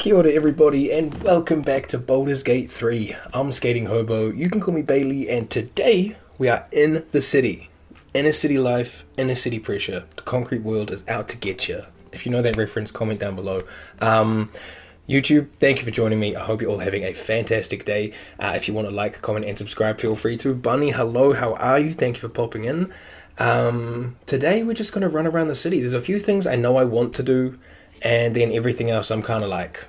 Kia ora everybody and welcome back to Baldur's Gate 3. I'm Skating Hobo, you can call me Bailey, and today we are in the city. Inner city life, inner city pressure. The concrete world is out to get you. If you know that reference, comment down below. YouTube, thank you for joining me. I hope you're all having a fantastic day. If you want to like, comment and subscribe, feel free to. Bunny, hello, how are you? Thank you for popping in. Today we're just going to run around the city. There's a few things I know I want to do, and then everything else I'm kind of like,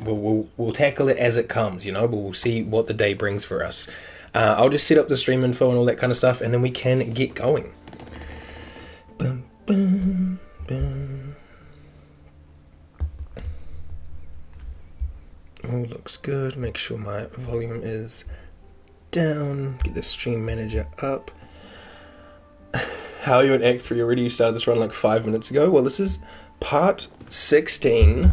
we'll tackle it as it comes, you know, but we'll see what the day brings for us. I'll just set up the stream info and all that kind of stuff, and then we can get going. Bum, bum, bum. All looks good. Make sure my volume is down. Get the stream manager up. How are you in Act 3 already? You started this run like 5 minutes ago. Well, this is part 16.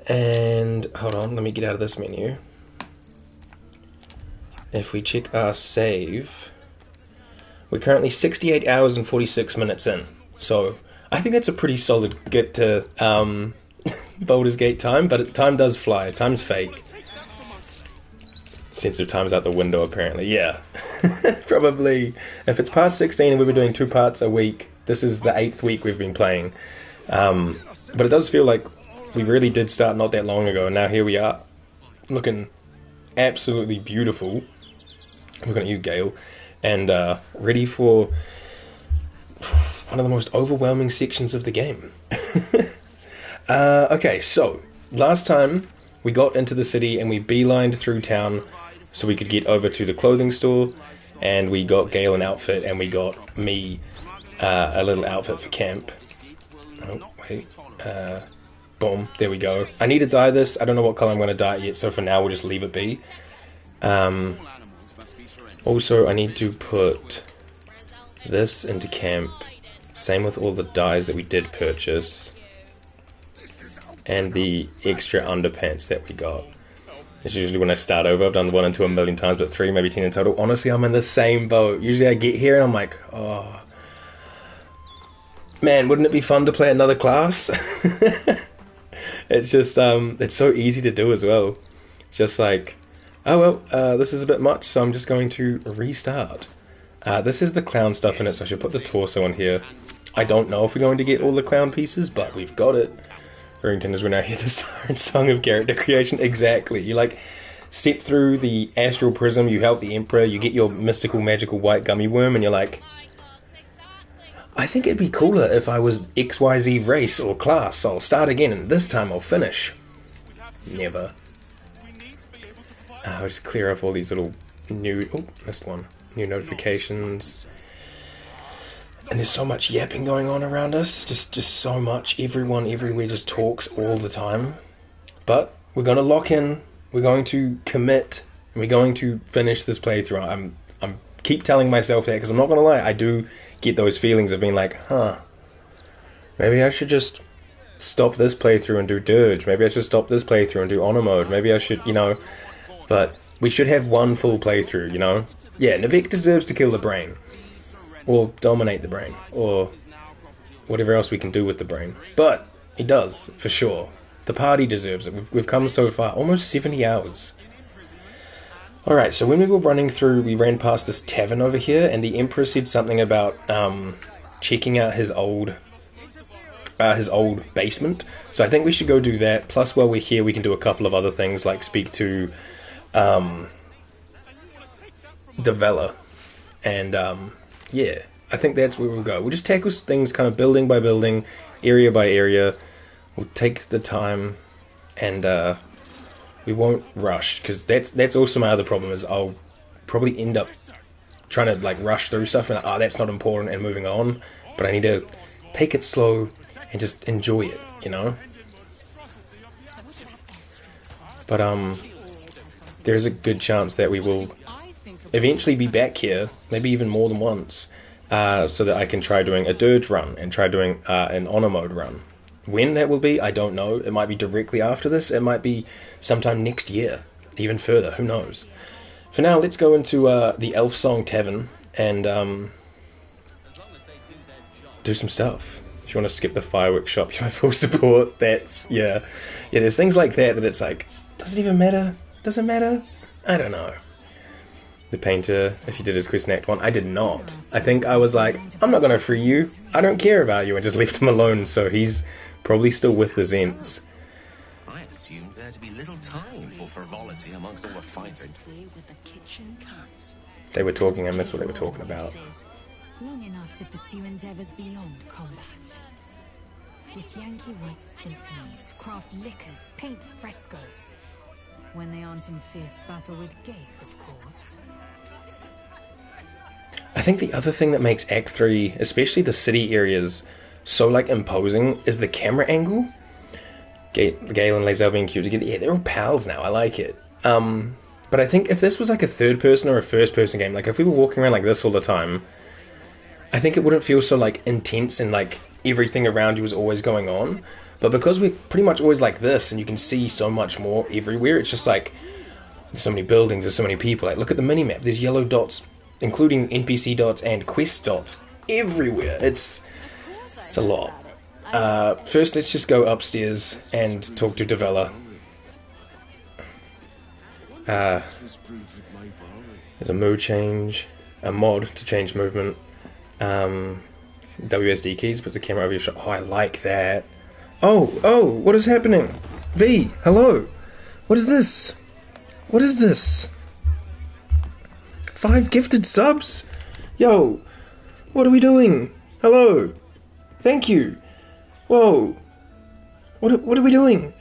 And hold on, let me get out of this menu. If we check our save, we're currently 68 hours and 46 minutes in. So I think that's a pretty solid get to Baldur's Gate time, but time does fly. Time's fake. Sense of time's out the window, apparently. Yeah. Probably. If it's past 16 and we've been doing 2 parts a week, this is the 8th week we've been playing. But it does feel like we really did start not that long ago, and now here we are. Looking absolutely beautiful. Looking at you, Gale. And ready for one of the most overwhelming sections of the game. Okay, so last time we got into the city and we beelined through town so we could get over to the clothing store, and we got Gale an outfit, and we got me a little outfit for camp. Oh, wait. Boom, there we go. I need to dye this. I don't know what color I'm going to dye it yet, so for now we'll just leave it be. Also, I need to put this into camp. Same with all the dyes that we did purchase. And the extra underpants that we got. It's usually when I start over, I've done 1 and 2 a million times, but 3, maybe 10 in total. Honestly, I'm in the same boat. Usually I get here and I'm like, oh, man, wouldn't it be fun to play another class? It's just, it's so easy to do as well. Just like, oh well, this is a bit much, so I'm just going to restart. This is the clown stuff in it, so I should put the torso in here. I don't know if we're going to get all the clown pieces, but we've got it. Rington is when I hear the siren song of character creation. Exactly. You like step through the astral prism, you help the Emperor, you get your mystical magical white gummy worm, and you're like, I think it'd be cooler if I was XYZ race or class, so I'll start again and this time I'll finish. Never. I'll just clear off all these little new... Oh, missed one. New notifications. And there's so much yapping going on around us. Just so much. Everyone everywhere just talks all the time. But we're going to lock in. We're going to commit. And we're going to finish this playthrough. I'm keep telling myself that because I'm not going to lie. I do get those feelings of being like, maybe I should just stop this playthrough and do Dirge. Maybe I should stop this playthrough and do Honor Mode. Maybe I should, you know. But we should have one full playthrough, you know. Yeah, Navek deserves to kill the brain. Or dominate the brain, or whatever else we can do with the brain. But he does, for sure. The party deserves it. We've come so far, almost 70 hours. Alright, so when we were running through, we ran past this tavern over here, and the Emperor said something about checking out his old basement. So I think we should go do that. Plus, while we're here, we can do a couple of other things, like speak to Devella, and yeah, I think that's where we'll go. We'll just tackle things kind of building by building, area by area. We'll take the time, and we won't rush, because that's also my other problem, is I'll probably end up trying to like rush through stuff and that's not important and moving on. But I need to take it slow and just enjoy it, you know? But there's a good chance that we will eventually be back here, maybe even more than once, so that I can try doing a Dirge run and try doing an Honor Mode run. When that will be, I don't know. It might be directly after this. It might be sometime next year, even further. Who knows? For now, let's go into the Elfsong Tavern and do some stuff. If you want to skip the fireworks shop, you have full support. That's, yeah. Yeah, there's things like that it's like, does it even matter? Does it matter? I don't know. The painter, if you did his quest in Act 1, I did not. I think I was like, I'm not going to free you. I don't care about you, and just left him alone, so he's probably still with the Zents. I assumed there to be little time for frivolity amongst all the fighting. They were talking, I missed what they were talking about. Long enough to pursue endeavors beyond combat. Githyanki writes symphonies, craft liquors, paint frescoes. When they aren't in fierce battle with Geich, of course. I think the other thing that makes Act 3, especially the city areas, so like imposing is the camera angle. Gale and Lae'zel being cute together. Yeah, they're all pals now. I like it. But I think if this was like a third person or a first person game, like if we were walking around like this all the time, I think it wouldn't feel so like intense and like everything around you was always going on. But because we're pretty much always like this and you can see so much more everywhere, it's just like there's so many buildings, there's so many people. Like look at the minimap, there's yellow dots, including NPC dots and quest dots everywhere. It's a lot. First, let's just go upstairs and talk to Devella. There's a mood change, a mod to change movement, WSD keys, puts the camera over your shoulder. Oh, I like that. Oh, what is happening? V, hello. What is this? What is this? 5 gifted subs? Yo, what are we doing? Hello. Thank you. Whoa. What are we doing?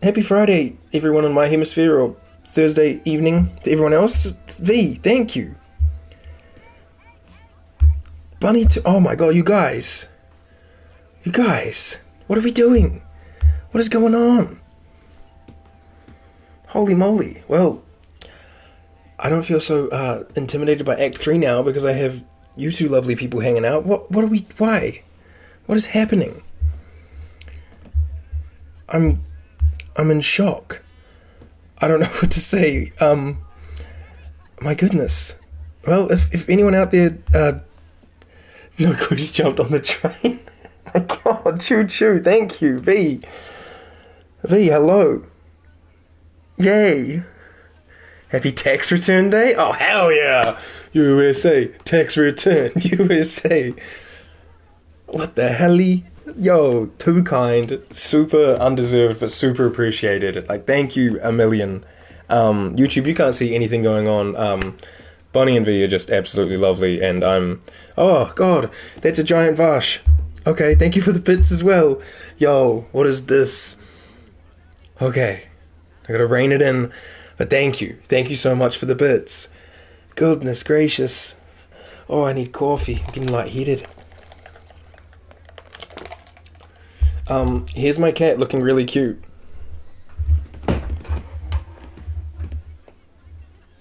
Happy Friday, everyone in my hemisphere, or Thursday evening to everyone else. V, thank you. Bunny oh my god, you guys. You guys. What are we doing? What is going on? Holy moly. Well, I don't feel so intimidated by Act 3 now because I have you two lovely people hanging out. What are we, why? What is happening? I'm in shock. I don't know what to say. My goodness. Well, if anyone out there, no clue, just jumped on the train. My god, choo, thank you, V, hello. Yay. Happy tax return day? Oh, hell yeah. USA, tax return, USA. What the helly? Yo, too kind, super undeserved, but super appreciated. Like, thank you a million. YouTube, you can't see anything going on. Bonnie and V are just absolutely lovely, and oh god, that's a giant Vash. Okay, thank you for the bits as well. Yo, what is this? Okay, I gotta rein it in, but thank you so much for the bits. Goodness gracious. Oh, I need coffee, I'm getting lightheaded. Here's my cat looking really cute.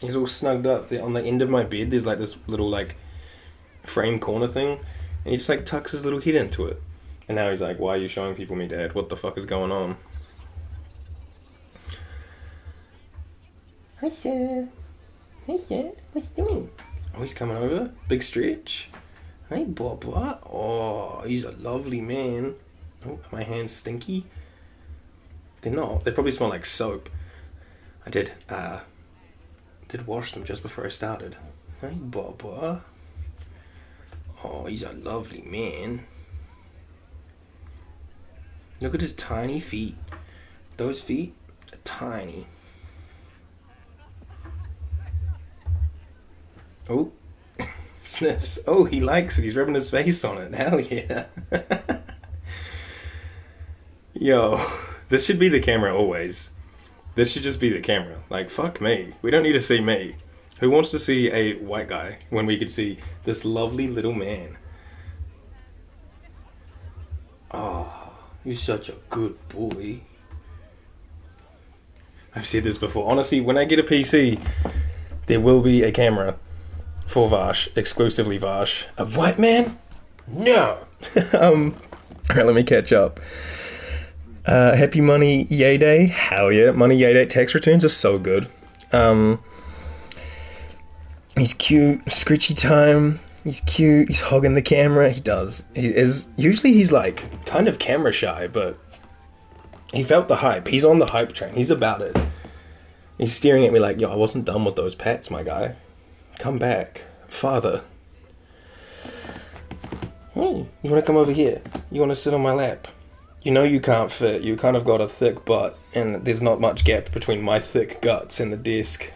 He's all snugged up. On the end of my bed, there's like this little like frame corner thing, and he just like tucks his little head into it. And now he's like, "Why are you showing people me, Dad? What the fuck is going on?" Hi, sir. Hi, sir. What's doing? Oh, he's coming over. Big stretch. Hey, Bob. Oh, he's a lovely man. Oh, my hands stinky? They're not. They probably smell like soap. I did wash them just before I started. Hey, Baba. Oh, he's a lovely man. Look at his tiny feet. Those feet are tiny. Oh, sniffs. Oh, he likes it. He's rubbing his face on it. Hell yeah. Yo, this should be the camera always. This should just be the camera. Like, fuck me. We don't need to see me. Who wants to see a white guy when we could see this lovely little man? Oh, you're such a good boy. I've said this before. Honestly, when I get a PC, there will be a camera for Vash, exclusively Vash. A white man? No! Alright, let me catch up. Happy Money Yay Day. Hell yeah. Money Yay Day. Tax returns are so good. He's cute. Scritchy time. He's cute. He's hogging the camera. He does. Usually he's like kind of camera shy, but he felt the hype. He's on the hype train. He's about it. He's staring at me like, yo, I wasn't done with those pets, my guy. Come back. Father. Hey, you want to come over here? You want to sit on my lap? You know you can't fit. You kind of got a thick butt, and there's not much gap between my thick guts and the desk.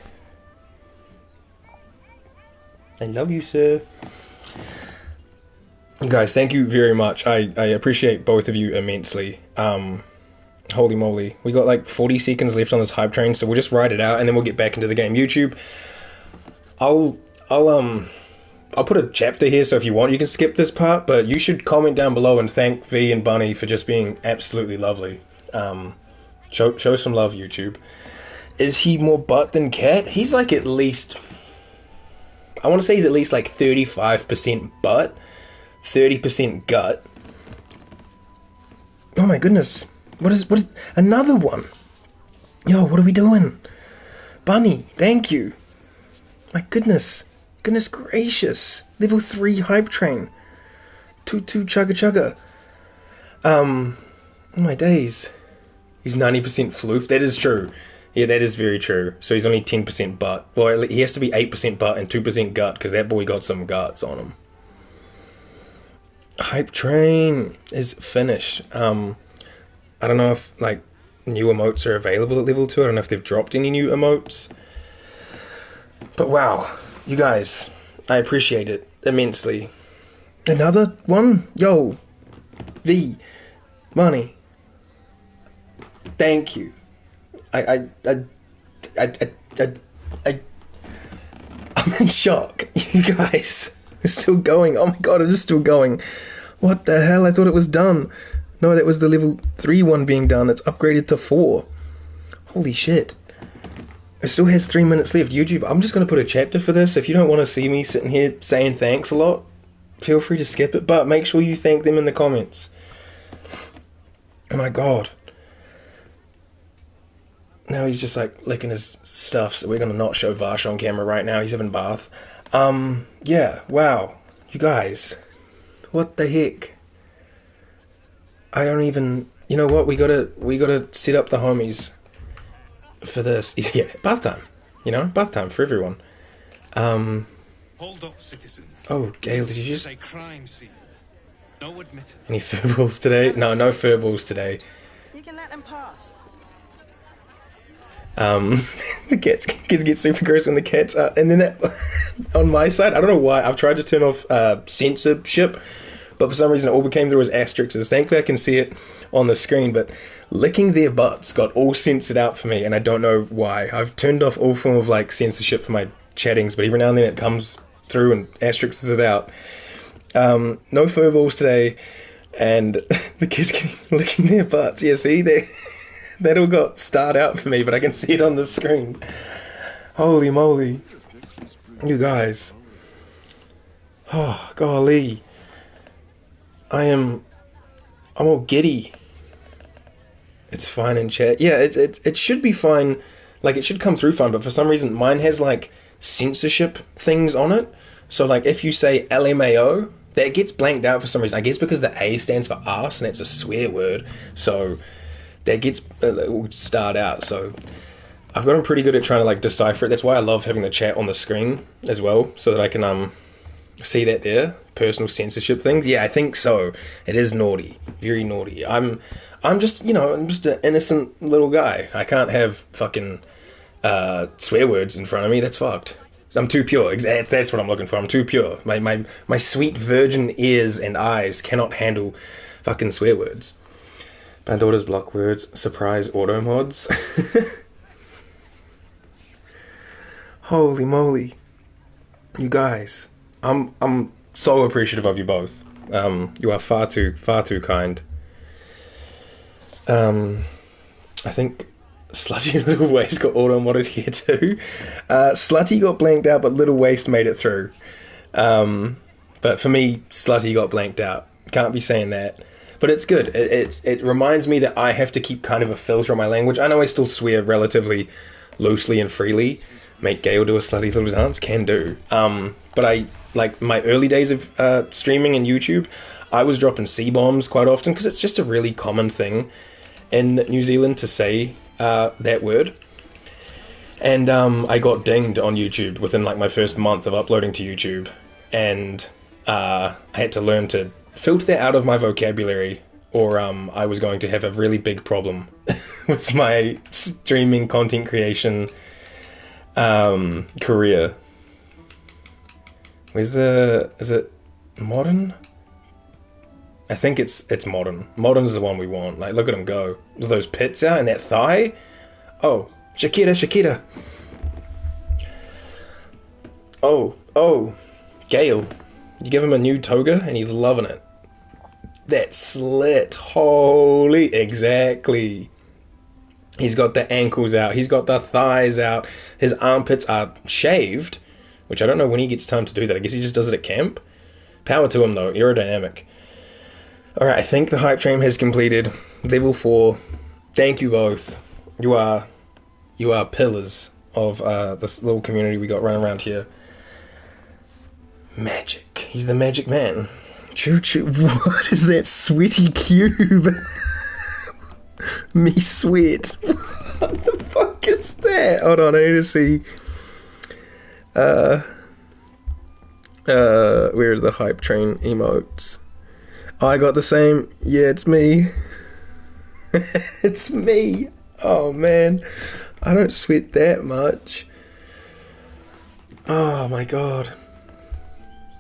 I love you, sir. You guys, thank you very much. I appreciate both of you immensely. Holy moly. We got like 40 seconds left on this hype train, so we'll just ride it out, and then we'll get back into the game. YouTube, I'll put a chapter here, so if you want, you can skip this part, but you should comment down below and thank V and Bunny for just being absolutely lovely. Show some love, YouTube. Is he more butt than cat? He's like at least... I want to say he's at least like 35% butt, 30% gut. Oh my goodness. What is... Another one. Yo, what are we doing? Bunny, thank you. My goodness. Goodness gracious. Level 3 hype train. 2-2 chugga chugga. Oh my days. He's 90% floof. That is true. Yeah, that is very true. So he's only 10% butt. Well, he has to be 8% butt and 2% gut, because that boy got some guts on him. Hype train is finished. I don't know if, like, new emotes are available at level 2. I don't know if they've dropped any new emotes. But wow. You guys, I appreciate it immensely. Another one? Yo, V, Money. Thank you. I'm in shock. You guys, it's still going. Oh my god, it is still going. What the hell? I thought it was done. No, that was the level 3 one being done. It's upgraded to 4. Holy shit. It still has 3 minutes left. YouTube, I'm just going to put a chapter for this. If you don't want to see me sitting here saying thanks a lot, feel free to skip it. But make sure you thank them in the comments. Oh my god. Now he's just like licking his stuff. So we're going to not show Vash on camera right now. He's having a bath. Yeah, wow. You guys. What the heck? I don't even... You know what? We gotta set up the homies for this. Yeah, bath time. You know, bath time for everyone. Hold up, citizen. Oh, Gale, did you just... A crime scene. No admittance. Any furballs today? No furballs today. You can let them pass. The kids get super gross when the cats are... And then that, on my side, I don't know why, I've tried to turn off censorship, but for some reason it all became through as asterisks. Thankfully I can see it on the screen, but licking their butts got all censored out for me, and I don't know why. I've turned off all form of like censorship for my chattings, but every now and then it comes through and asterisks it out. No furballs today, and the kids licking their butts. Yeah, see, that all got starred out for me, but I can see it on the screen. Holy moly. You guys. Oh, golly. I'm all giddy. It's fine in chat. Yeah, it should be fine. Like, it should come through fine, but for some reason mine has, like, censorship things on it. So, like, if you say LMAO, that gets blanked out for some reason. I guess because the A stands for arse, and it's a swear word. So, that gets starred out. So, I've gotten pretty good at trying to, like, decipher it. That's why I love having the chat on the screen as well, so that I can, see that there. Personal censorship things. Yeah, I think so. It is naughty. Very naughty. I'm just, I'm just an innocent little guy. I can't have fucking swear words in front of me. That's fucked. I'm too pure. That's what I'm looking for. I'm too pure. My sweet virgin ears and eyes cannot handle fucking swear words. Baldur's block words. Surprise auto mods. Holy moly. You guys. I'm so appreciative of you both. You are far too kind. I think Slutty Little Waste got auto-modded here too. Slutty got blanked out, but Little Waste made it through. But for me, Slutty got blanked out. Can't be saying that. But it's good. It reminds me that I have to keep kind of a filter on my language. I know I still swear relatively loosely and freely, make Gale do a slutty little dance? Can do. But I, like, my early days of streaming and YouTube, I was dropping C-bombs quite often, because it's just a really common thing in New Zealand to say that word. And I got dinged on YouTube within, like, my first month of uploading to YouTube. And I had to learn to filter that out of my vocabulary, or I was going to have a really big problem with my streaming content creation career. Is it modern? I think it's modern. Modern's the one we want. Like, look at him go. With those pits out and that thigh. Oh, Shakira. Oh, Gale. You give him a new toga and he's loving it. That slit. Holy, exactly. He's got the ankles out. He's got the thighs out. His armpits are shaved, which I don't know when he gets time to do that. I guess he just does it at camp. Power to him, though. Aerodynamic. Alright, I think the hype train has completed. Level 4. Thank you both. You are pillars of this little community we got running around here. Magic. He's the magic man. Choo-choo. What is that sweaty cube? Me sweat. What the fuck is that? Hold on, I need to see. Where are the hype train emotes? Oh, I got the same. Yeah, it's me. It's me. Oh man, I don't sweat that much. Oh my god.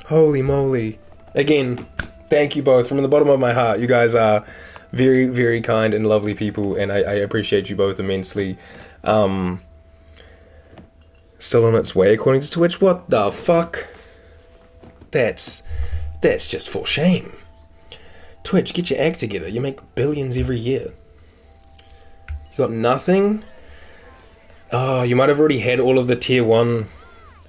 Holy moly. Again, thank you both from the bottom of my heart. You guys are very, very kind and lovely people, and I appreciate you both immensely. Still on its way according to Twitch? What the fuck? That's just for shame. Twitch, get your act together. You make billions every year. You got nothing? Oh, you might have already had all of the tier 1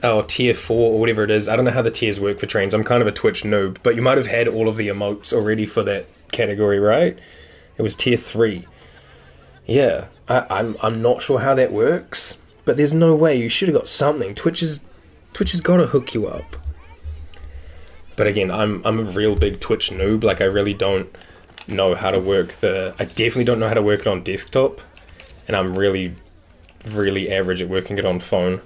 or tier 4 or whatever it is. I don't know how the tiers work for trains. I'm kind of a Twitch noob, but you might have had all of the emotes already for that category, right? It was tier 3. Yeah, I'm not sure how that works, but there's no way. You should have got something. Twitch has got to hook you up. But again, I'm a real big Twitch noob. Like, I really don't know how to work I definitely don't know how to work it on desktop, and I'm really, really average at working it on phone.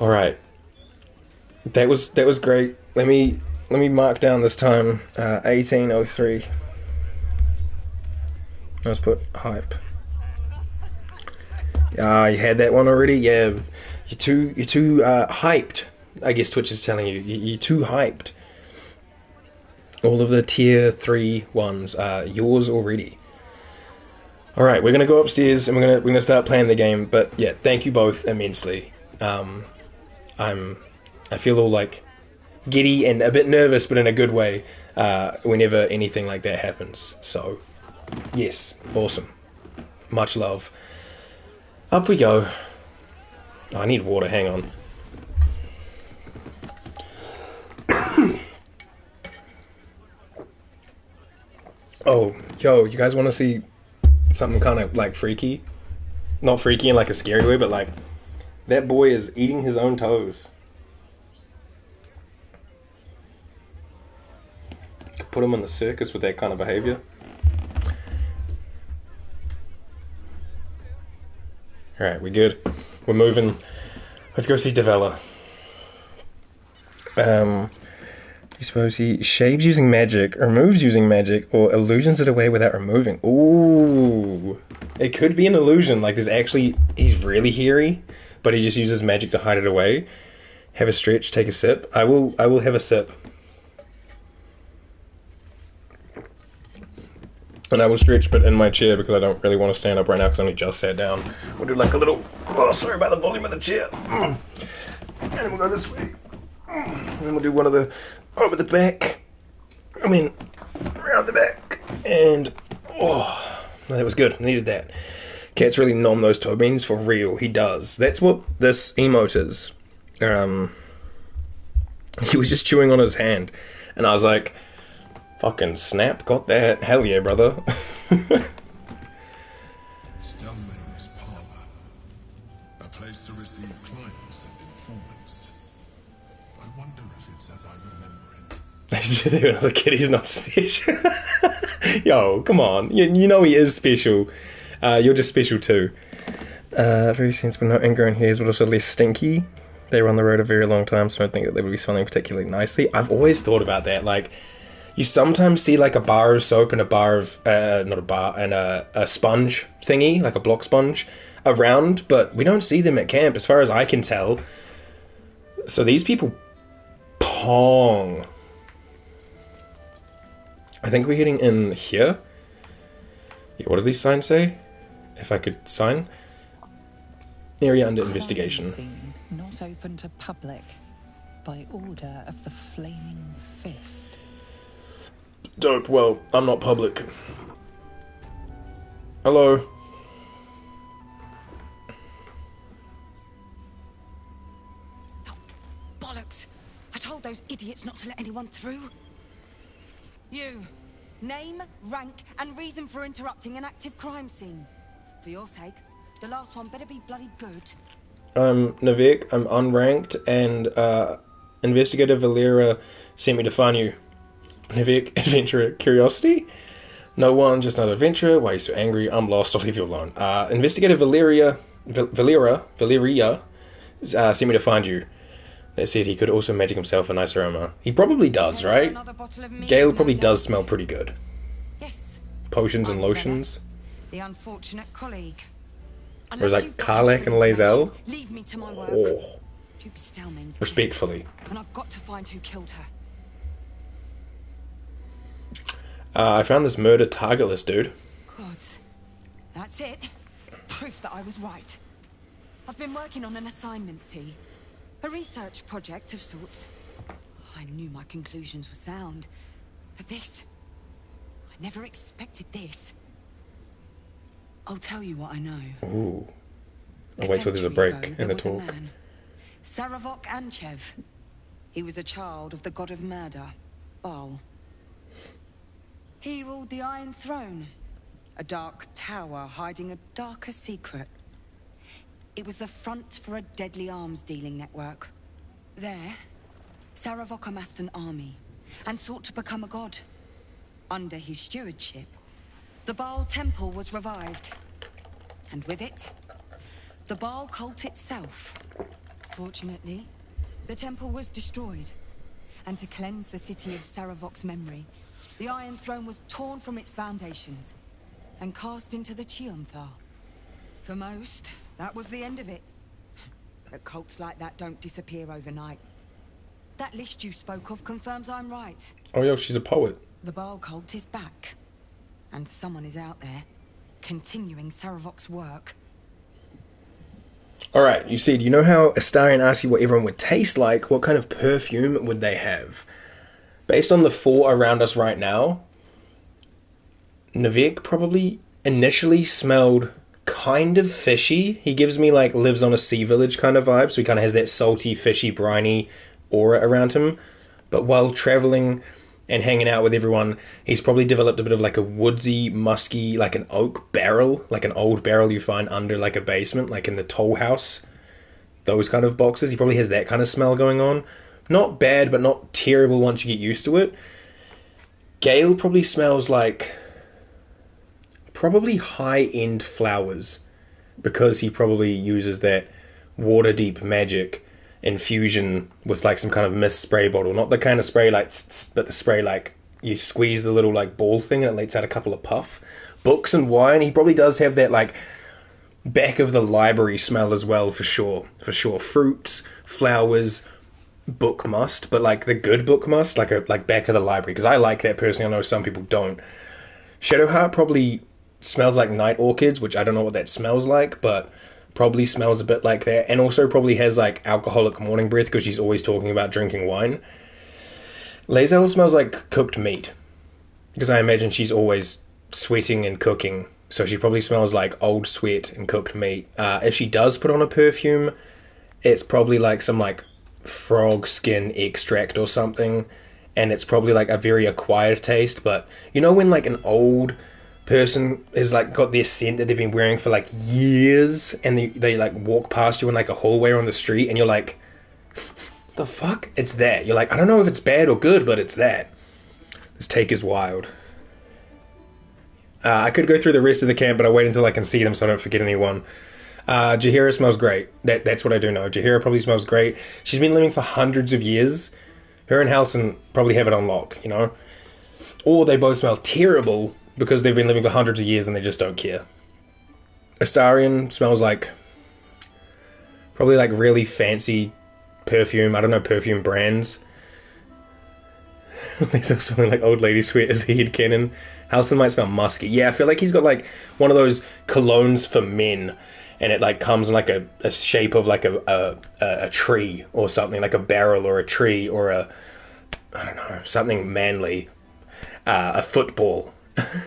All right, that was great. Let me mark down this time. 18:03. Let's put hype. You had that one already. Yeah, you're too hyped. I guess Twitch is telling you you're too hyped. All of the tier 3 ones are yours already. All right, we're gonna go upstairs and we're gonna start playing the game. But yeah, thank you both immensely. I feel all like giddy and a bit nervous, but in a good way, whenever anything like that happens. So yes, awesome. Much love. Up we go. Oh, I need water, hang on. Oh, yo, you guys want to see something kind of like freaky? Not freaky in like a scary way, but like that boy is eating his own toes. Could put him in the circus with that kind of behavior. Alright, we good. We're moving. Let's go see Devella. You suppose he shaves using magic, removes using magic, or illusions it away without removing. Ooh. It could be an illusion. Like, he's really hairy, but he just uses magic to hide it away. Have a stretch, take a sip. I will have a sip. And I will stretch, but in my chair, because I don't really want to stand up right now, because I only just sat down. We'll do like a little... Oh, sorry about the volume of the chair. And then we'll go this way. And then we'll do one of the... Over the back. I mean, around the back. And... Oh, that was good. I needed that. Cat's really nom those toe beans for real. He does. That's what this emote is. He was just chewing on his hand. And I was like... Fucking snap, got that. Hell yeah, brother. Stumbling's parlor. Another kid, he's not special. Yo, come on. You know he is special. You're just special too. Very sensible, no ingrown hairs, but also less stinky. They were on the road a very long time, so I don't think that they would be smelling particularly nicely. I've always thought about that. Like, you sometimes see like a bar of soap and a bar of, not a bar, and a sponge thingy, like a block sponge, around, but we don't see them at camp, as far as I can tell. So these people pong. I think we're heading in here. Yeah, what do these signs say? If I could sign. Area under investigation. Scene not open to public by order of the Flaming Fist. Dope. Well, I'm not public. Hello. Oh, bollocks! I told those idiots not to let anyone through. You. Name, rank, and reason for interrupting an active crime scene. For your sake, the last one better be bloody good. I'm Navik, I'm unranked, and Investigator Valera sent me to find you. Navik, adventurer, curiosity? No one, just another adventurer. Why are you so angry? I'm lost, I'll leave you alone. Investigator Valeria sent me to find you. That said, he could also magic himself a nice aroma. He probably does, right? Gale probably does smell pretty good. Yes. Potions and lotions. The unfortunate colleague. Or is like Karlach and Lae'zel? Leave me to my work. Oh. Duke Stelmane's Respectfully. and I've got to find who killed her. I found this murder target list, dude. Good. That's it. Proof that I was right. I've been working on an assignment, see? A research project of sorts. I knew my conclusions were sound. But this... I never expected this. I'll tell you what I know. Ooh. I'll wait till there's a break in the talk. Saravok Anchev. He was a child of the god of murder, Baal. He ruled the Iron Throne, a dark tower hiding a darker secret. It was the front for a deadly arms-dealing network. There, Saravok amassed an army and sought to become a god. Under his stewardship, the Baal Temple was revived. And with it, the Baal cult itself. Fortunately, the temple was destroyed. And to cleanse the city of Saravok's memory, the Iron Throne was torn from its foundations and cast into the Chionthar. For most, that was the end of it. But cults like that don't disappear overnight. That list you spoke of confirms I'm right. Oh, yo, she's a poet. The Baal cult is back. And someone is out there, continuing Saravok's work. Alright, you said, you know how Astarion asked you what everyone would taste like? What kind of perfume would they have? Based on the four around us right now, Navik probably initially smelled kind of fishy. He gives me like lives on a sea village kind of vibe, so he kind of has that salty, fishy, briny aura around him. But while traveling and hanging out with everyone, he's probably developed a bit of like a woodsy, musky, like an oak barrel, like an old barrel you find under like a basement, like in the toll house. Those kind of boxes. He probably has that kind of smell going on. Not bad, but not terrible once you get used to it. Gale probably smells like probably high-end flowers, because he probably uses that water-deep magic infusion with like some kind of mist spray bottle. Not the kind of spray like, but the spray like you squeeze the little like ball thing and it lets out a couple of puff. Books and wine. He probably does have that like back of the library smell as well, for sure. For sure. Fruits, flowers, book must, but like the good book must, like back of the library, because I like that personally. I know some people don't. Shadowheart probably smells like night orchids, which I don't know what that smells like, but probably smells a bit like that, and also probably has like alcoholic morning breath because she's always talking about drinking wine. Lae'zel smells like cooked meat, because I imagine she's always sweating and cooking, so she probably smells like old sweat and cooked meat. If she does put on a perfume, it's probably like some like frog skin extract or something, and it's probably like a very acquired taste. But you know when like an old person has like got their scent that they've been wearing for like years, and they like walk past you in like a hallway or on the street, and you're like, The fuck? It's that. You're like, I don't know if it's bad or good, but it's that. This take is wild. I could go through the rest of the camp, but I wait until I can see them so I don't forget anyone. Jaheira smells great. That's what I do know. Jaheira probably smells great. She's been living for hundreds of years. Her and Halsin probably have it on lock, you know? Or they both smell terrible because they've been living for hundreds of years and they just don't care. Astarion smells like... probably like really fancy perfume. I don't know perfume brands. He's also smelling like old lady sweat as a headcanon. Halsin might smell musky. Yeah, I feel like he's got like one of those colognes for men, and it like comes in like a shape of like a tree or something, like a barrel or a tree or a, I don't know, something manly, a football.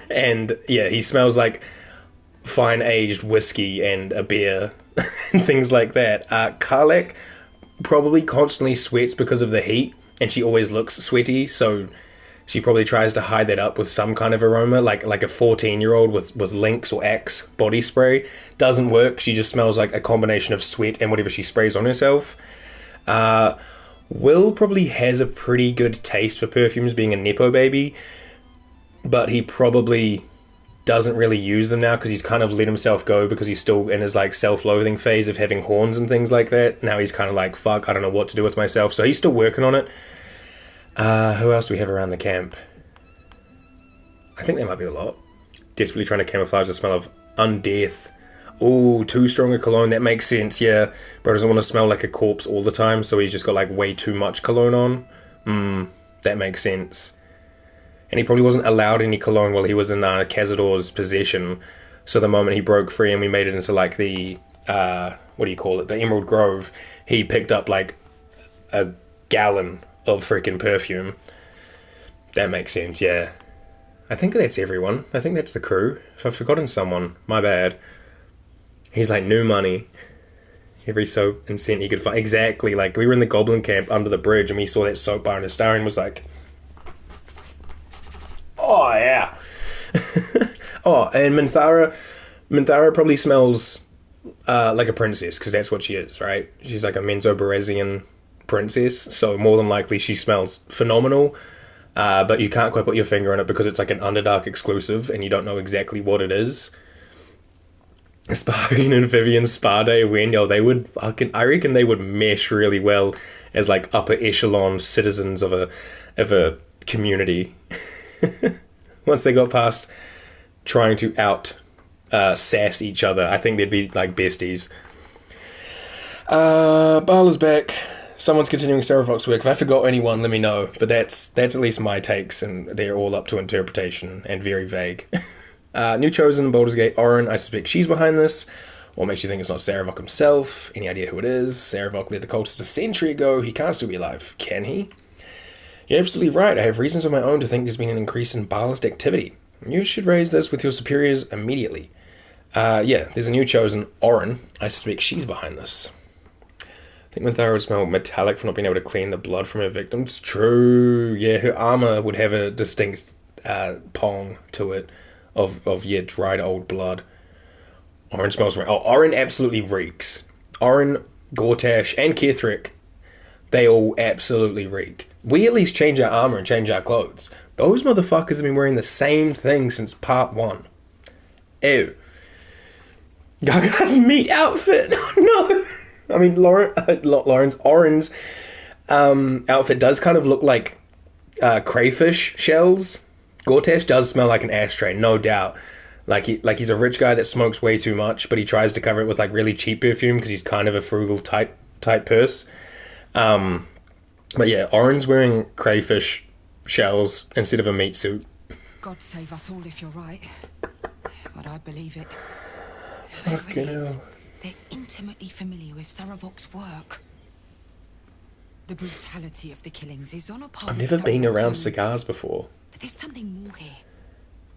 And yeah, he smells like fine aged whiskey and a beer and things like that. Karlek probably constantly sweats because of the heat, and she always looks sweaty, so she probably tries to hide that up with some kind of aroma, like a 14-year-old with Lynx or Axe body spray. Doesn't work. She just smells like a combination of sweat and whatever she sprays on herself. Will probably has a pretty good taste for perfumes, being a Nepo baby, but he probably doesn't really use them now because he's kind of let himself go because he's still in his like self-loathing phase of having horns and things like that. Now he's kind of like, fuck, I don't know what to do with myself, so he's still working on it. Who else do we have around the camp? I think there might be a lot. Desperately trying to camouflage the smell of undeath. Ooh, too strong a cologne. That makes sense, yeah. Bro doesn't want to smell like a corpse all the time, so he's just got like way too much cologne on. That makes sense. And he probably wasn't allowed any cologne while he was in Cazador's possession. So the moment he broke free and we made it into like the, what do you call it? The Emerald Grove, he picked up like a gallon of freaking perfume. That makes sense, yeah. I think that's everyone. I think that's the crew. If I've forgotten someone, my bad. He's like new money. Every soap and scent he could find. Exactly, like we were in the Goblin camp under the bridge and we saw that soap bar and Astarion was like, oh yeah. Oh, and Minthara probably smells like a princess, because that's what she is, right? She's like a Menzo-Beresian princess, so more than likely she smells phenomenal, but you can't quite put your finger on it because it's like an Underdark exclusive and you don't know exactly what it is. Sparking and Vivian Spa Day when, yo, they would fucking, I reckon they would mesh really well as like upper echelon citizens of a community. Once they got past trying to out sass each other, I think they'd be like besties. Balur's back. Someone's continuing Saravok's work. If I forgot anyone, let me know. But that's at least my takes, and they're all up to interpretation and very vague. New chosen, Baldur's Gate, Orin. I suspect she's behind this. What makes you think it's not Saravok himself? Any idea who it is? Saravok led the cultists a century ago. He can't still be alive, can he? You're absolutely right. I have reasons of my own to think there's been an increase in Baalist activity. You should raise this with your superiors immediately. Yeah, there's a new chosen, Orin. I suspect she's behind this. I think Minthara would smell metallic for not being able to clean the blood from her victims. True. Yeah, her armor would have a distinct pong to it of dried old blood. Orin smells right. Oh, Orin absolutely reeks. Orin, Gortash, and Kethric, they all absolutely reek. We at least change our armor and change our clothes. Those motherfuckers have been wearing the same thing since part 1. Ew. Gaga's meat outfit. Oh no. I mean, Orin's outfit does kind of look like crayfish shells. Gortash does smell like an ashtray, no doubt. Like he's a rich guy that smokes way too much, but he tries to cover it with like really cheap perfume because he's kind of a frugal tight purse. But yeah, Orin's wearing crayfish shells instead of a meat suit. God save us all if you're right. But I believe it. Fucking hell. They're intimately familiar with Saravok's work. The brutality of the killings is on a par. I've never been around cigars before. But there's something more here.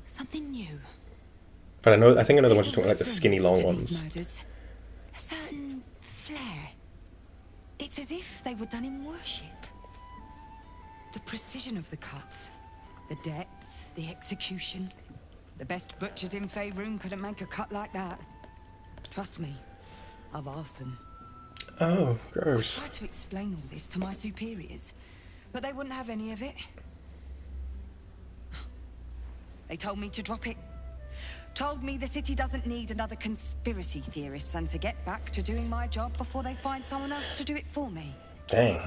Something new. But I think I know the ones you're talking about, like the skinny long ones. Murders. A certain flair. It's as if they were done in worship. The precision of the cuts, the depth, the execution. The best butchers in Faerun couldn't make a cut like that. Trust me, I've asked them. Oh, I gross. tried to explain all this to my superiors, but they wouldn't have any of it. They told me to drop it. Told me the city doesn't need another conspiracy theorist and to get back to doing my job before they find someone else to do it for me. Dang.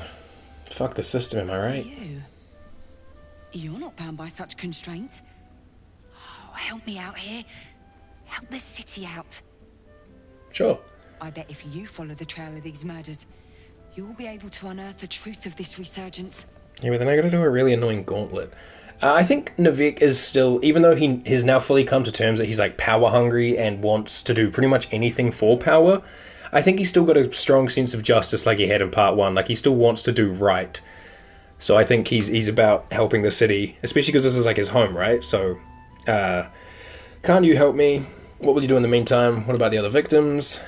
Fuck the system, am I right? You're not bound by such constraints. Oh, help me out here. Help the city out. Sure. I bet if you follow the trail of these murders, you'll be able to unearth the truth of this resurgence. Yeah, but then I gotta do a really annoying gauntlet. I think Navik is still, even though he has now fully come to terms that he's like power hungry and wants to do pretty much anything for power, I think he's still got a strong sense of justice like he had in part one. Like he still wants to do right. So I think he's about helping the city, especially because this is like his home, right? So, can't you help me? What will you do in the meantime? What about the other victims?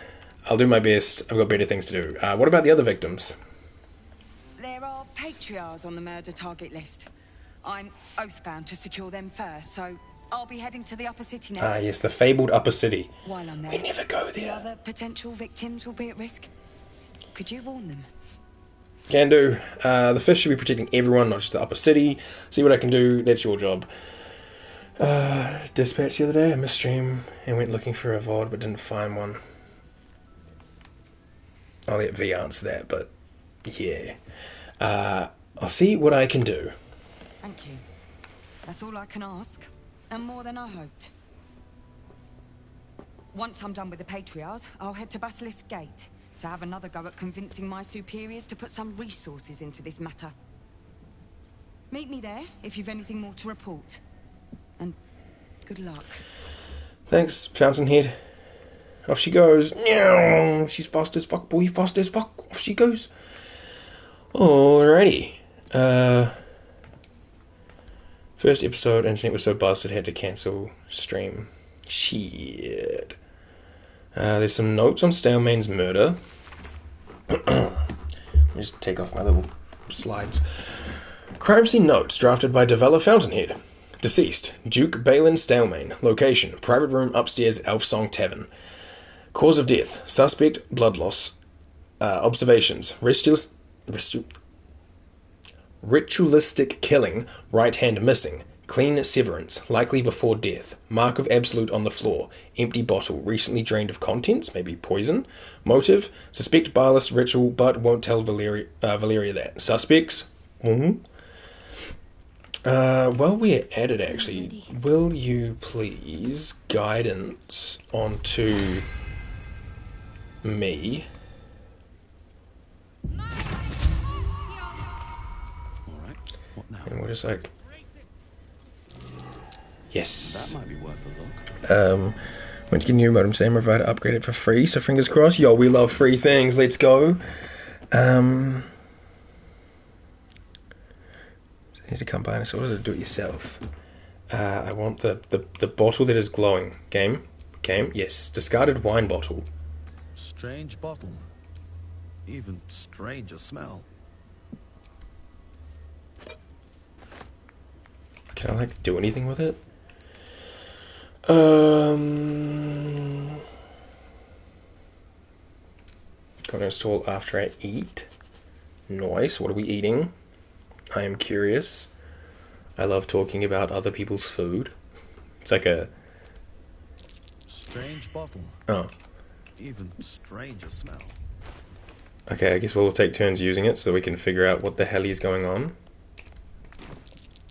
I'll do my best. I've got better things to do. What about the other victims? There are patriarchs on the murder target list. I'm oath-bound to secure them first, so I'll be heading to the upper city next. Ah, yes, the fabled upper city. While I'm there, We never go the there. other potential victims will be at risk. Could you warn them? Can do. The fish should be protecting everyone, not just the upper city. See what I can do. That's your job. Dispatch the other day, I missed stream and went looking for a VOD but didn't find one. I'll let V answer that, but yeah. I'll see what I can do. Thank you. That's all I can ask, and more than I hoped. Once I'm done with the Patriarchs, I'll head to Basilisk Gate to have another go at convincing my superiors to put some resources into this matter. Meet me there if you've anything more to report. And good luck. Thanks, Fountainhead. Off she goes. Meow. She's fast as fuck, boy. Fast as fuck. Off she goes. Alrighty. First episode, internet was so busted, had to cancel stream. Shit. There's some notes on Stalemane's murder. Let me just take off my little slides. Crime scene notes drafted by Devella Fountainhead. Deceased, Duke Balin Stalemane. Location, private room upstairs, Elfsong Tavern. Cause of death, suspect, blood loss. Observations, ritualistic killing, right hand missing. Clean severance, likely before death. Mark of absolute on the floor. Empty bottle, recently drained of contents, maybe poison. Motive, suspect barless ritual, but won't tell Valeria that. Suspects? While we're at it, actually, will you please guidance onto me? Alright, what now? And we're just like... Yes. That might be worth a look. Went to get a new modem today and provide it upgraded for free, so fingers crossed. Yo, we love free things, let's go. You need to combine this order to do it yourself. I want the bottle that is glowing. Game? Yes. Discarded wine bottle. Strange bottle. Even stranger smell. Can I, like, do anything with it? Gonna install after I eat. Nice. What are we eating? I am curious. I love talking about other people's food. It's like a... Strange bottle. Oh. Even stranger smell. Okay, I guess we'll take turns using it so that we can figure out what the hell is going on.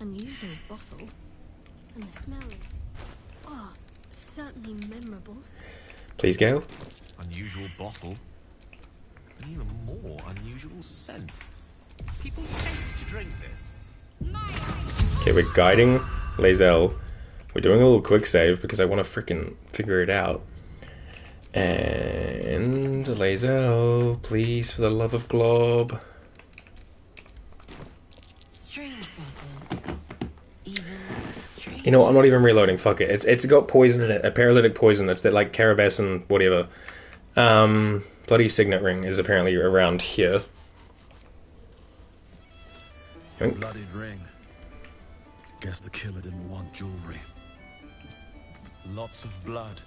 Unusual bottle. And the smell is... oh, certainly memorable. Please, Gale. Unusual bottle. An even more unusual scent. People tend to drink this. Okay, we're guiding Lae'zel. We're doing a little quick save because I want to freaking figure it out. And Lae'zel, please, for the love of Glob. Strange bottle. Even strange. You know what, I'm not even reloading, fuck it. It's got poison in it, a paralytic poison. It's that, like, Carabasan, whatever. Bloody signet ring is apparently around here. Bloodied ring. Guess the killer didn't want jewelry. Lots of blood.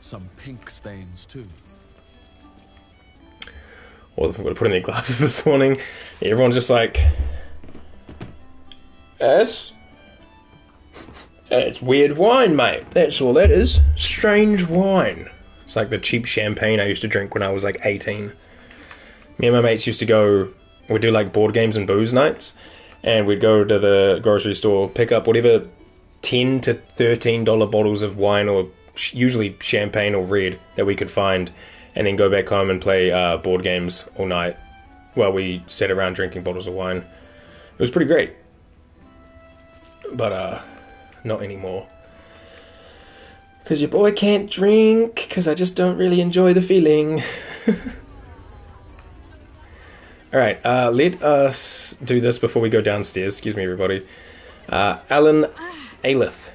Some pink stains too. or they forgot to put in their glasses this morning. Everyone's just like, it's weird wine, mate. That's all that is. Strange wine. It's like the cheap champagne I used to drink when I was like 18. Me and my mates used to go, we'd do like board games and booze nights, and we'd go to the grocery store, pick up whatever $10 to $13 bottles of wine, or usually champagne or red, that we could find, and then go back home and play board games all night while we sat around drinking bottles of wine. It was pretty great. But not anymore. Because your boy can't drink, because I just don't really enjoy the feeling. Alright, let us do this before we go downstairs. Excuse me, everybody. Alan Aelith.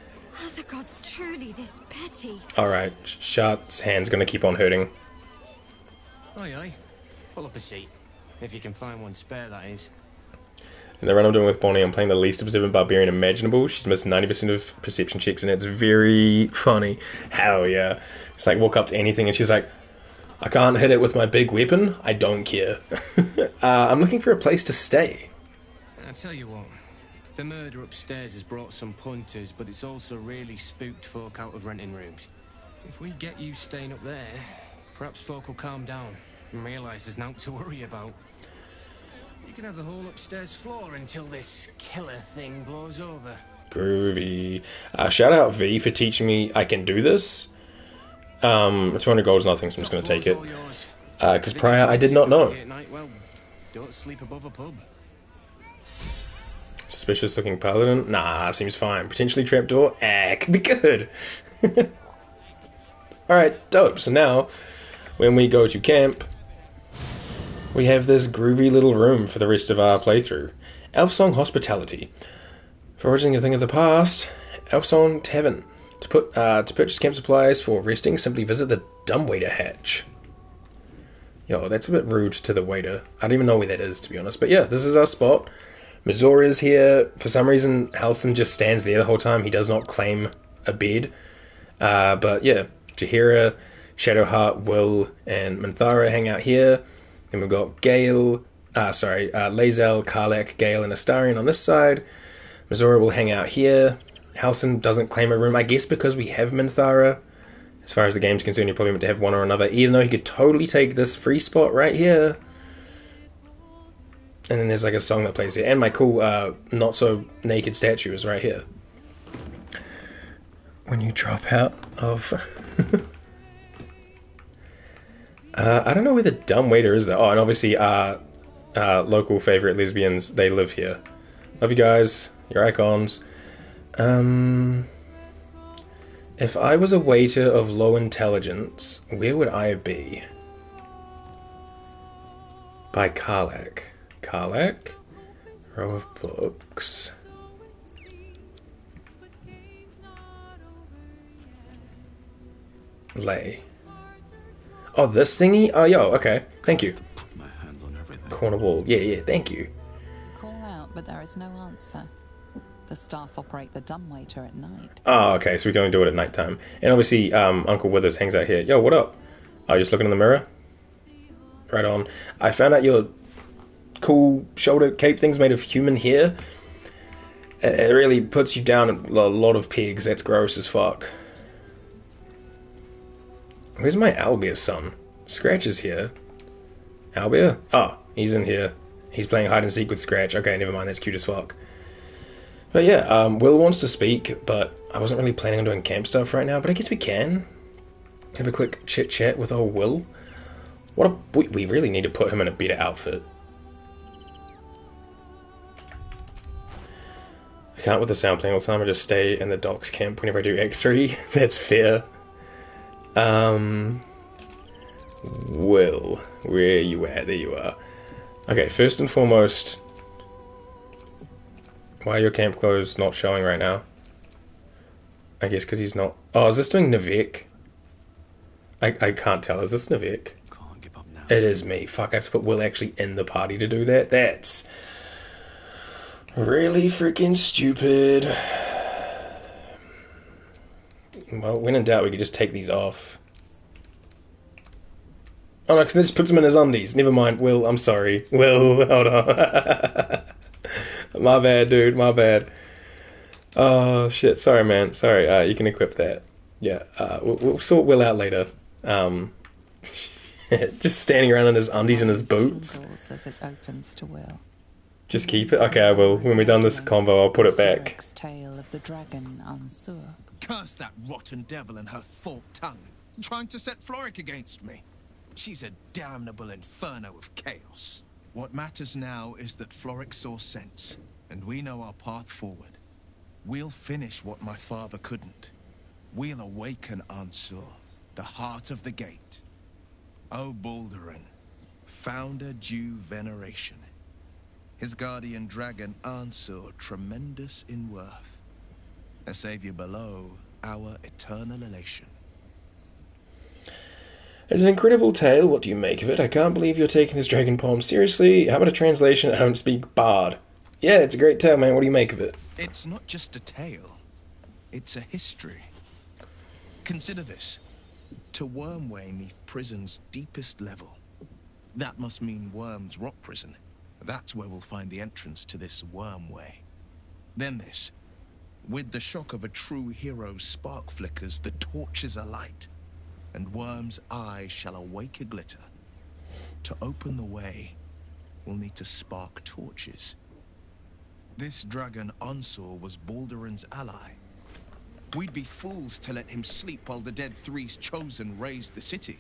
Are the gods truly this petty? Alright, Shart's hand's gonna keep on hurting. Aye, aye. Pull up a seat. If you can find one spare, that is. In the run I'm doing with Bonnie, I'm playing the least observant barbarian imaginable. She's missed 90% of perception checks, and it's very funny. Hell yeah. It's like, walk up to anything, and she's like, I can't hit it with my big weapon. I don't care. I'm looking for a place to stay. I'll tell you what. The murder upstairs has brought some punters, but it's also really spooked folk out of renting rooms. If we get you staying up there, perhaps folk will calm down and realise there's nothing to worry about. You can have the whole upstairs floor until this killer thing blows over. Groovy. Shout out V for teaching me I can do this. 200 gold is nothing, so I'm just going to take it. Because prior I did not know. Well, don't sleep above a pub. Suspicious looking paladin? Nah, seems fine. Potentially trapdoor? Could be good. Alright, dope. So now, when we go to camp, we have this groovy little room for the rest of our playthrough. Elfsong Hospitality. For originating a thing of the past, Elfsong Tavern. To purchase camp supplies for resting, simply visit the dumbwaiter hatch. Yo, that's a bit rude to the waiter. I don't even know where that is, to be honest. But yeah, this is our spot. Missouri's here. For some reason, Halsin just stands there the whole time. He does not claim a bed. But yeah, Jaheira, Shadowheart, Will, and Minthara hang out here. Then we've got Lae'zel, Karlach, Gale, and Astarion on this side. Missouri will hang out here. Halsin doesn't claim a room, I guess because we have Minthara. As far as the game's concerned, you're probably meant to have one or another, even though he could totally take this free spot right here. And then there's like a song that plays here. And my cool not-so-naked statue is right here. When you drop out of... I don't know where the dumbwaiter is though. Oh, and obviously our local favourite lesbians, they live here. Love you guys. You're icons. If I was a waiter of low intelligence, where would I be? By Karlach. Karlach? Row of books. Lay. Oh, this thingy? Oh, yo, okay. Thank you. Put my hands on everything. Corner wall. Yeah, thank you. Call out, but there is no answer. The staff operate the dumbwaiter at night. Oh, okay, so we can only do it at night time. And obviously, Uncle Withers hangs out here. Yo, what up? Are you just looking in the mirror? Right on. I found out your cool shoulder cape thing's made of human hair. It really puts you down a lot of pegs. That's gross as fuck. Where's my Owlbear son? Scratch is here. Owlbear? Oh, he's in here. He's playing hide and seek with Scratch. Okay, never mind, that's cute as fuck. But yeah, Will wants to speak, but I wasn't really planning on doing camp stuff right now, but I guess we can. Have a quick chit-chat with old Will. We really need to put him in a better outfit. I can't with the sound playing all the time, I just stay in the docks camp whenever I do Act 3. That's fair. Will, where you at? There you are. Okay, first and foremost, why are your camp clothes not showing right now? I guess because he's not... Oh, is this doing Navek? I can't tell. Is this Navek? Can't give up now. It is me. Fuck, I have to put Will actually in the party to do that? That's really freaking stupid. Well, when in doubt, we could just take these off. Oh no, because that just puts him in his undies. Never mind, Will, I'm sorry. Will, hold on. My bad, dude, my bad. Oh, shit, sorry, man. Sorry, you can equip that. Yeah, we'll sort Will out later. Just standing around in his undies and his boots. As it opens to Will. Just keep it? Okay, I will. When we're done this combo, I'll put it back. Floric's tale of the dragon Ansur. Curse that rotten devil and her forked tongue, trying to set Floric against me. She's a damnable inferno of chaos. What matters now is that Floric saw sense, and we know our path forward. We'll finish what my father couldn't. We'll awaken Ansur, the heart of the gate. O Baldurin, founder due veneration. His guardian dragon Ansur, tremendous in worth. A savior below, our eternal elation. It's an incredible tale. What do you make of it? I can't believe you're taking this dragon poem seriously. How about a translation? I don't speak bard. Yeah, it's a great tale, man. What do you make of it? It's not just a tale. It's a history. Consider this. To Wormway 'neath prison's deepest level. That must mean Worm's rock prison. That's where we'll find the entrance to this Wormway. Then this. With the shock of a true hero's spark flickers, the torches alight, and Worm's eyes shall awake a glitter. To open the way, we'll need to spark torches. This dragon Ansur was Baldurin's ally. We'd be fools to let him sleep while the Dead Three's chosen raised the city.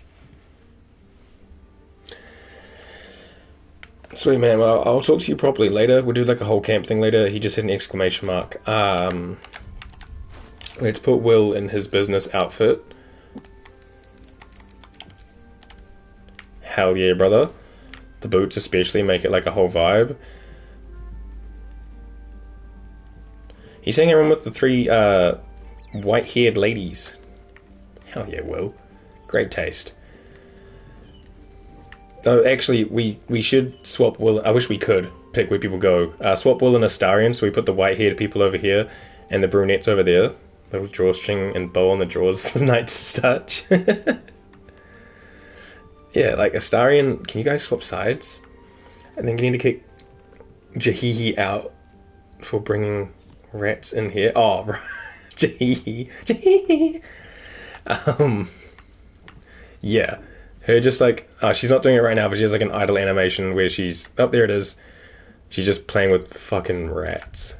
Sweet, man. Well, I'll talk to you properly later. We'll do like a whole camp thing later. He just hit an exclamation mark. Let's put Will in his business outfit. Hell yeah, brother. The boots especially make it like a whole vibe. He's hanging around with the three white-haired ladies. Hell yeah, Will. Great taste. Oh, actually, we should swap Will. I wish we could pick where people go. Swap Will and Astarion, so we put the white-haired people over here and the brunettes over there. Little drawstring and bow on the drawers. Nice touch. Yeah, like Astarion, can you guys swap sides? I think you need to kick Jahihi out for bringing rats in here. Oh, right. Jahihi. Yeah. Her just like, she's not doing it right now, but she has like an idle animation where she's, oh, there it is. She's just playing with fucking rats.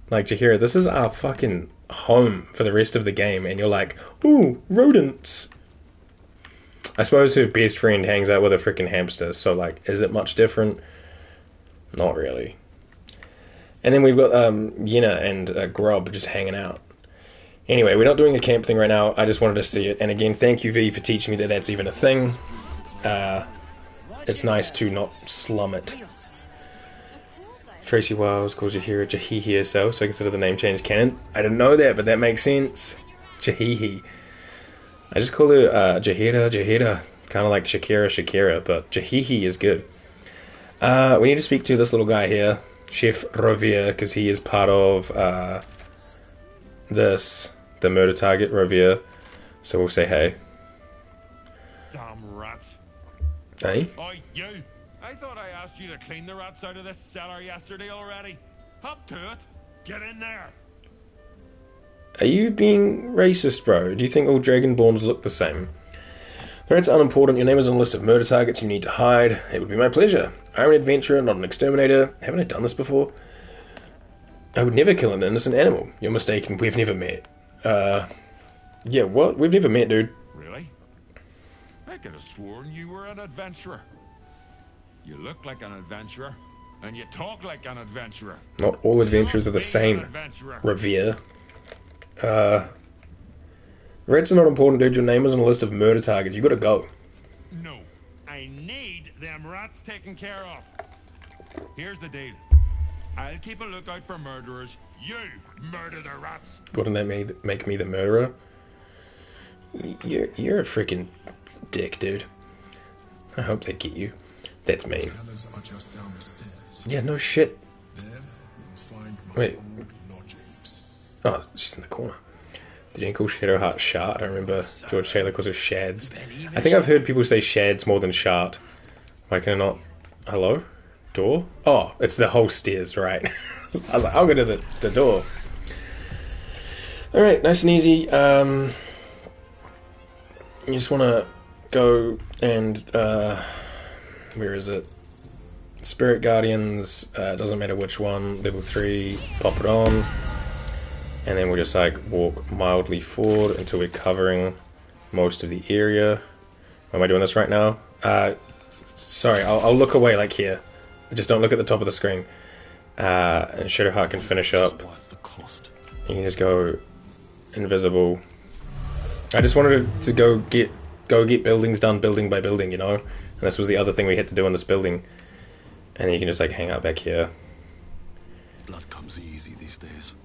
Like, Jaheira, this is our fucking home for the rest of the game, and you're like, ooh, rodents. I suppose her best friend hangs out with a freaking hamster, so like, is it much different? Not really. And then we've got Yenna and Grub just hanging out. Anyway, we're not doing a camp thing right now. I just wanted to see it. And again, thank you, V, for teaching me that that's even a thing. It's nice to not slum it. Tracy Wiles calls Jaheira Jahihi herself, so I consider the name change canon. I didn't know that, but that makes sense. Jahihi. I just call her Jaheira. Kind of like Shakira, but Jahihi is good. We need to speak to this little guy here, Chef Rovere, because he is part of the murder target, Rovere. So we'll say hey. Damn rats. Hey? Oi, you! I thought I asked you to clean the rats out of this cellar yesterday already. Hop to it. Get in there. Are you being racist, bro? Do you think all Dragonborns look the same? The rats are unimportant. Your name is on a list of murder targets you need to hide. It would be my pleasure. I'm an adventurer, not an exterminator. Haven't I done this before? I would never kill an innocent animal. You're mistaken. We've never met. Yeah, what? We've never met, dude. Really? I could have sworn you were an adventurer. You look like an adventurer, and you talk like an adventurer. Not all adventurers are the same, Revere. Rats are not important, dude. Your name is on a list of murder targets. You gotta go. No, I need them rats taken care of. Here's the deal. I'll keep a lookout for murderers. You murder the rats. Wouldn't that make me the murderer? You're a freaking dick, dude. I hope they get you. That's mean. Yeah, no shit. Wait. Oh, she's in the corner. Did you call Shadowheart Shard? I don't remember George Taylor calls it Shads. I think I've heard people say Shads more than Shard. Why can I not... Hello? Door? Oh, it's the whole stairs, right. I was like, I'll go to the door. Alright, nice and easy. You just want to go and... where is it? Spirit Guardians, doesn't matter which one, level 3, pop it on. And then we'll just like walk mildly forward until we're covering most of the area. Am I doing this right now? Sorry, I'll look away like here. Just don't look at the top of the screen. And Shadowheart can finish up. You can just go invisible. I just wanted to go get buildings done building by building, you know? And this was the other thing we had to do in this building. And then you can just like hang out back here. Blood comes easy these days.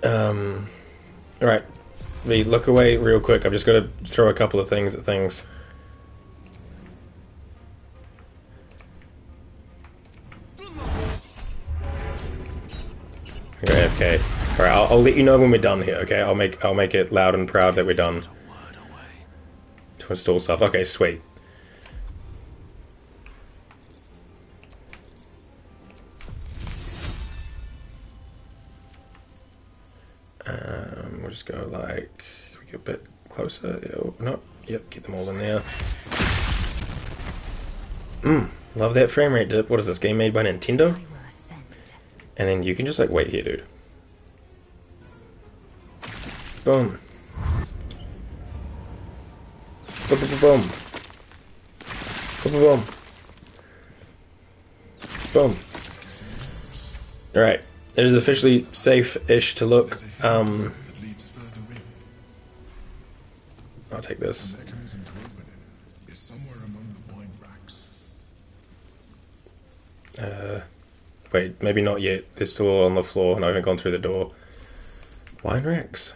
Alright. V, look away real quick. I've just got to throw a couple of things at things. Okay, AFK. Alright, I'll let you know when we're done here, okay? I'll make it loud and proud that we're done. To install stuff. Okay, sweet. We'll just go like... we get a bit closer. Oh, no. Yep, get them all in there. Love that frame rate dip. What is this, game made by Nintendo? And then you can just like wait here, dude. Boom. Boom, boom, boom. Boom, boom, boom. Boom. Alright. It is officially safe-ish to look. I'll take this. Wait, maybe not yet. They're still on the floor and I haven't gone through the door. Wine racks.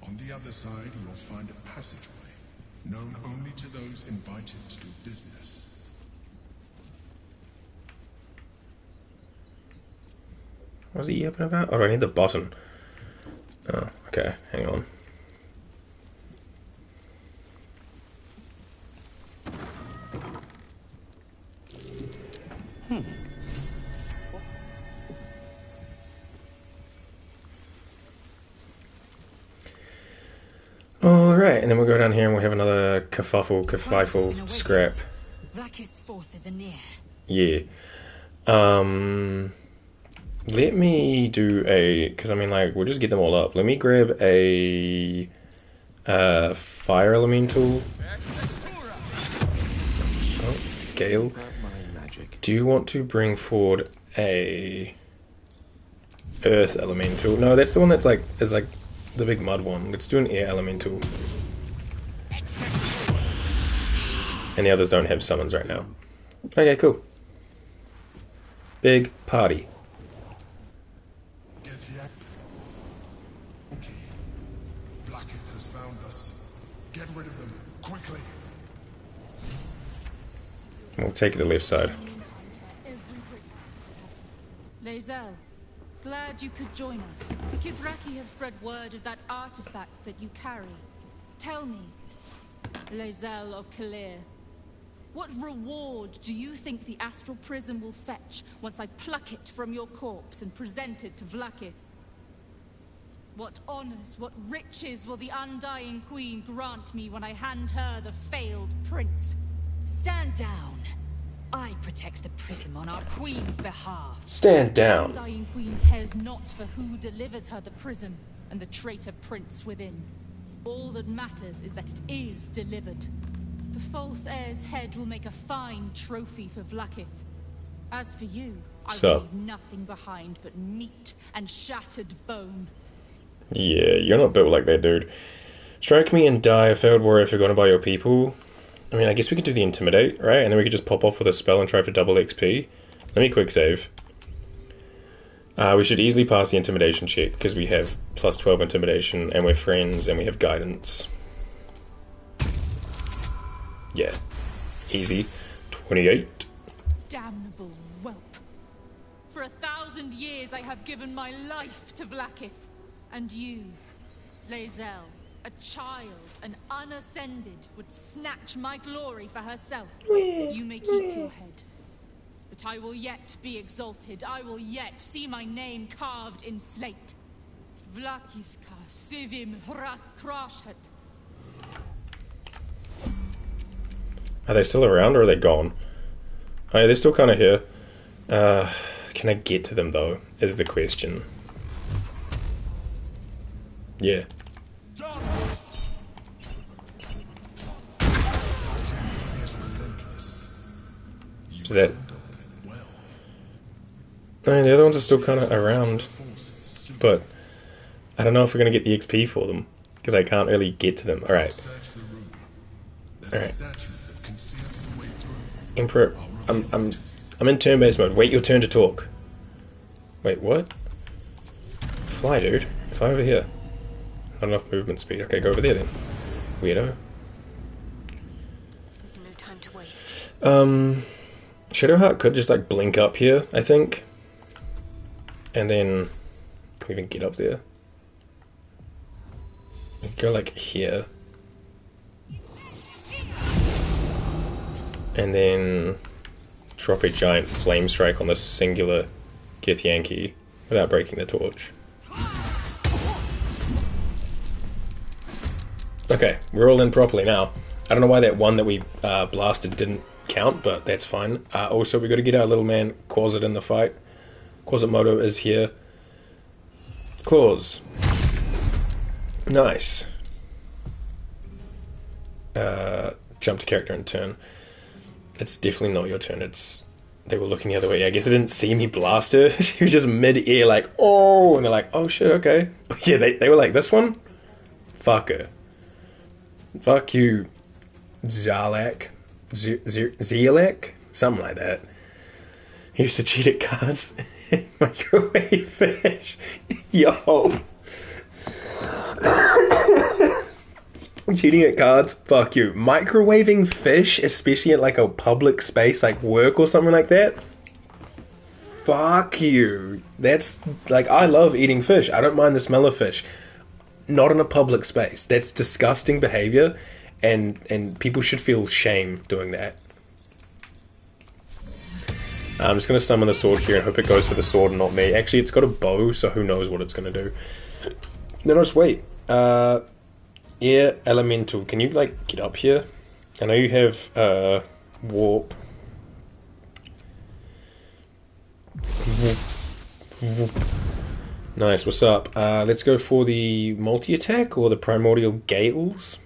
On the other side, you'll find a passageway, known only to those invited to do business. What was he yapping about? Oh, I need the button. Oh, okay, hang on. Alright, and then we'll go down here and we'll have another kerfuffle scrap. Vlaakith's forces are near. Yeah. Let me do a... because I mean, like, we'll just get them all up. Let me grab a... fire elemental. Oh, Gale. Do you want to bring forward a... earth elemental? No, that's the one that's like... is like the big mud one. Let's do an air elemental. And the others don't have summons right now. Okay, cool. Big party. Vlaakith has found us. Get rid of them, quickly. We'll take it to the left side. Lae'zel, glad you could join us. The Kithraki have spread word of that artifact that you carry. Tell me, Lae'zel of Kalir, what reward do you think the astral prism will fetch once I pluck it from your corpse and present it to Vlaakith? What honors, what riches will the Undying Queen grant me when I hand her the failed prince? Stand down. I protect the prism on our queen's behalf. Stand down. The Undying Queen cares not for who delivers her the prism and the traitor prince within. All that matters is that it is delivered. The false heir's head will make a fine trophy for Vlaakith. As for you, I will leave nothing behind but meat and shattered bone. Yeah, you're not built like that, dude. Strike me and die, a failed warrior forgotten by your people. I mean, I guess we could do the Intimidate, right? And then we could just pop off with a spell and try for double XP. Let me quick save. We should easily pass the Intimidation check, because we have plus 12 Intimidation, and we're friends, and we have Guidance. Yeah. Easy. 28. Damnable whelp. For 1,000 years I have given my life to Vlaakith. And you, Lae'zel, a child, an unascended, would snatch my glory for herself. You may keep your head. But I will yet be exalted. I will yet see my name carved in slate. Vlaakithka sivim hrath krashet. Are they still around or are they gone? Oh yeah, they're still kind of here. Can I get to them though, is the question. Yeah. Is that... I mean, the other ones are still kind of around. But I don't know if we're going to get the XP for them. Because I can't really get to them. Alright. Alright. Emperor, I'm in turn-based mode. Wait your turn to talk. Wait, what? Fly, dude. Fly over here. Not enough movement speed. Okay, go over there then. Weirdo. There's no time to waste. Shadowheart could just like blink up here, I think. And then can we even get up there? We go like here. And then drop a giant flame strike on the singular Githyanki without breaking the torch. Okay, we're all in properly now. I don't know why that one that we blasted didn't count, but that's fine. Also, we got to get our little man Quasit in the fight. Quasimodo is here. Claws. Nice. Jump to character and turn. It's definitely not your turn. They were looking the other way. I guess they didn't see me blast her. She was just mid-air like, oh, and they're like, oh shit, okay. Yeah, they were like, this one? Fuck her. Fuck you, Zalak. Zealak? Something like that. He used to cheat at cards. Microwave fish. Yo. Cheating at cards? Fuck you. Microwaving fish, especially at like a public space like work or something like that? Fuck you. That's like, I love eating fish. I don't mind the smell of fish. Not in a public space. That's disgusting behavior, and people should feel shame doing that. I'm just going to summon the sword here and hope it goes for the sword and not me. Actually, it's got a bow, so who knows what it's going to do. Then I'll just wait. Air Elemental. Can you, like, get up here? I know you have, warp. Nice, what's up? Let's go for the multi-attack or the primordial gales.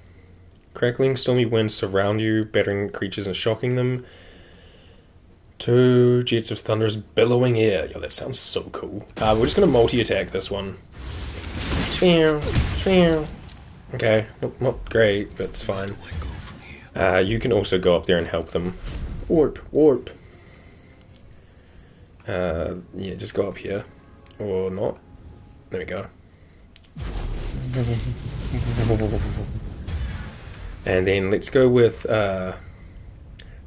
Crackling, stormy winds surround you, battering creatures and shocking them. 2 jets of thunderous billowing air. Yo, that sounds so cool. We're just gonna multi-attack this one. Okay, not great, but it's fine. You can also go up there and help them. Warp. Yeah, just go up here. Or not. There we go. And then let's go with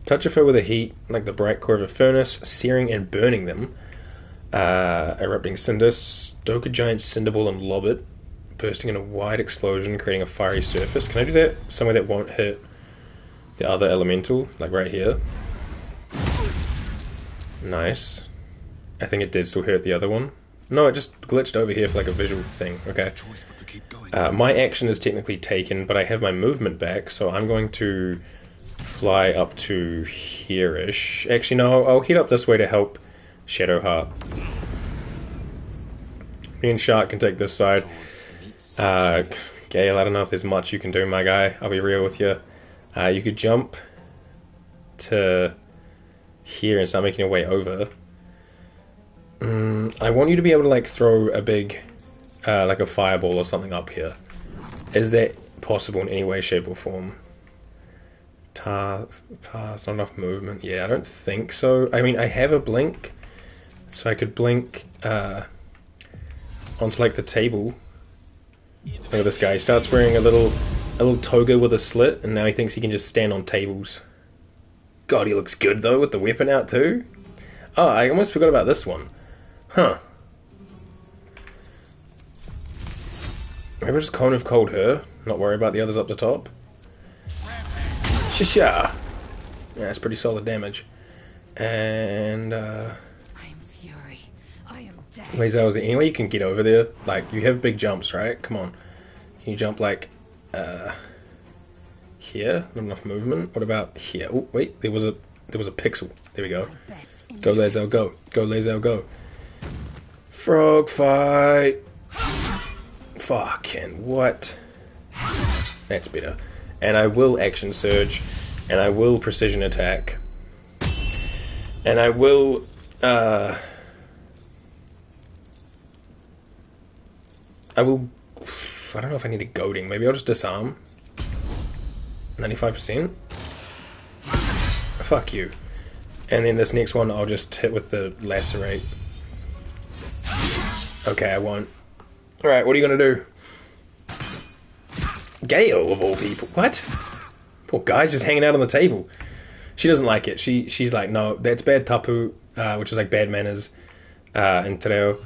touch a foe with a heat, like the bright core of a furnace, searing and burning them. Erupting cinder, stoke a giant cinderball and lob it, bursting in a wide explosion, creating a fiery surface. Can I do that somewhere that won't hit the other elemental, like right here? Nice. I think it did still hurt the other one. No, it just glitched over here for like a visual thing. Okay. My action is technically taken, but I have my movement back, so I'm going to fly up to here-ish. Actually, no, I'll head up this way to help Shadowheart. Me and Shark can take this side. Gale, I don't know if there's much you can do, my guy. I'll be real with you. You could jump to here and start making your way over. I want you to be able to like throw a big, like a fireball or something up here. Is that possible in any way, shape, or form? Pass, not enough movement. Yeah, I don't think so. I mean, I have a blink, so I could blink onto like the table. Look at this guy. He starts wearing a little toga with a slit, and now he thinks he can just stand on tables. God, he looks good though with the weapon out too. Oh, I almost forgot about this one. Huh. Maybe I'll just Cone of Cold her, not worry about the others up the top. Shisha! Yeah, that's pretty solid damage. And, Lae'zel, is there any way you can get over there? Like, you have big jumps, right? Come on. Can you jump, like, here? Not enough movement. What about here? Oh, wait, there was a pixel. There we go. Go, Lae'zel, go. Go, Lae'zel, go. Frog fight! Fucking what? That's better. And I will action surge, and I will precision attack, and I will, I don't know if I need a goading. Maybe I'll just disarm. 95%? Fuck you. And then this next one I'll just hit with the lacerate. Okay, I won't. Alright, what are you gonna do? Gale, of all people. What? Poor guy's just hanging out on the table. She doesn't like it. She's like, no, that's bad tapu, which is like bad manners in Te Reo.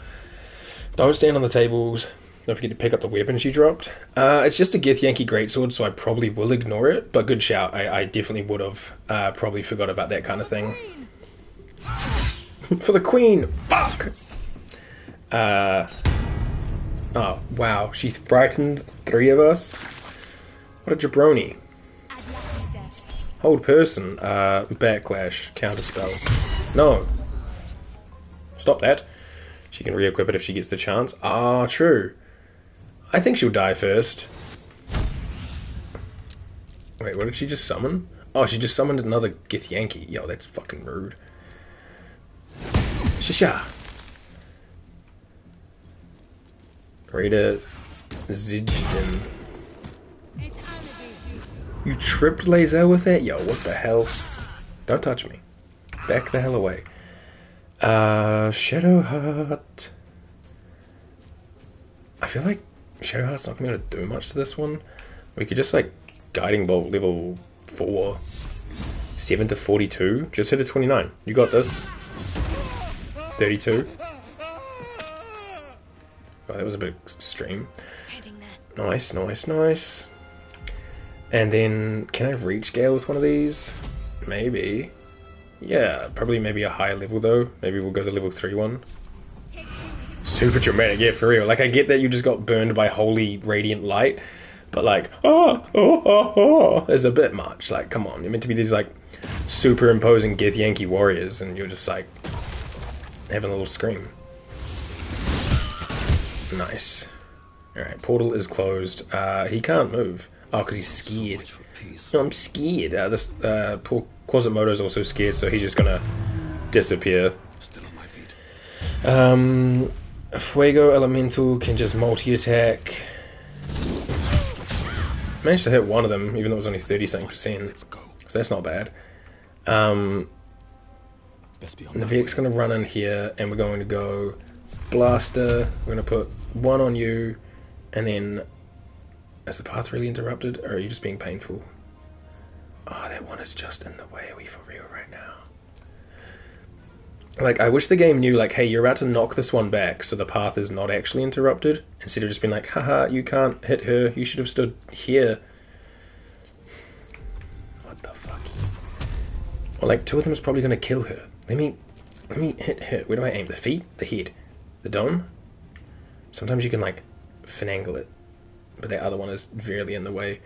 Don't stand on the tables. Don't forget to pick up the weapon she dropped. It's just a Githyanki greatsword, so I probably will ignore it. But good shout. I definitely would have probably forgot about that kind of thing. For the queen! Fuck! Oh, wow. She frightened 3 of us? What a jabroni. Hold person. Backlash. Counterspell. No. Stop that. She can re-equip it if she gets the chance. Ah, true. I think she'll die first. Wait, what did she just summon? Oh, she just summoned another Githyanki. Yo, that's fucking rude. Shisha. Rita Zidden. You tripped Lae'zel with that? Yo, what the hell? Don't touch me. Back the hell away. Shadowheart. I feel like Shadowheart's not going to do much to this one. We could just like Guiding Bolt level 4. 7 to 42. Just hit a 29. You got this. 32. Oh, that was a bit extreme. Nice, nice, nice. And then, can I reach Gale with one of these? Maybe. Yeah, probably maybe a higher level though. Maybe we'll go the level 3 one. Super dramatic, yeah, for real. Like, I get that you just got burned by holy radiant light, but like, is a bit much. Like, come on, you're meant to be these like superimposing Githyanki warriors, and you're just like having a little scream. Nice. Alright, portal is closed. He can't move. Oh, because he's scared. No, I'm scared. This poor Quasimodo's also scared, so he's just gonna disappear. Still on my feet. Fuego Elemental can just multi-attack. Managed to hit one of them, even though it was only 30-something%. So that's not bad. And the Vex's gonna run in here, and we're going to go Blaster. We're gonna put 1 on you, and then is the path really interrupted, or are you just being painful? Oh, that one is just in the way. Are we for real right now? Like, I wish the game knew, like, hey, you're about to knock this one back, so the path is not actually interrupted, instead of just being like, haha, you can't hit her, you should have stood here. What the fuck? Well, like, 2 of them is probably gonna kill her. Let me hit her. Where do I aim? The feet? The head? The dome? Sometimes you can, like, finagle it, but that other one is really in the way.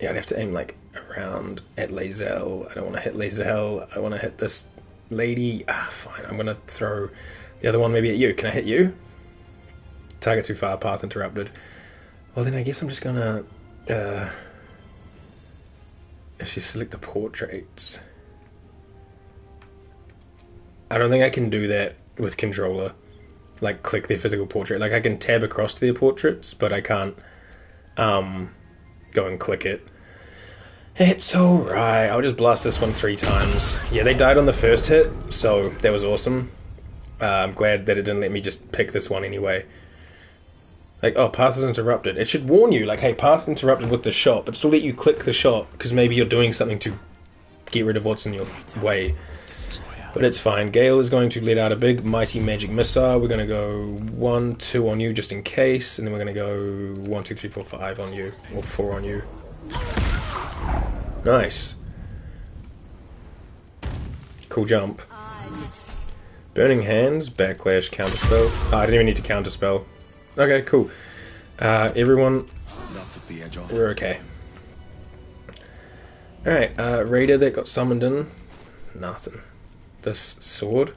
Yeah, I'd have to aim, like, around at Lae'zel. I don't want to hit Lae'zel. I want to hit this lady. Ah, fine. I'm going to throw the other one maybe at you. Can I hit you? Target too far. Path interrupted. Well, then I guess I'm just going to... if you select the portraits... I don't think I can do that with controller. Like, click their physical portrait. Like, I can tab across to their portraits, but I can't go and click it. It's alright. I'll just blast this one 3 times. Yeah, they died on the first hit, so that was awesome. I'm glad that it didn't let me just pick this one anyway. Like, oh, path is interrupted. It should warn you, like, hey, path interrupted with the shot, but still let you click the shot, because maybe you're doing something to get rid of what's in your way. But it's fine. Gale is going to let out a big, mighty magic missile. We're going to go 1, 2 on you just in case, and then we're going to go 1, 2, 3, 4, 5 on you, or 4 on you. Nice. Cool jump. Burning Hands, Backlash, Counterspell. Oh, I didn't even need to counterspell. Okay, cool. Everyone, we're okay. Alright, Raider that got summoned in. Nothing. This sword.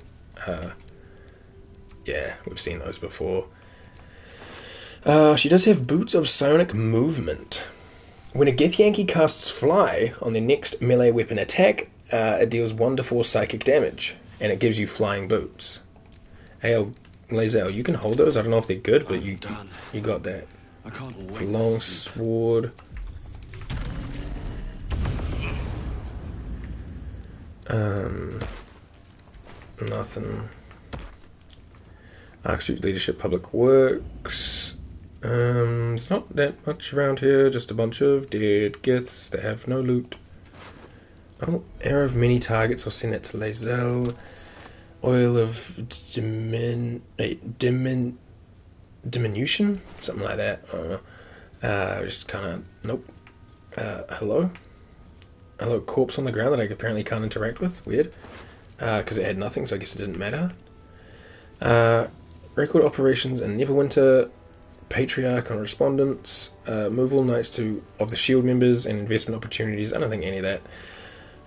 Yeah, we've seen those before. She does have Boots of Sonic Movement. When a Githyanki casts Fly on their next melee weapon attack, it deals 1 to 4 psychic damage, and it gives you flying boots. Hey, Lae'zel, you can hold those. I don't know if they're good, but you got that. I can't wait. Long sword. Nothing. Arcstreet Leadership Public Works. There's not that much around here, just a bunch of dead giths that have no loot. Oh, Arrow of Many Targets, I'll send that to Lae'zel. Oil of Diminution? Something like that, I don't know. Just kinda, nope. Hello? Hello, corpse on the ground that I apparently can't interact with, weird. Because it had nothing, so I guess it didn't matter. Record operations in Neverwinter, Patriarch on Respondents, move all knights of the Shield members, and investment opportunities. I don't think any of that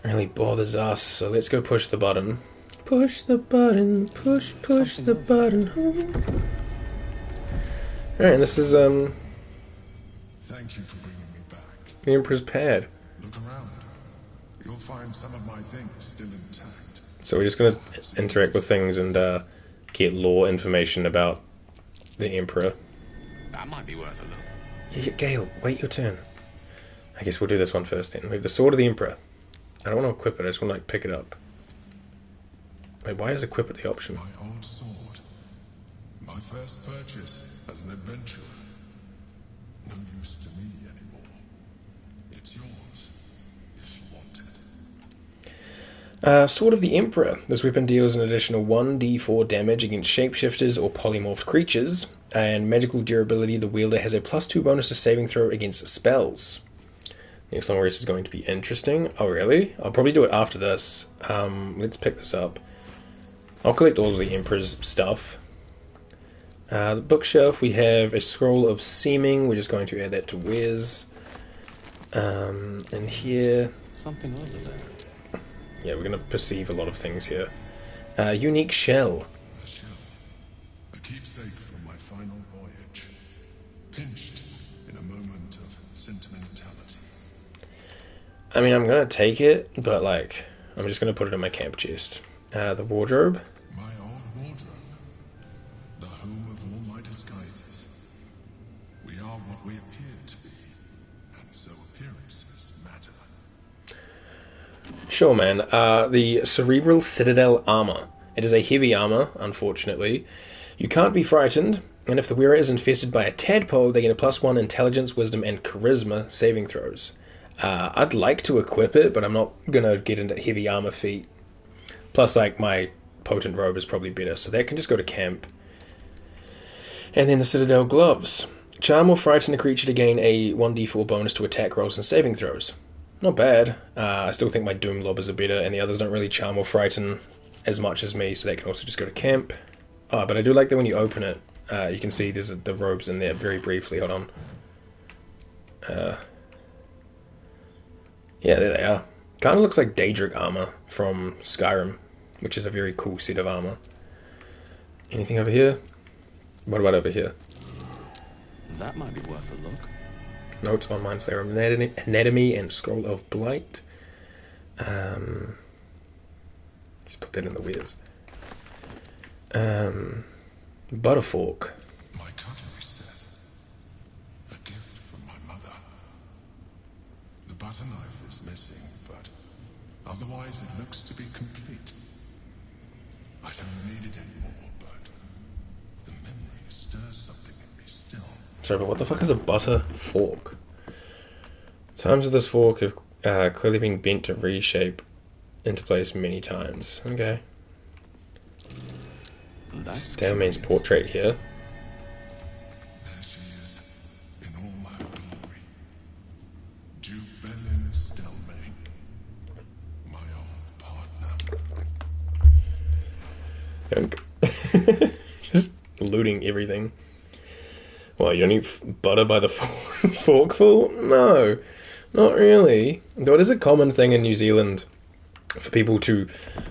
really bothers us, so let's go push the button. Push the button, push the button. Alright, this is, Thank you for bringing me back. the Emperor's pad. Look around. You'll find some of my things still intact. So we're just going to interact with things and get lore information about the Emperor. That might be worth a look. Yeah, Gale, wait your turn. I guess we'll do this one first then. We have the Sword of the Emperor. I don't want to equip it, I just want to like pick it up. Wait, why is equip it the option? My old sword. My first purchase as an adventurer. No use to me anymore. It's yours, if you want it. Sword of the Emperor. This weapon deals an additional 1d4 damage against shapeshifters or polymorphed creatures, and magical durability. The wielder has a +2 bonus to saving throw against spells. Next long rest is going to be interesting. Oh really? I'll probably do it after this. Let's pick this up. I'll collect all of the Emperor's stuff. The bookshelf, we have a Scroll of Seeming. We're just going to add that to Wes. And here... Something over there. Yeah, we're going to perceive a lot of things here. Unique Shell. A shell. A keepsake from my final voyage. Pinched in a moment of sentimentality. I mean, I'm going to take it, but like, I'm just going to put it in my camp chest. The wardrobe. My old wardrobe. The home of all my disguises. We are what we appear to be. And so appearances matter. Sure, man. The Cerebral Citadel Armor. It is a heavy armor, unfortunately. You can't be frightened, and if the wearer is infested by a tadpole, they get a +1 Intelligence, Wisdom, and Charisma saving throws. I'd like to equip it, but I'm not gonna get into heavy armor feat. Plus, like, my potent robe is probably better, so that can just go to camp. And then the Citadel Gloves. Charm or frighten a creature to gain a 1d4 bonus to attack rolls and saving throws. Not bad. I still think my Doom Lobbers are better, and the others don't really charm or frighten as much as me, so that can also just go to camp. Oh, but I do like that when you open it, you can see there's the robes in there very briefly. Hold on. Yeah, there they are. Kind of looks like Daedric armor from Skyrim, which is a very cool set of armor. Anything over here? What about over here? That might be worth a look. Notes on Mind Flayer Anatomy and Scroll of Blight. Just put that in the Wes. Butterfork. My cutlery set. A gift from my mother. The butter knife is missing, but otherwise it looks to be complete. I don't need it anymore, but the memory stirs something in me still. Sorry, but what the fuck is a butter fork? Times of this fork have clearly been bent to reshape into place many times. Okay. Stairman's portrait here. There she is, in all her glory. Jubelin Stelmane, my old partner. Just looting everything. Well, you don't eat butter by the forkful? No, not really. Though it is a common thing in New Zealand for people to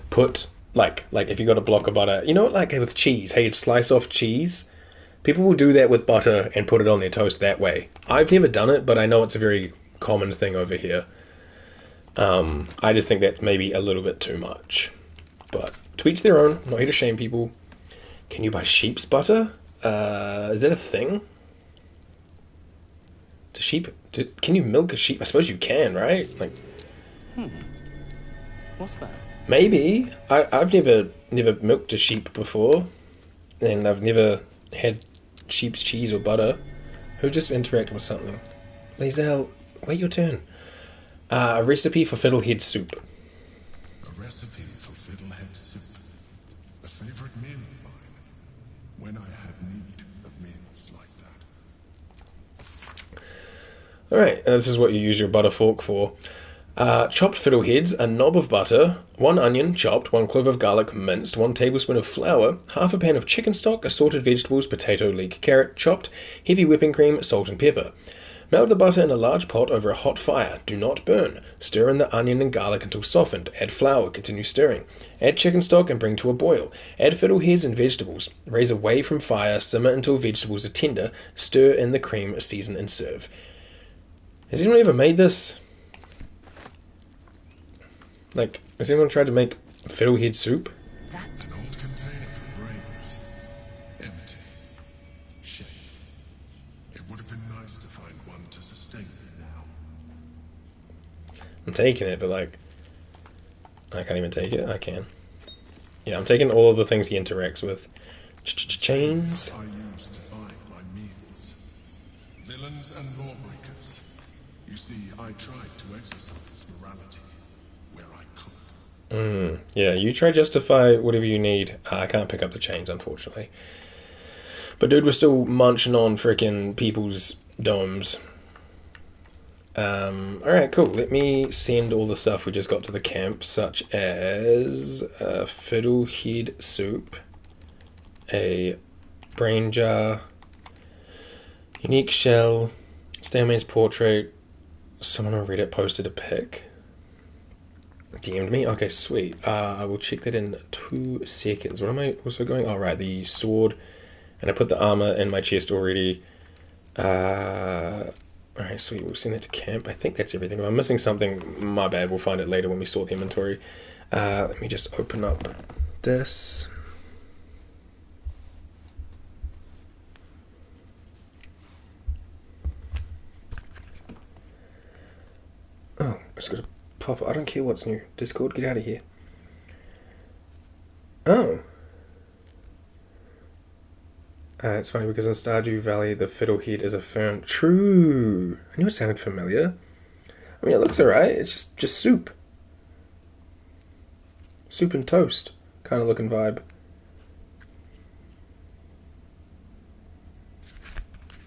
put, like if you got a block of butter, you know what, like with cheese, hey, you'd slice off cheese? People will do that with butter and put it on their toast that way. I've never done it, but I know it's a very common thing over here. I just think that's maybe a little bit too much. But to each their own, I'm not here to shame people. Can you buy sheep's butter? Is that a thing? Can you milk a sheep? I suppose you can, right? Like, What's that? maybe. I've never milked a sheep before, and I've never had sheep's cheese or butter. Who just interacted with something? Lae'zel, wait your turn. A recipe for fiddlehead soup. A recipe for fiddlehead soup. A favourite meal of mine. When I had need of meals like that. Alright, this is what you use your butter fork for. Chopped fiddleheads, a knob of butter, 1 onion chopped, 1 clove of garlic minced, 1 tablespoon of flour, half a pan of chicken stock, assorted vegetables, potato, leek, carrot chopped, heavy whipping cream, salt and pepper. Melt the butter in a large pot over a hot fire. Do not burn. Stir in the onion and garlic until softened. Add flour. Continue stirring. Add chicken stock and bring to a boil. Add fiddleheads and vegetables. Raise away from fire. Simmer until vegetables are tender. Stir in the cream. Season and serve. Has anyone ever made this? Like, has anyone tried to make fiddlehead soup? An old container for brains. Empty. Shame. It would have been nice to find one to sustain me now. I'm taking it, but like, I can't even take it. I can. Yeah, I'm taking all of the things he interacts with. Chains. I used to buy my meals. Villains and lawbreakers. You see, I tried to exercise morality where I could. Yeah, you try justify whatever you need. I can't pick up the chains, unfortunately. But dude, we're still munching on frickin' people's domes. Alright, cool. Let me send all the stuff we just got to the camp, such as fiddlehead soup, a brain jar, unique shell, Stairman's portrait. Someone on Reddit posted a pic. DM'd me? Okay, sweet. I will check that in 2 seconds. What am I also going? Oh, right, the sword. And I put the armor in my chest already. Alright, sweet. We'll send that to camp. I think that's everything. If I'm missing something, my bad. We'll find it later when we sort the inventory. Let me just open up this. Oh, I just got to pop up. I don't care what's new. Discord, get out of here. Oh. It's funny because in Stardew Valley, the fiddlehead is a fern. True. I knew it sounded familiar. I mean, it looks alright. It's just soup. Soup and toast kind of looking vibe.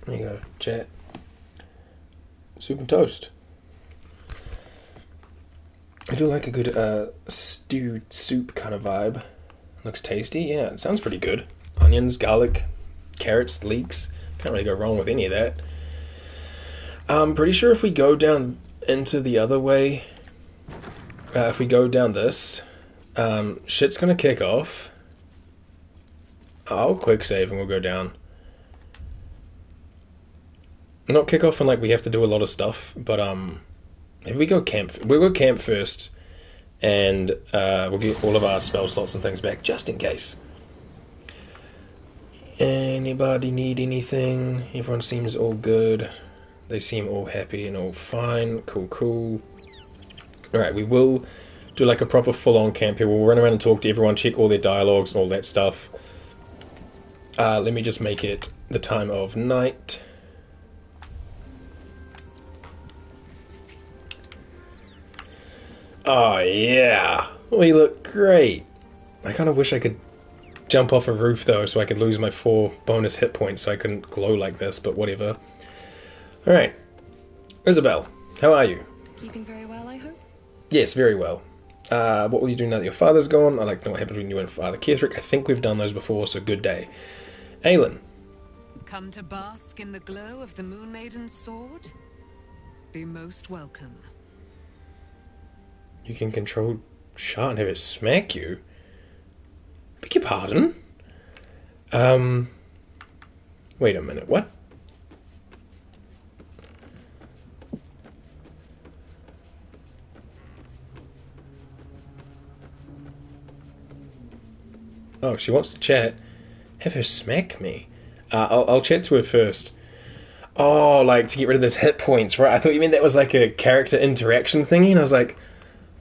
There you go, chat. Soup and toast. I do like a good stewed soup kind of vibe. Looks tasty. Yeah, it sounds pretty good. Onions, garlic, carrots, leeks. Can't really go wrong with any of that. I'm pretty sure if we go down into the other way, if we go down this, shit's gonna kick off. I'll quick save and we'll go down. Not kick off and like we have to do a lot of stuff, but maybe we go camp. We'll go camp first, and we'll get all of our spell slots and things back just in case. Anybody need anything? Everyone seems all good. They seem all happy and all fine. Cool, cool. Alright, we will do like a proper full-on camp here. We'll run around and talk to everyone, check all their dialogues and all that stuff. Let me just make it the time of night. Oh yeah, we look great. I kind of wish I could jump off a roof, though, so I could lose my 4 bonus hit points so I couldn't glow like this, but whatever. Alright. Isabel, how are you? Keeping very well, I hope? Yes, very well. What will you do now that your father's gone? I'd like to know what happened between you and Father Ketherick. I think we've done those before, so good day. Aylin. Come to bask in the glow of the Moon Maiden's sword? Be most welcome. You can control Shah and have it smack you? Beg your pardon? Wait a minute, what? Oh, she wants to chat. Have her smack me. I'll chat to her first. Oh, like to get rid of those hit points, right? I thought you meant that was like a character interaction thingy, and I was like,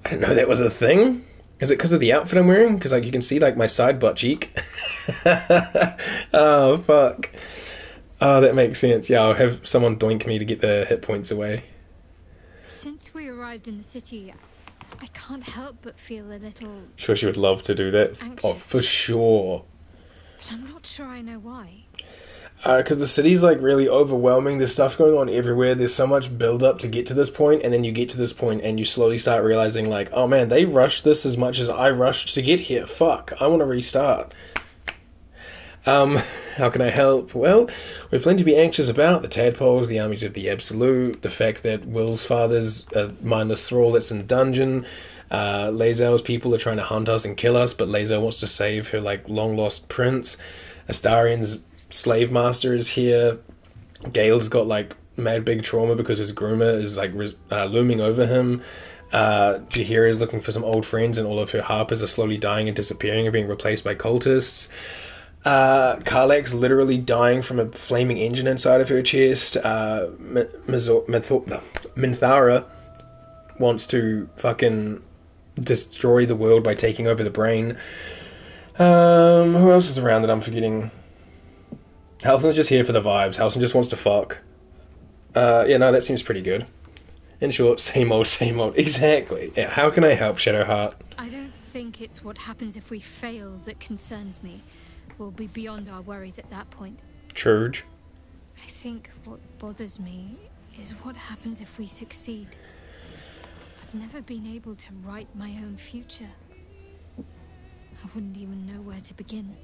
I didn't know that was a thing. Is it because of the outfit I'm wearing? Because like you can see like my side butt cheek. Oh fuck. Oh, that makes sense. Yeah, I'll have someone doink me to get the hit points away. Since we arrived in the city, I can't help but feel a little... Sure, she would love to do that. Anxious. Oh, for sure. But I'm not sure I know why. Because the city's like really overwhelming. There's stuff going on everywhere. There's so much build up to get to this point, and then you get to this point and you slowly start realizing like, oh man, they rushed this as much as I rushed to get here. Fuck, I want to restart. How can I help? Well, we've plenty to be anxious about. The tadpoles, the armies of the Absolute, the fact that Will's father's a mindless thrall that's in dungeon. Lae'zel's people are trying to hunt us and kill us, but Lae'zel wants to save her like long lost prince. Astarian's slave master is here. Gale's got like mad big trauma because his groomer is like looming over him. Jaheira is looking for some old friends, and all of her harpers are slowly dying and disappearing and being replaced by cultists. Karlak's literally dying from a flaming engine inside of her chest. Minthara wants to fucking destroy the world by taking over the brain. Who else is around that I'm forgetting? Halsin's just here for the vibes. Halsin just wants to fuck. Yeah, no, that seems pretty good. In short, same old, same old. Exactly. Yeah, how can I help, Shadowheart? I don't think it's what happens if we fail that concerns me. We'll be beyond our worries at that point. Church. I think what bothers me is what happens if we succeed. I've never been able to write my own future. I wouldn't even know where to begin.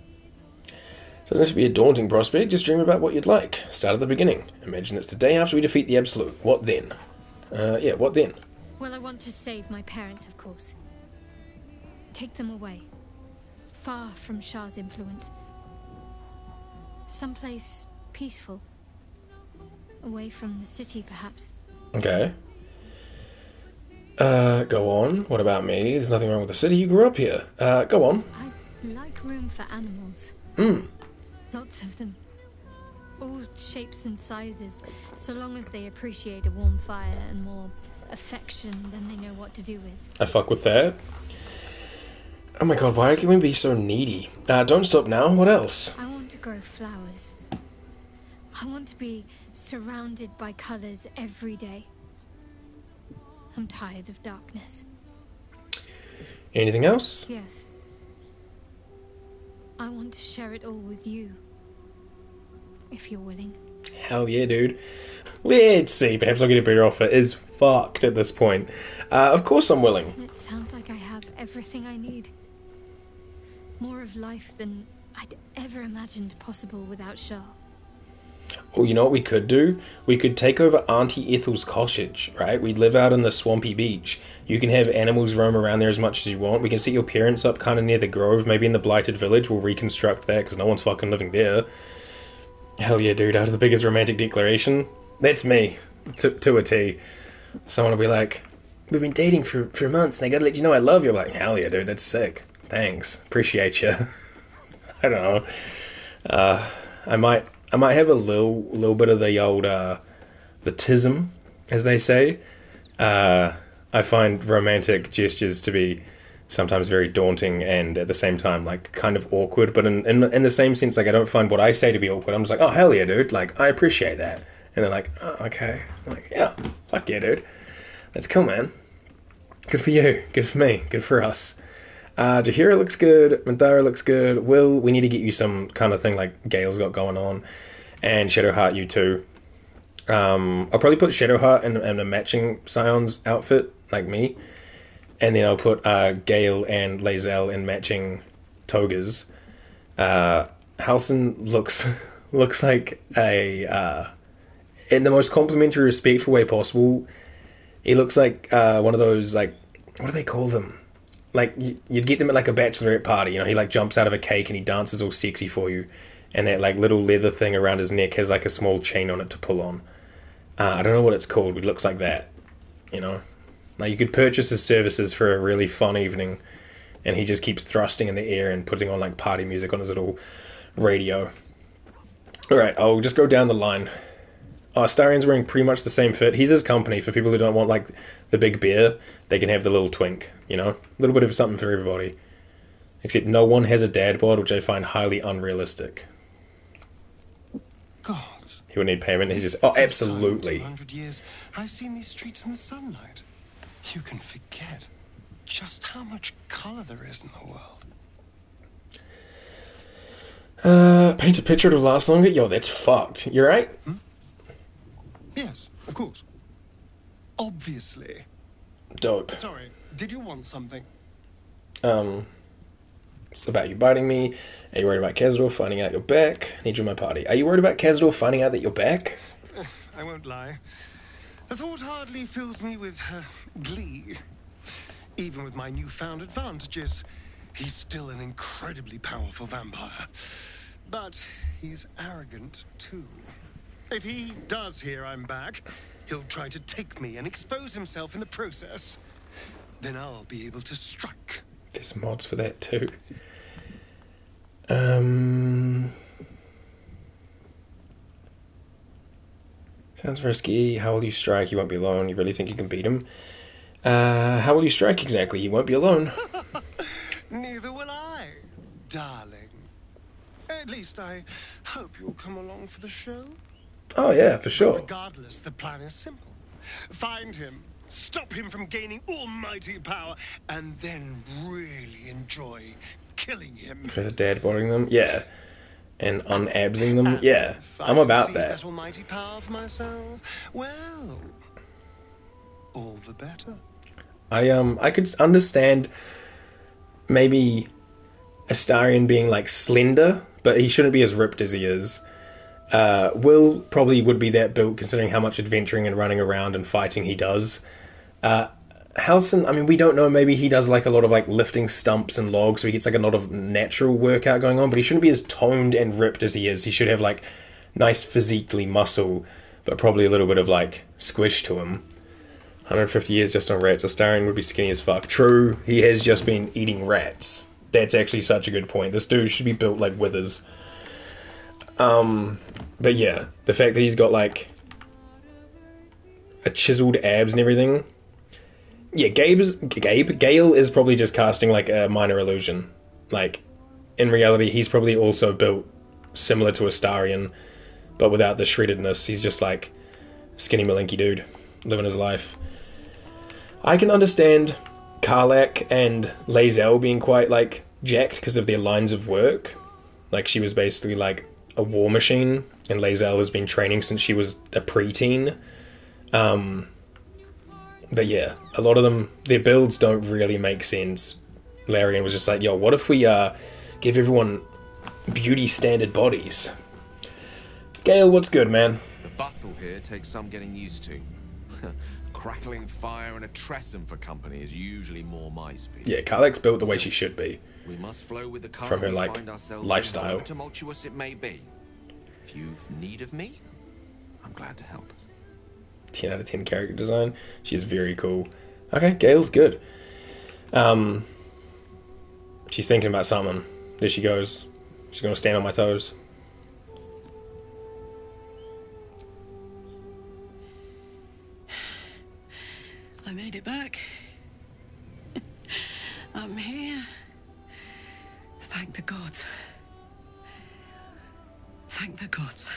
Doesn't have to be a daunting prospect, just dream about what you'd like. Start at the beginning. Imagine it's the day after we defeat the Absolute. What then? Yeah, what then? Well, I want to save my parents, of course. Take them away. Far from Shah's influence. Someplace peaceful. Away from the city, perhaps. Okay. Go on. What about me? There's nothing wrong with the city. You grew up here. Go on. I like room for animals. Lots of them. All shapes and sizes, so long as they appreciate a warm fire and more affection than they know what to do with. I fuck with that. Oh my god, why can we be so needy? Don't stop now. What else? I want to grow flowers. I want to be surrounded by colors every day. I'm tired of darkness. Anything else? Yes. I want to share it all with you. If you're willing. Hell yeah, dude. Let's see. Perhaps I'll get a better offer. Is fucked at this point. Of course I'm willing. It sounds like I have everything I need. More of life than I'd ever imagined possible without Shah. Well, you know what we could do? We could take over Auntie Ethel's cottage, right? We'd live out on the swampy beach. You can have animals roam around there as much as you want. We can set your parents up kind of near the grove, maybe in the blighted village. We'll reconstruct that because no one's fucking living there. Hell yeah, dude. Out of the biggest romantic declaration. That's me. To a T. Someone will be like, we've been dating for months and I gotta let you know I love you. I'm like, hell yeah, dude. That's sick. Thanks. Appreciate you. I don't know. I might have a little bit of the old, the tism, as they say. I find romantic gestures to be sometimes very daunting and at the same time, like, kind of awkward. But in the same sense, like, I don't find what I say to be awkward. I'm just like, oh, hell yeah, dude. Like, I appreciate that. And they're like, oh, okay. I'm like, yeah, fuck yeah, dude. That's cool, man. Good for you. Good for me. Good for us. Jaheira looks good. Mandara looks good. Will, we need to get you some kind of thing like Gale's got going on. And Shadowheart, you too. I'll probably put Shadowheart in a matching Scion's outfit, like me. And then I'll put Gale and Lae'zel in matching togas. Halsin looks like in the most complimentary, respectful way possible. He looks like one of those, like, what do they call them? Like, you'd get them at, like, a bachelorette party, you know, he, like, jumps out of a cake and he dances all sexy for you. And that, like, little leather thing around his neck has, like, a small chain on it to pull on. I don't know what it's called, but it looks like that, you know? Like, you could purchase his services for a really fun evening, and he just keeps thrusting in the air and putting on, like, party music on his little radio. Alright, I'll just go down the line. Starian's wearing pretty much the same fit. He's his company. For people who don't want, like, the big bear, they can have the little twink, you know? A little bit of something for everybody. Except no one has a dad bod, which I find highly unrealistic. Gods. He would need payment. He's just, oh, absolutely. 200 years, I've seen these streets in the sunlight. You can forget just how much colour there is in the world. Paint a picture to last longer? Yo, that's fucked. You right? Yes, of course. Obviously. Dope. Sorry, did you want something? It's about you biting me. Are you worried about Khazad finding out you're back? Need you in my party. Are you worried about Khazad finding out that you're back? I won't lie. The thought hardly fills me with glee. Even with my newfound advantages, he's still an incredibly powerful vampire. But he's arrogant too. If he does hear I'm back, he'll try to take me and expose himself in the process. Then I'll be able to strike. There's mods for that too. Sounds risky. How will you strike? You won't be alone. You really think you can beat him? How will you strike exactly? You won't be alone. Neither will I, darling. At least I hope you'll come along for the show. Oh yeah, for sure. Regardless, the plan is simple. Find him, stop him from gaining almighty power, and then really enjoy killing him. For dad boarding them? Yeah. And unabsing them? Yeah. I'm about that. Almighty power for myself? Well, all the better. I could understand maybe Astarion being like slender, but he shouldn't be as ripped as he is. Will probably would be that built considering how much adventuring and running around and fighting he does. Halsin, I mean, we don't know, maybe he does like a lot of like lifting stumps and logs, so he gets like a lot of natural workout going on, but he shouldn't be as toned and ripped as he is. He should have like nice physically muscle, but probably a little bit of like squish to him. 150 years just on rats. Astarion would be skinny as fuck. True, he has just been eating rats. That's actually such a good point. This dude should be built like Withers. But yeah, the fact that he's got like a chiseled abs and everything. Yeah, Gale is probably just casting like a minor illusion. Like, in reality, he's probably also built similar to Astarion, but without the shreddedness. He's just like skinny malinky dude, living his life. I can understand Karlach and Lae'zel being quite like jacked because of their lines of work. Like, she was basically like a war machine, and Lae'zel has been training since she was a preteen. But yeah, a lot of them, their builds don't really make sense. Larian was just like, yo, what if we give everyone beauty standard bodies? Gale, what's good, man? The bustle here takes some getting used to. Crackling fire and a tresson for company is usually more my speed. Yeah, Karlach's built the way she should be. We must flow with the current from her we like find ourselves lifestyle. In, however tumultuous it may be. If you've need of me, I'm glad to help. 10 out of 10 character design. She's very cool. Okay, Gale's good. She's thinking about something. There she goes. She's gonna stand on my toes. I made it back. I'm here. Thank the gods. Thank the gods.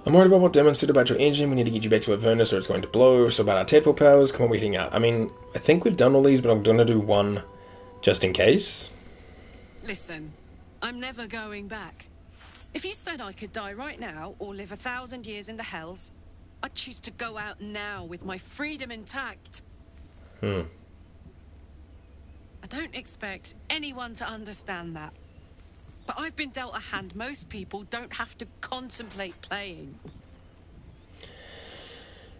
I'm worried about what Demon said about your engine. We need to get you back to Avernus or it's going to blow. So about our tadpole powers, come on, we're heading out. I mean, I think we've done all these, but I'm going to do one just in case. Listen, I'm never going back. If you said I could die right now or live 1,000 years in the Hells, I'd choose to go out now with my freedom intact. I don't expect anyone to understand that. But I've been dealt a hand most people don't have to contemplate playing.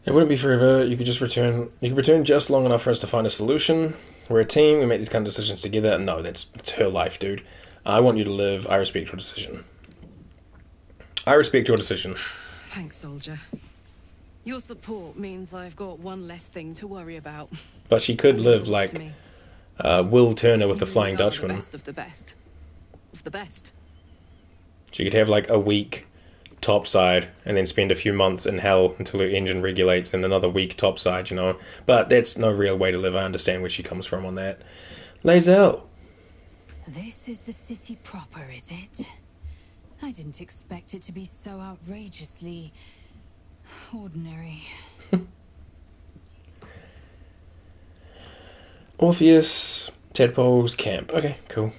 It wouldn't be forever. You could return just long enough for us to find a solution. We're a team, we make these kind of decisions together. No, it's her life, dude. I want you to live. I respect your decision. I respect your decision. Thanks, soldier. Your support means I've got one less thing to worry about. But she could live like Will Turner with the Flying Dutchman. The best of the best. Of the best. She could have like a week topside and then spend a few months in hell until her engine regulates and another week topside, you know. But that's no real way to live. I understand where she comes from on that. Lae'zel. This is the city proper, is it? I didn't expect it to be so outrageously ordinary. Orpheus, Tadpole's camp. Okay, cool.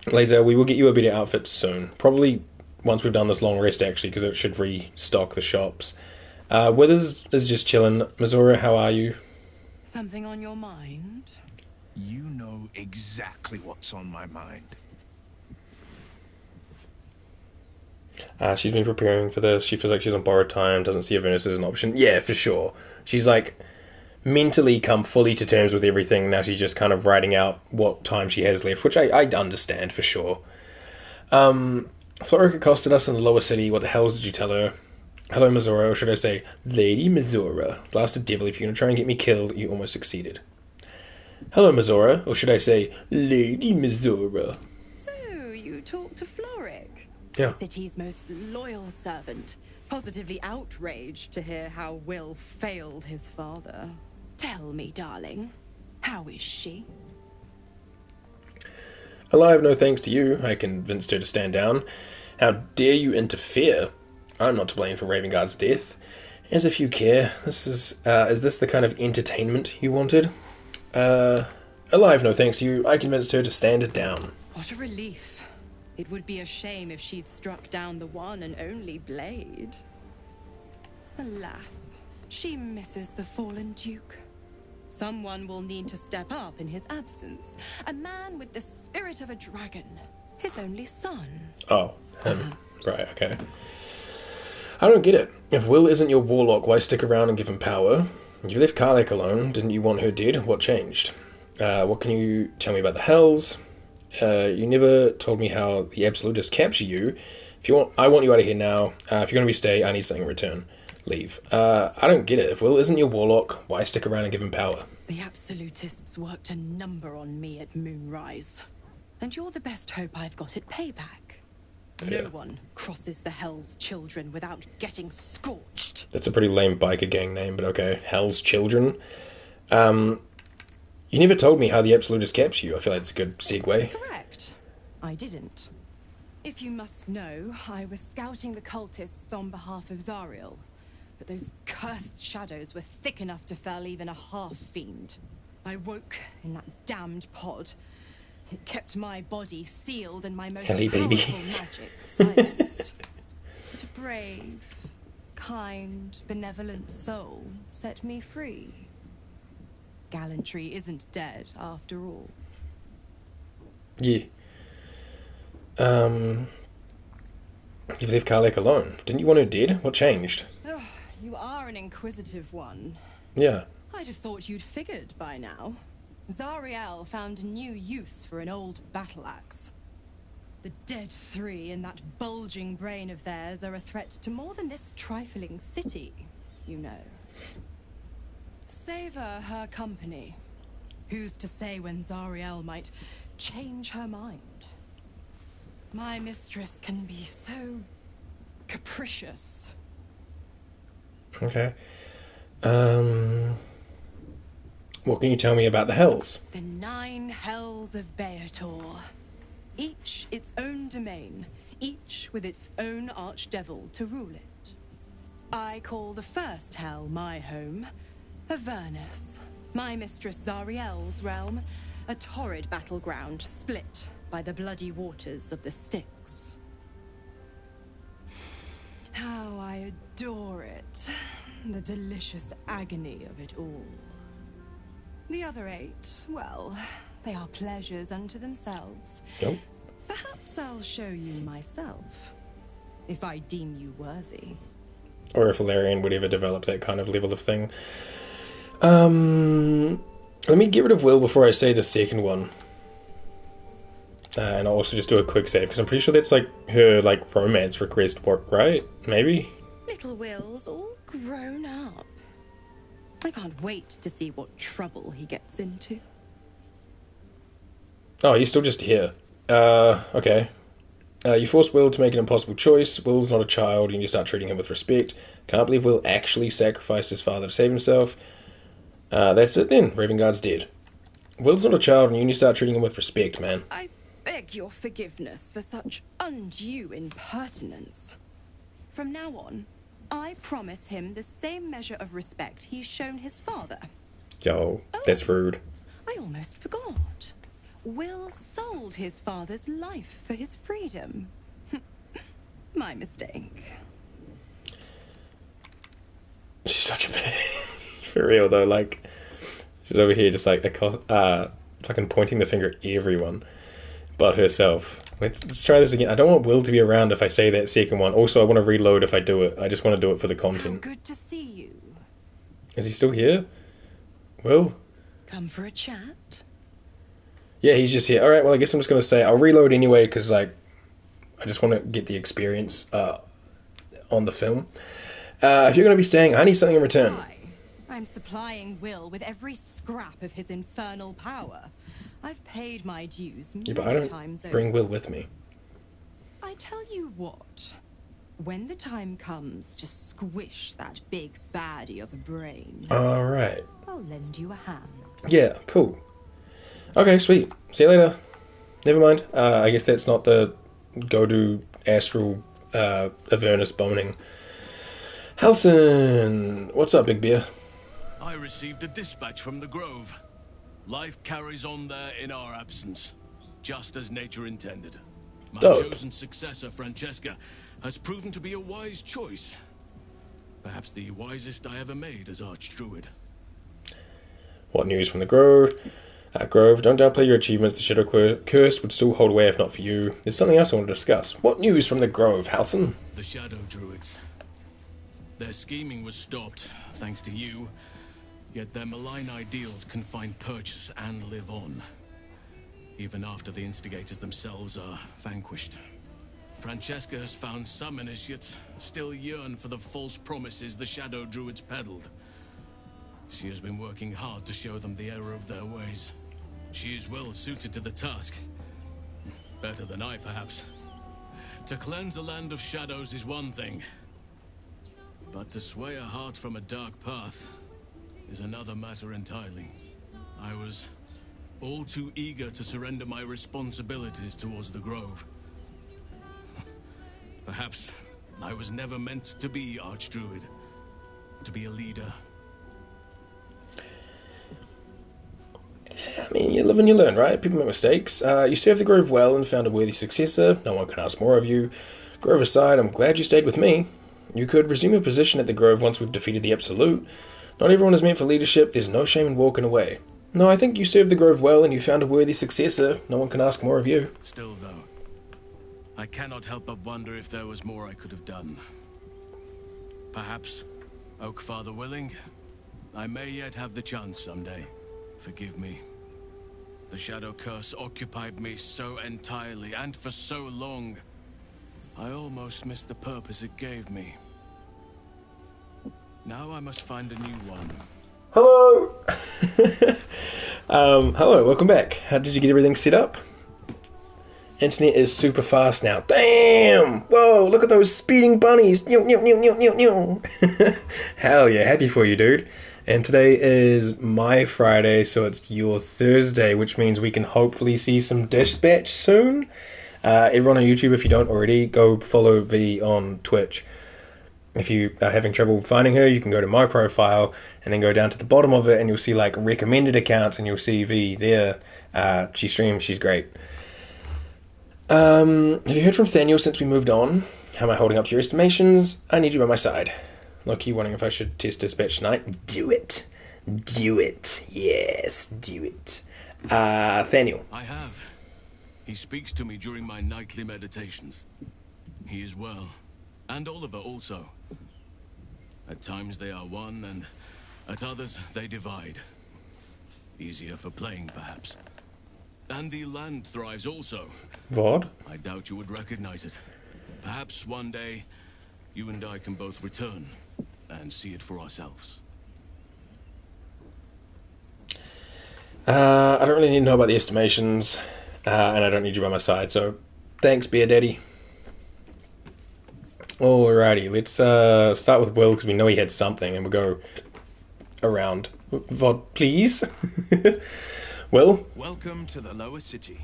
Lae'zel, we will get you a better outfit soon. Probably once we've done this long rest, actually, because it should restock the shops. Withers is just chilling. Missoura, how are you? Something on your mind? You know exactly what's on my mind. She's been preparing for this. She feels like she's on borrowed time, doesn't see Avernus as an option. Yeah, for sure. She's like mentally come fully to terms with everything. Now she's just kind of writing out what time she has left, which I understand for sure. Floric accosted us in the lower city. What the hell did you tell her? Hello, Missoura, or should I say, Lady Missoura. Blasted devil, if you're going to try and get me killed, you almost succeeded. Hello, Missoura, or should I say, Lady Missoura. So, you talked to Floric? Yeah. The city's most loyal servant. Positively outraged to hear how Will failed his father. Tell me, darling, how is she? Alive, no thanks to you. I convinced her to stand down. How dare you interfere? I'm not to blame for Ravengard's death. As if you care. Is this the kind of entertainment you wanted? Alive, no thanks to you. I convinced her to stand down. What a relief. It would be a shame if she'd struck down the one and only blade. Alas, she misses the fallen Duke. Someone will need to step up in his absence. A man with the spirit of a dragon. His only son. Oh, him. Right, okay. I don't get it. If Will isn't your warlock, why stick around and give him power? You left Karlach alone. Didn't you want her dead? What changed? What can you tell me about the Hells? You never told me how the Absolutists capture you. I want you out of here now. If you're going to be stay, I need something in return. Leave. I don't get it. If Will isn't your warlock, why stick around and give him power? The Absolutists worked a number on me at Moonrise. And you're the best hope I've got at payback. No one crosses the Hell's Children without getting scorched. That's a pretty lame biker gang name, but okay. Hell's Children. You never told me how the Absolutists capture you. I feel like it's a good segue. Correct. I didn't. If you must know, I was scouting the cultists on behalf of Zariel. But those cursed shadows were thick enough to fell even a half-fiend. I woke in that damned pod. It kept my body sealed and my most powerful magic silenced. But a brave, kind, benevolent soul set me free. Gallantry isn't dead, after all. Yeah. You left Karlach alone. Didn't you want her dead? What changed? Oh, you are an inquisitive one. Yeah. I'd have thought you'd figured by now. Zariel found new use for an old battle axe. The dead three in that bulging brain of theirs are a threat to more than this trifling city, you know. Savor her company. Who's to say when Zariel might change her mind? My mistress can be so capricious. Okay. What can you tell me about the Hells? The 9 Hells of Beator. Each its own domain, each with its own archdevil to rule it. I call the first hell my home, Avernus, my mistress Zariel's realm, a torrid battleground split by the bloody waters of the Styx. How I adore it, the delicious agony of it all. The other 8, well, they are pleasures unto themselves. Nope. Perhaps I'll show you myself, if I deem you worthy. Or if Valerian would ever develop that kind of level of thing. Let me get rid of Will before I say the second one. And I'll also just do a quick save, because I'm pretty sure that's like her romance request, right? Maybe? Little Will's all grown up. I can't wait to see what trouble he gets into. Oh, he's still just here. Okay. You force Will to make an impossible choice. Will's not a child, and you start treating him with respect. Can't believe Will actually sacrificed his father to save himself. That's it then. Ravengard's dead. Will's not a child, and you start treating him with respect, man. I beg your forgiveness for such undue impertinence. From now on, I promise him the same measure of respect he's shown his father. Yo, that's rude. I almost forgot. Will sold his father's life for his freedom. My mistake. She's such a bitch. For real, though, she's over here just, fucking pointing the finger at everyone but herself. Let's try this again. I don't want Will to be around if I say that second one. Also, I want to reload if I do it. I just want to do it for the content. Good to see you. Is he still here? Will? Come for a chat? Yeah, he's just here. Alright, well, I guess I'm just going to say I'll reload anyway, because, I just want to get the experience on the film. If you're going to be staying, I need something in return. I'm supplying Will with every scrap of his infernal power. I've paid my dues many but I don't times bring over. Will with me. I tell you what, when the time comes to squish that big baddie of a brain, Alright. I'll lend you a hand. Yeah, cool. Okay, sweet. See you later. Never mind. I guess that's not the go-to astral Avernus boning. Halson! What's up, Big Bear? I received a dispatch from the Grove. Life carries on there in our absence, just as nature intended. My chosen successor, Francesca, has proven to be a wise choice. Perhaps the wisest I ever made as Archdruid. What news from the Grove? Grove, don't downplay your achievements. The Shadow Curse would still hold away if not for you. There's something else I want to discuss. What news from the Grove, Halson? The Shadow Druids. Their scheming was stopped, thanks to you. Yet their malign ideals can find purchase and live on, even after the instigators themselves are vanquished. Francesca has found some initiates still yearn for the false promises the Shadow Druids peddled. She has been working hard to show them the error of their ways. She is well suited to the task. Better than I, perhaps. To cleanse a land of shadows is one thing, but to sway a heart from a dark path is another matter entirely. I was all too eager to surrender my responsibilities towards the Grove. Perhaps I was never meant to be Archdruid, to be a leader. I mean, you live and you learn, right? People make mistakes. You served the Grove well and found a worthy successor. No one can ask more of you. Grove aside, I'm glad you stayed with me. You could resume your position at the Grove once we've defeated the Absolute. Not everyone is meant for leadership. There's no shame in walking away. No, I think you served the Grove well and you found a worthy successor. No one can ask more of you. Still, though, I cannot help but wonder if there was more I could have done. Perhaps, Oakfather willing, I may yet have the chance someday. Forgive me. The Shadow Curse occupied me so entirely and for so long. I almost missed the purpose it gave me. Now I must find a new one. Hello! Hello, welcome back. How did you get everything set up? Internet is super fast now. Damn! Whoa, look at those speeding bunnies! Hell yeah, happy for you, dude. And today is my Friday, so it's your Thursday, which means we can hopefully see some Dispatch soon. Everyone on YouTube, if you don't already, go follow V on Twitch. If you are having trouble finding her, you can go to my profile and then go down to the bottom of it and you'll see like recommended accounts and you'll see V there. She streams, she's great. Have you heard from Thaniel since we moved on? How am I holding up to your estimations? I need you by my side. Loki wondering if I should test dispatch tonight. Do it. Do it. Yes, do it. Thaniel. I have. He speaks to me during my nightly meditations. He is well. And Oliver also. At times they are one, and at others they divide. Easier for playing, perhaps. And the land thrives also. What? I doubt you would recognize it. Perhaps one day, you and I can both return and see it for ourselves. I don't really need to know about the estimations, and I don't need you by my side, so thanks, Beer Daddy. Alrighty, let's start with Will, because we know he had something, and we'll go around. Vod, please. Will? Welcome to the lower city,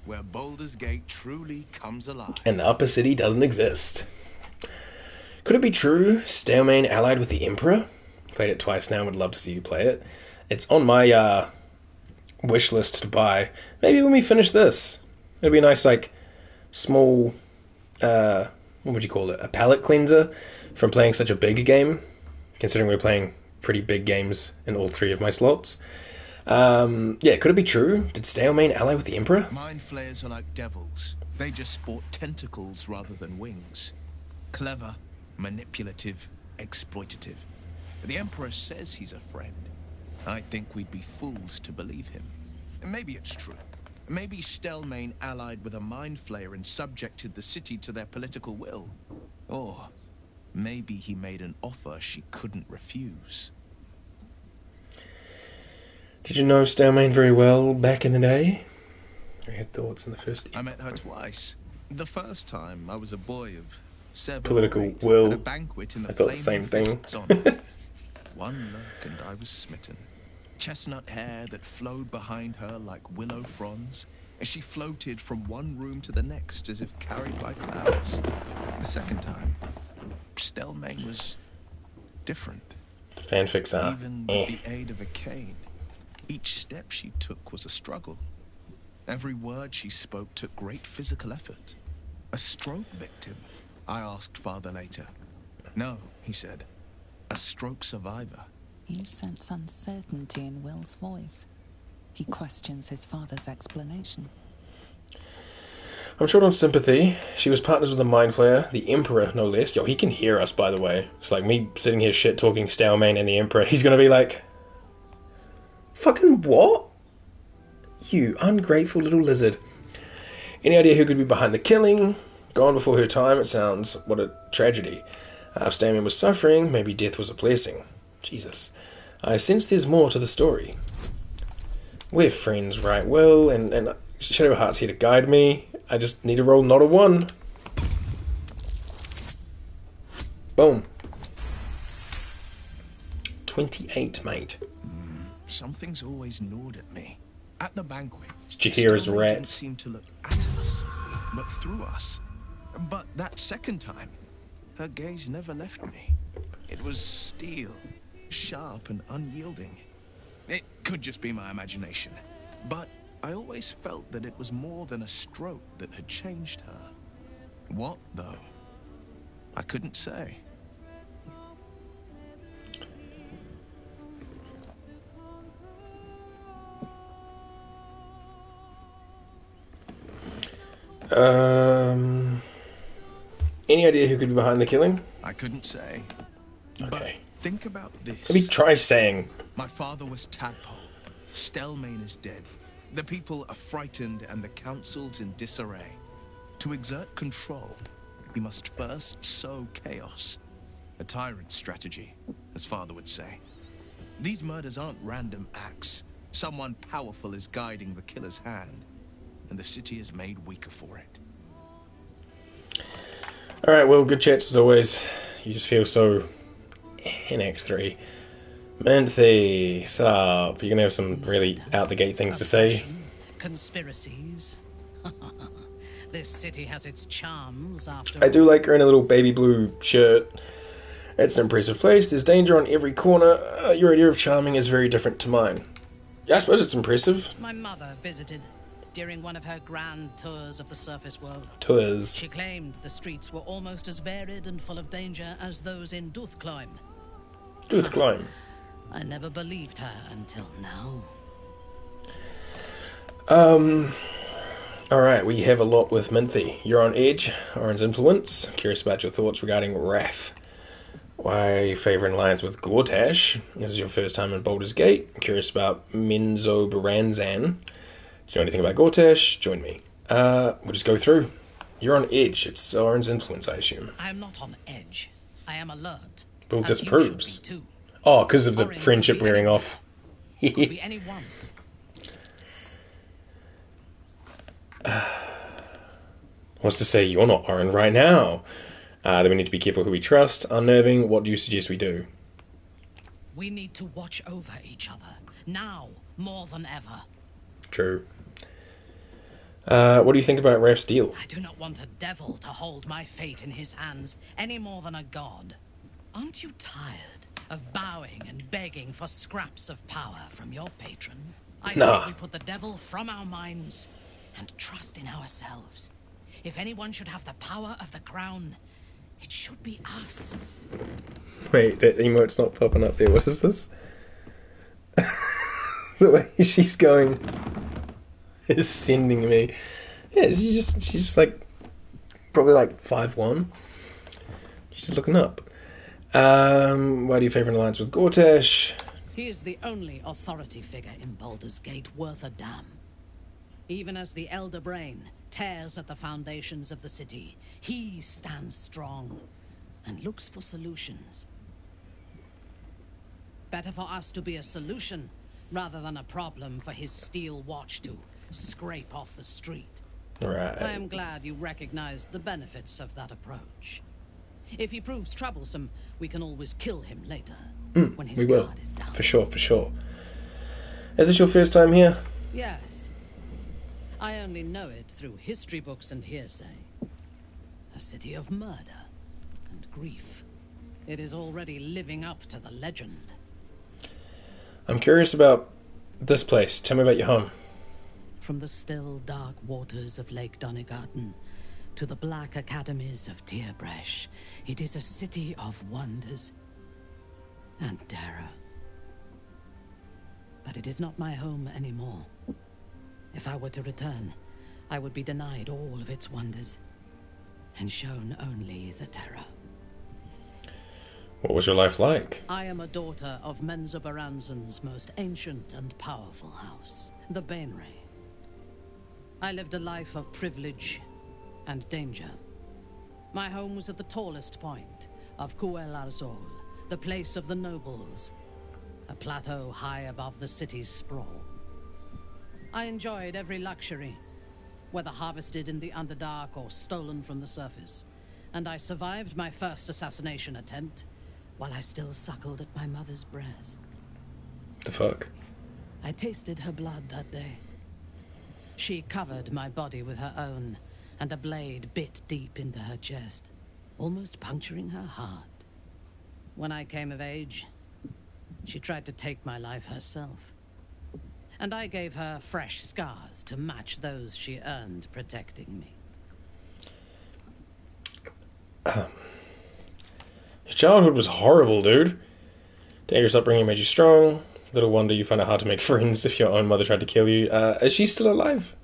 where Baldur's Gate truly comes alive. And the upper city doesn't exist. Could it be true? Stalemane allied with the Emperor? Played it twice now, would love to see you play it. It's on my wish list to buy. Maybe when we finish this. It'll be a nice, like, small, what would you call it? A palate cleanser from playing such a big game, considering we're playing pretty big games in all three of my slots. Yeah, could it be true? Did Stalemane ally with the Emperor? Mind flayers are like devils. They just sport tentacles rather than wings. Clever, manipulative, exploitative. The Emperor says he's a friend. I think we'd be fools to believe him. And maybe it's true. Maybe Stalemane allied with a mind flayer and subjected the city to their political will. Or maybe he made an offer she couldn't refuse. Did you know Stalemane very well back in the day? I had thoughts in the first... I met her twice. The first time I was a boy of 7 political or 8 will. at a banquet in the I thought the same thing. One look and I was smitten. Chestnut hair that flowed behind her like willow fronds as she floated from one room to the next as if carried by clouds. The second time, Stalemane was different. Fanfics are. Even with the aid of a cane, each step she took was a struggle. Every word she spoke took great physical effort. A stroke victim? I asked Father later. No, he said. A stroke survivor. You sense uncertainty in Will's voice. He questions his father's explanation. I'm short on sympathy. She was partners with a mind flayer, the Emperor, no less. Yo, he can hear us, by the way. It's like me sitting here shit-talking Stalemane and the Emperor. He's gonna be like... Fucking what? You ungrateful little lizard. Any idea who could be behind the killing? Gone before her time, it sounds. What a tragedy. If Stalemane was suffering, maybe death was a blessing. Jesus. I sense there's more to the story. We're friends, right? Well, and Shadowheart's here to guide me. I just need to roll not a 1. Boom. 28, mate. Something's always gnawed at me. At the banquet, Did you hear his Stalemane didn't rats? seem to look at us, but through us. But that second time, her gaze never left me. It was steel, sharp and unyielding. It could just be my imagination, but I always felt that it was more than a stroke that had changed her. What, though? I couldn't say. Any idea who could be behind the killing? I couldn't say. Okay. But think about this. Let me try saying. My father was Tadpole. Stalemane is dead. The people are frightened and the council's in disarray. To exert control, he must first sow chaos. A tyrant's strategy, as father would say. These murders aren't random acts. Someone powerful is guiding the killer's hand, and the city is made weaker for it. Alright, well, good chats as always. You just feel so in Act 3. Manthe, sup? You're gonna have some really out-the-gate things to say? Conspiracies. This city has its charms after I do like her in a little baby blue shirt. It's an impressive place. There's danger on every corner. Your idea of charming is very different to mine. Yeah, I suppose it's impressive. My mother visited during one of her grand tours of the surface world. Tours. She claimed the streets were almost as varied and full of danger as those in Duthkleim. Duthkleim. I never believed her until now. Alright, we have a lot with Minthy. You're on edge. Orin's influence. Curious about your thoughts regarding Wrath. Why are you favouring alliance with Gortash? This is your first time in Baldur's Gate. I'm curious about Menzo Baranzan. Do you know anything about Gortash? Join me. We'll just go through. You're on edge. It's Orin's influence, I assume. I am not on edge. I am alert. Bill disproves. Oh, because of the friendship wearing off. Could be anyone. Wants to say you're not Orin right now. Then we need to be careful who we trust. Unnerving. What do you suggest we do? We need to watch over each other. Now, more than ever. True. What do you think about Raph's deal? I do not want a devil to hold my fate in his hands any more than a god. Aren't you tired of bowing and begging for scraps of power from your patron? I say we put the devil from our minds and trust in ourselves. If anyone should have the power of the crown, it should be us. Wait, that emote's not popping up there. What is this? The way she's going is sending me. Yeah, she's just like probably like 5'1". She's looking up. Why do you favour an alliance with Gortash? He is the only authority figure in Baldur's Gate worth a damn. Even as the Elder Brain tears at the foundations of the city, he stands strong and looks for solutions. Better for us to be a solution rather than a problem for his steel watch to scrape off the street. Right. I am glad you recognize the benefits of that approach. If he proves troublesome, we can always kill him later. When his guard is down. For sure, for sure. Is this your first time here? Yes. I only know it through history books and hearsay. A city of murder and grief. It is already living up to the legend. I'm curious about this place. Tell me about your home. From the still, dark waters of Lake Donegarten to the black academies of Tierbresh, it is a city of wonders and terror. But it is not my home anymore. If I were to return, I would be denied all of its wonders and shown only the terror. What was your life like? I am a daughter of Menzo Baranzan's most ancient and powerful house, the Bainray. I lived a life of privilege and danger. My home was at the tallest point of Kuel Arzol, the place of the nobles, a plateau high above the city's sprawl. I enjoyed every luxury, whether harvested in the Underdark or stolen from the surface, and I survived my first assassination attempt while I still suckled at my mother's breast. The fuck? I tasted her blood that day. She covered my body with her own, and a blade bit deep into her chest, almost puncturing her heart. When I came of age, she tried to take my life herself, and I gave her fresh scars to match those she earned protecting me. Your childhood was horrible, dude. Dangerous upbringing made you strong. Little wonder you find it hard to make friends if your own mother tried to kill you. Is she still alive?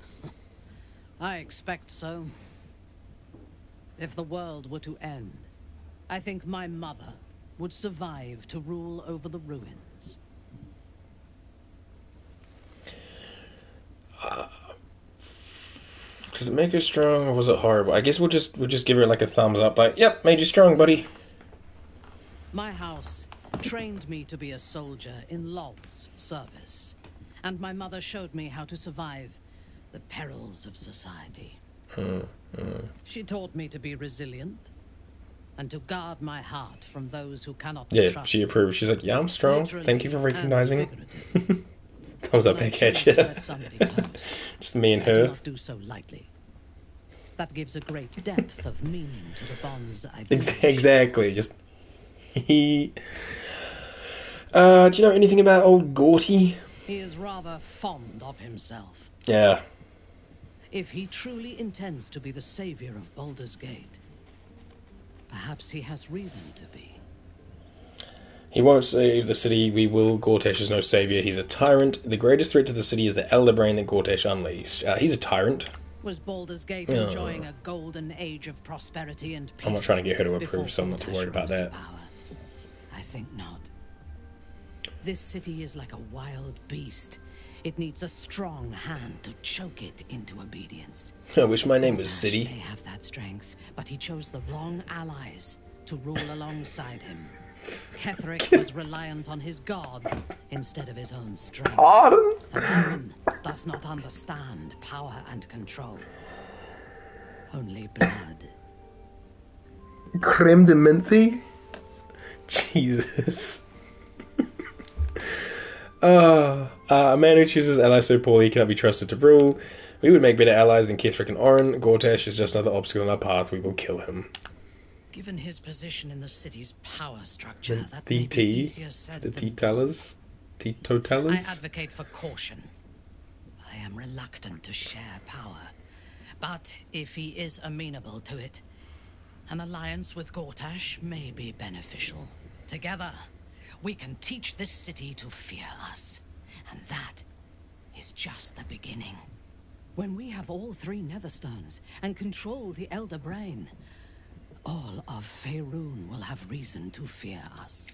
I expect so. If the world were to end, I think my mother would survive to rule over the ruins. Does it make her strong, or was it horrible? I guess we'll just give her like a thumbs up, like, yep, made you strong, buddy. My house trained me to be a soldier in Loth's service, and my mother showed me how to survive the perils of society. She taught me to be resilient and to guard my heart from those who cannot be trusted. She approved. She's like, yeah, I'm strong. Literally Thank you for recognizing. and Thumbs up, big head, yeah. let somebody close, Just me and I do her. not do so lightly. That gives a great depth of meaning to the bonds I Exactly. Just he. Do you know anything about old Gorty? He is rather fond of himself. Yeah. If he truly intends to be the savior of Baldur's Gate, perhaps he has reason to be. He won't save the city, we will. Gortash is no savior, he's a tyrant. The greatest threat to the city is the elder brain that Gortash unleashed. He's a tyrant. Was Baldur's Gate enjoying a golden age of prosperity and peace? I'm not trying to get her to approve, so I'm not too worried about that. I think not. This city is like a wild beast. It needs a strong hand to choke it into obedience. I wish my name was City. May have that strength, but he chose the wrong allies to rule alongside him. Ketheric was reliant on his god instead of his own strength. Arden? And Arden does not understand power and control. Only blood. Creme de menthe? Jesus. A man who chooses allies so poorly cannot be trusted to rule. We would make better allies than Ketheric and Orin. Gortash is just another obstacle in our path. We will kill him. Given his position in the city's power structure, that The may be easier said than done. Teetotalers? I advocate for caution. I am reluctant to share power. But if he is amenable to it, an alliance with Gortash may be beneficial. Together, we can teach this city to fear us. And that is just the beginning. When we have all three Netherstones and control the Elder Brain, all of Faerun will have reason to fear us.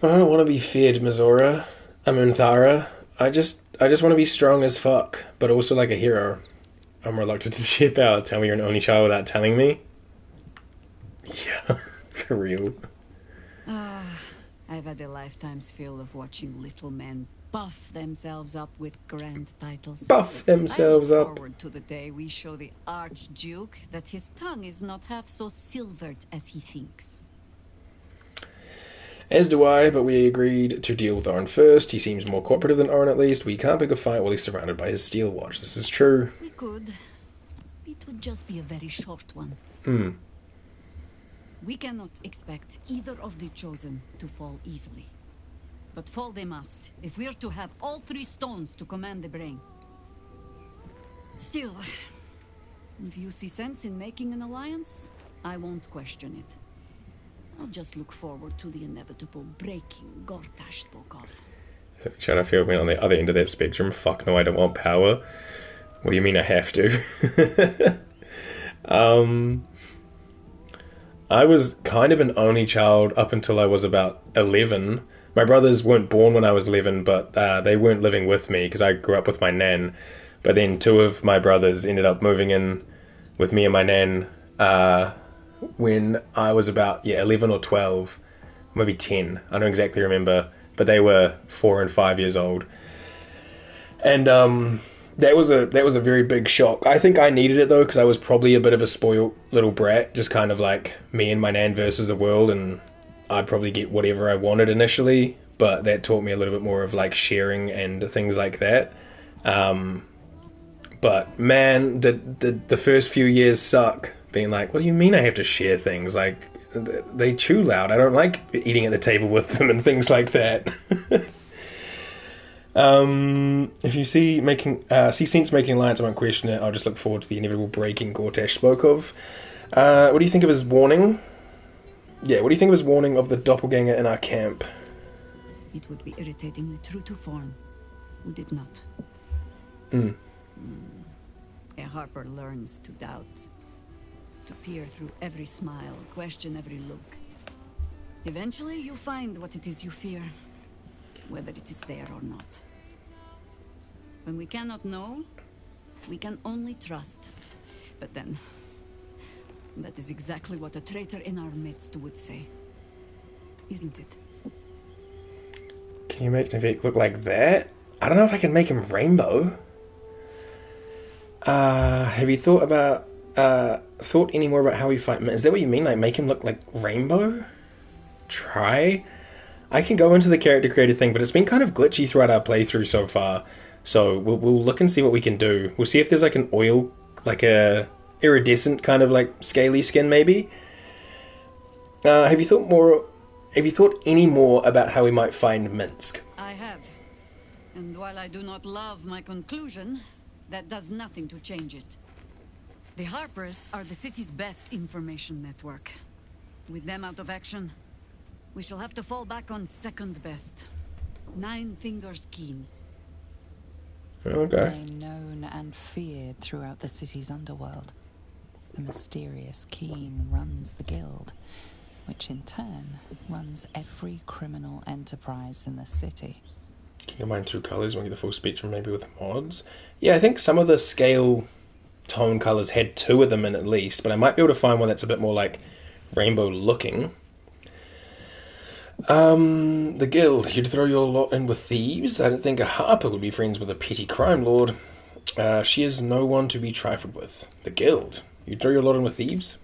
I don't want to be feared, Mizora. Thara. I just want to be strong as fuck, but also like a hero. I'm reluctant to share power. Tell me you're an only child without telling me? Yeah, for real. I've had a lifetime's fill of watching little men buff themselves up with grand titles. Buff themselves I look up. forward to the day we show the Archduke that his tongue is not half so silvered as he thinks. As do I, but we agreed to deal with Orin first. He seems more cooperative than Orin at least. We can't pick a fight while he's surrounded by his steel watch. This is true. We could. It would just be a very short one. We cannot expect either of the chosen to fall easily. But fall they must, if we're to have all three stones to command the brain. Still, if you see sense in making an alliance, I won't question it. I'll just look forward to the inevitable breaking Gortash spoke of. Trying to feel me on the other end of that spectrum. Fuck no, I don't want power. What do you mean I have to? I was kind of an only child up until I was about 11. My brothers weren't born when I was 11, but they weren't living with me because I grew up with my nan. But then two of my brothers ended up moving in with me and my nan when I was about 11 or 12, maybe 10. I don't exactly remember, but they were 4 and 5 years old. And that was a very big shock. I think I needed it though, because I was probably a bit of a spoiled little brat, just kind of like me and my nan versus the world, and I'd probably get whatever I wanted initially, but that taught me a little bit more of like sharing and things like that. But man, the first few years suck. Being like, what do you mean I have to share things? Like, they chew loud. I don't like eating at the table with them and things like that. If you see sense making alliance, I won't question it. I'll just look forward to the inevitable breaking Gortash spoke of. What do you think of his warning? Yeah, what do you think of his warning of the doppelganger in our camp? It would be irritatingly true to form, would it not? A harper learns to doubt, to peer through every smile, question every look. Eventually, you find what it is you fear, whether it is there or not. When we cannot know, we can only trust. But then, that is exactly what a traitor in our midst would say. Isn't it? Can you make Navik look like that? I don't know if I can make him rainbow. Have you thought any more about how we fight? Is that what you mean? Like, make him look like rainbow? Try? I can go into the character creator thing, but it's been kind of glitchy throughout our playthrough so far. So we'll look and see what we can do. We'll see if there's like an oil, like a iridescent kind of like scaly skin, maybe. Have you thought any more about how we might find Minsk? I have. And while I do not love my conclusion, that does nothing to change it. The Harpers are the city's best information network. With them out of action, we shall have to fall back on second best. Nine Fingers Keen. Okay. Known and feared throughout the city's underworld. The mysterious Keen runs the guild, which in turn runs every criminal enterprise in the city. Can you combine 2 colours and get the full spectrum maybe with mods? Yeah, I think some of the scale tone colours had 2 of them in at least, but I might be able to find one that's a bit more like rainbow looking. The guild. You'd throw your lot in with thieves? I don't think a harper would be friends with a petty crime lord. She is no one to be trifled with. The guild. You'd throw your lot in with thieves?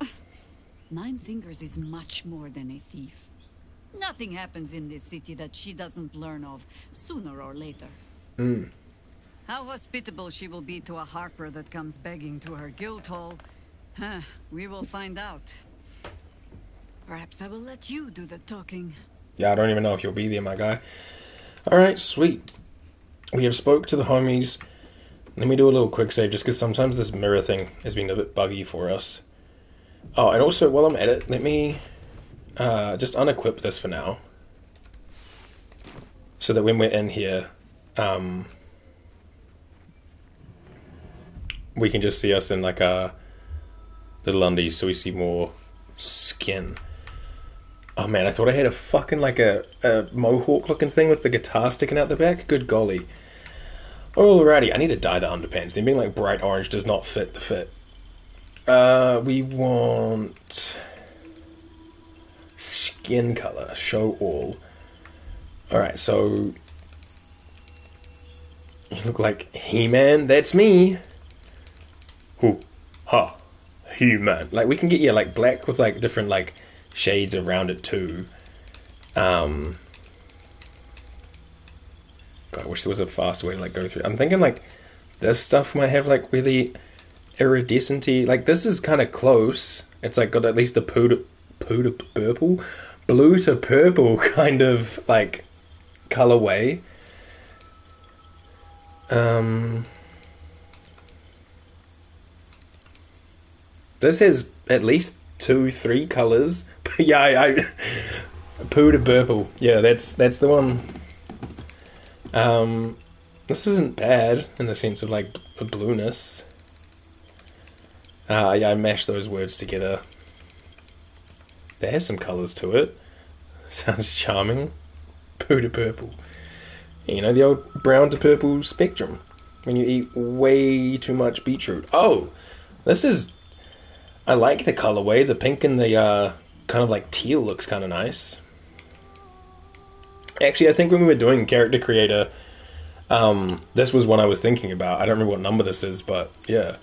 Nine Fingers is much more than a thief. Nothing happens in this city that she doesn't learn of sooner or later. How hospitable she will be to a harper that comes begging to her guild hall, we will find out. Perhaps I will let you do the talking. Yeah, I don't even know if you'll be there, my guy. Alright, sweet. We have spoke to the homies. Let me do a little quick save, just because sometimes this mirror thing has been a bit buggy for us. Oh, and also, while I'm at it, let me just unequip this for now. So that when we're in here, we can just see us in like a little undies, so we see more skin. Oh man, I thought I had a fucking like a mohawk looking thing with the guitar sticking out the back. Good golly. Alrighty, I need to dye the underpants. Them being like bright orange does not fit the fit. We want skin color, show all. Alright, so you look like He-Man. That's me. Hoo, ha, He-Man. Like we can get like black with like different like shades around it too. God, I wish there was a faster way to like go through. I'm thinking like this stuff might have like really iridescent-y. Like this is kind of close. It's like got at least the blue to purple kind of like colorway. This has at least 2-3 colors. Yeah, I poo to purple. Yeah, that's the one. This isn't bad in the sense of like a blueness. Yeah, I mashed those words together. There has some colors to it. Sounds charming. Poo to purple. You know, the old brown to purple spectrum. When you eat way too much beetroot. Oh, this is... I like the colorway. The pink and the kind of like teal looks kind of nice. Actually, I think when we were doing character creator, this was one I was thinking about. I don't remember what number this is, but yeah.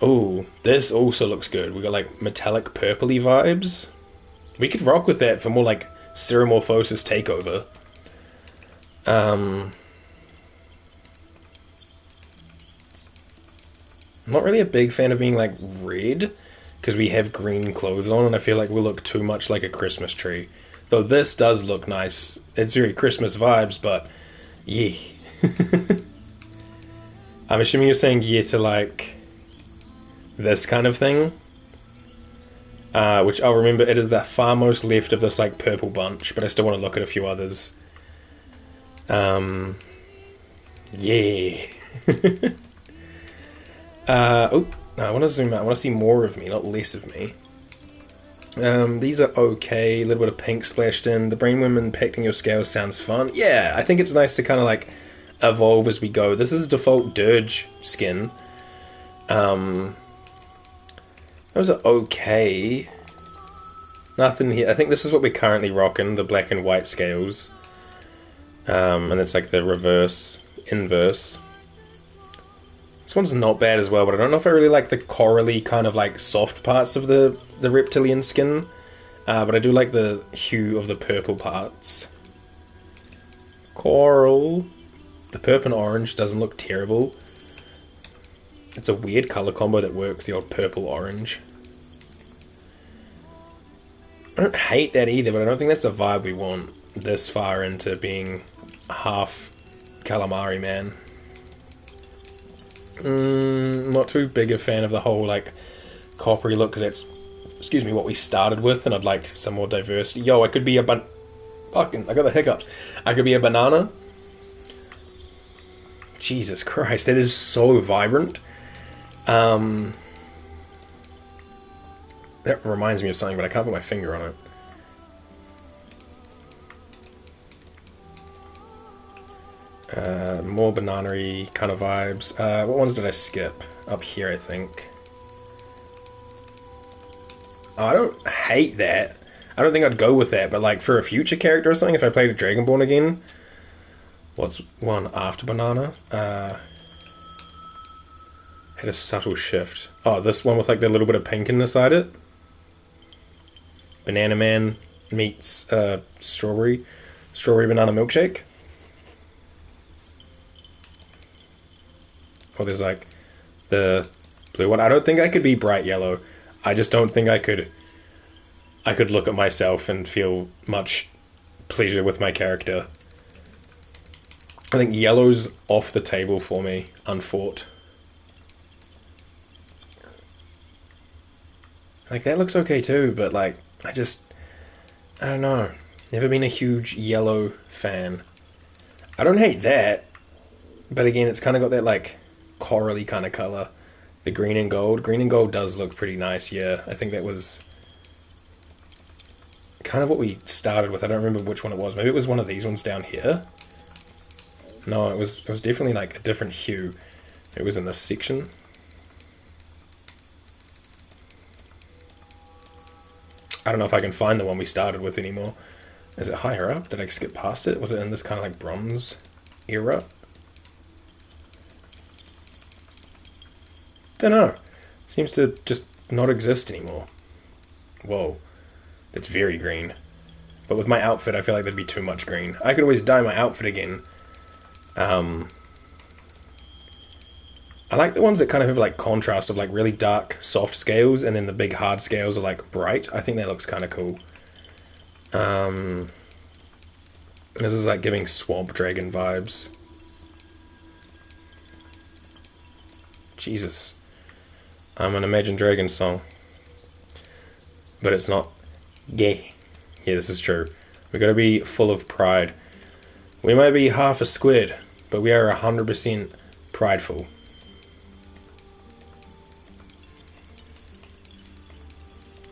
Oh, this also looks good. We got like metallic purpley vibes. We could rock with that for more like Ceremorphosis takeover. I'm not really a big fan of being like red, because we have green clothes on and I feel like we'll look too much like a Christmas tree. Though this does look nice. It's very Christmas vibes, but yeah. I'm assuming you're saying yeah to like this kind of thing. Which I'll remember, it is the far most left of this like purple bunch, but I still want to look at a few others. Yeah. Oh, no, I want to zoom out. I want to see more of me, not less of me. These are okay. A little bit of pink splashed in. The brain worm impacting your scales sounds fun. Yeah, I think it's nice to kind of like evolve as we go. This is default dirge skin. Those are okay. Nothing here. I think this is what we're currently rocking, the black and white scales. And it's like the inverse. This one's not bad as well, but I don't know if I really like the corally kind of like soft parts of the reptilian skin. But I do like the hue of the purple parts. Coral. The purple and orange doesn't look terrible. It's a weird colour combo that works, the old purple-orange. I don't hate that either, but I don't think that's the vibe we want this far into being half calamari man. Not too big a fan of the whole, like, coppery look, because that's, excuse me, what we started with, and I'd like some more diversity. Yo, I could be a fucking, I got the hiccups. I could be a banana. Jesus Christ, that is so vibrant. That reminds me of something, but I can't put my finger on it. More banana-y kind of vibes. What ones did I skip? Up here, I think. Oh, I don't hate that. I don't think I'd go with that, but like for a future character or something, if I played a Dragonborn again. What's one after banana? Had a subtle shift. Oh, this one with like the little bit of pink inside it. Banana Man meets strawberry banana milkshake. Oh, there's like the blue one. I don't think I could be bright yellow. I just don't think I could look at myself and feel much pleasure with my character. I think yellow's off the table for me, unfought. Like, that looks okay too, but like, I don't know. Never been a huge yellow fan. I don't hate that, but again, it's kind of got that like corally kind of color. The green and gold. Green and gold does look pretty nice, yeah. I think that was kind of what we started with. I don't remember which one it was. Maybe it was one of these ones down here. No, it was definitely like a different hue. It was in this section. I don't know if I can find the one we started with anymore. Is it higher up? Did I skip past it? Was it in this kind of like bronze era? Don't know. Seems to just not exist anymore. Whoa. That's very green. But with my outfit, I feel like there'd be too much green. I could always dye my outfit again. I like the ones that kind of have like contrast of like really dark, soft scales, and then the big hard scales are like bright. I think that looks kind of cool. This is like giving Swamp Dragon vibes. Jesus. I'm an Imagine Dragons song. But it's not gay. Yeah, this is true. We gotta be full of pride. We might be half a squid, but we are 100% prideful.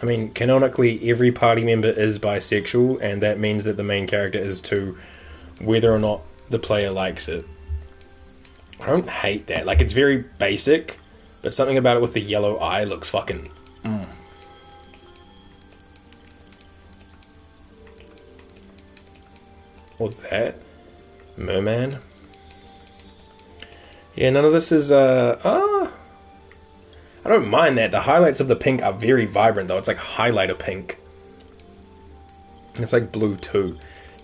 I mean, canonically, every party member is bisexual, and that means that the main character is too, whether or not the player likes it. I don't hate that. Like, it's very basic, but something about it with the yellow eye looks fucking... What's that? Merman? Yeah, none of this is, I don't mind that. The highlights of the pink are very vibrant, though. It's like highlighter pink. It's like blue, too.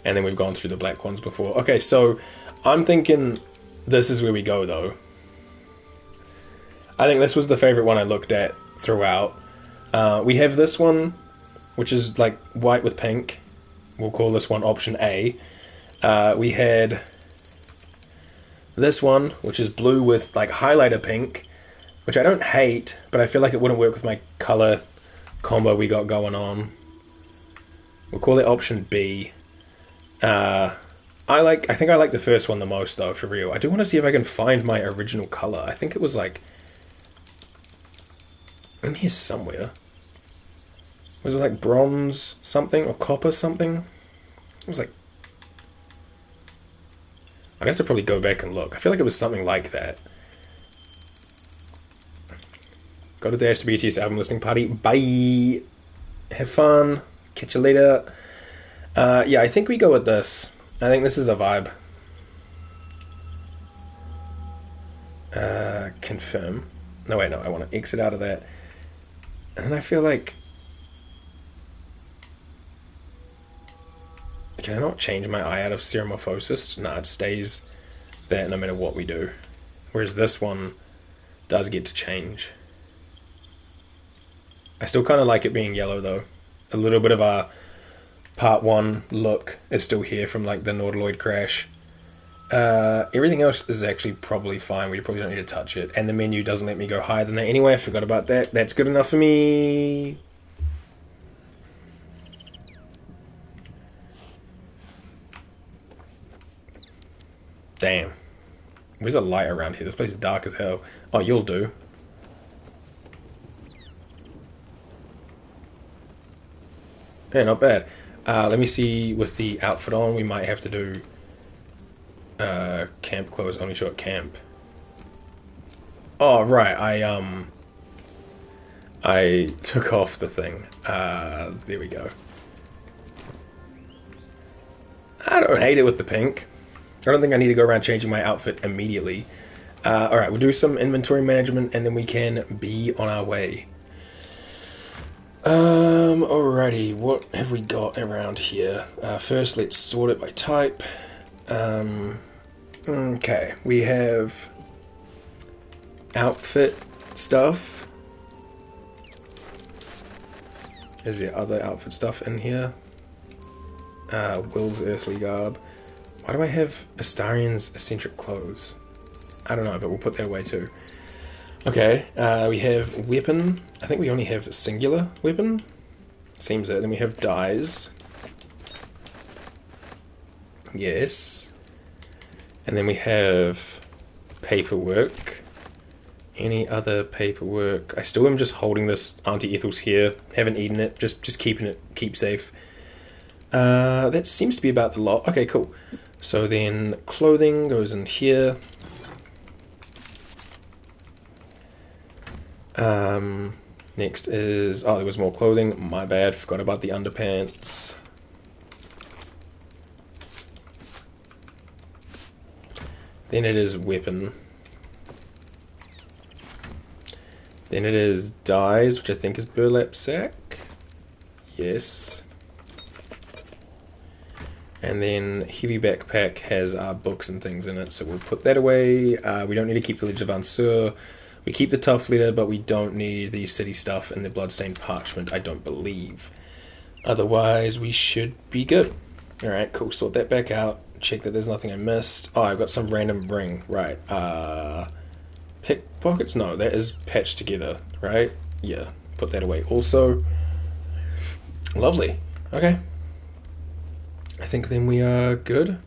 And then we've gone through the black ones before. Okay, so I'm thinking this is where we go, though. I think this was the favorite one I looked at throughout. We have this one, which is like white with pink. We'll call this one option A. We had this one, which is blue with like highlighter pink, which I don't hate, but I feel like it wouldn't work with my color combo we got going on. We'll call it option B. I think I like the first one the most, though, for real. I do want to see if I can find my original color. I think it was like in here somewhere. Was it like bronze something or copper something? It was like... I'd have to probably go back and look. I feel like it was something like that. Got to dash to BTS album listening party. Bye! Have fun. Catch you later. Yeah, I think we go with this. I think this is a vibe. Confirm. No, wait, no. I want to exit out of that. And I feel like... Can I not change my eye out of Ceremorphosis? Nah, it stays there no matter what we do. Whereas this one does get to change. I still kind of like it being yellow though. A little bit of a part 1 look is still here from like the Nautiloid crash. Everything else is actually probably fine. We probably don't need to touch it. And the menu doesn't let me go higher than that anyway. I forgot about that. That's good enough for me. Damn. Where's a light around here? This place is dark as hell. Oh, you'll do. Yeah, not bad. Let me see with the outfit on. We might have to do camp clothes, only show at camp. Oh, right. I took off the thing. There we go. I don't hate it with the pink. I don't think I need to go around changing my outfit immediately. Alright, we'll do some inventory management and then we can be on our way. Alrighty, what have we got around here? First, let's sort it by type. Okay, we have outfit stuff. Is there other outfit stuff in here? Will's earthly garb. Why do I have Astarion's eccentric clothes? I don't know, but we'll put that away too. Okay, we have weapon. I think we only have singular weapon. Seems that. Then we have dyes. Yes. And then we have paperwork. Any other paperwork? I still am just holding this Auntie Ethel's here. Haven't eaten it. Just keeping it keep safe. That seems to be about the lot. Okay, cool. So then clothing goes in here. Next is... Oh, there was more clothing. My bad. Forgot about the underpants. Then it is weapon. Then it is dyes, which I think is burlap sack. Yes. And then heavy backpack has our books and things in it, so we'll put that away. We don't need to keep the Ledger Van Sur. We keep the tough letter, but we don't need the city stuff and the bloodstained parchment, I don't believe. Otherwise, we should be good. Alright, cool. Sort that back out. Check that there's nothing I missed. Oh, I've got some random ring. Right. Pickpockets? No, that is patched together, right? Yeah. Put that away also. Lovely. Okay. I think then we are good.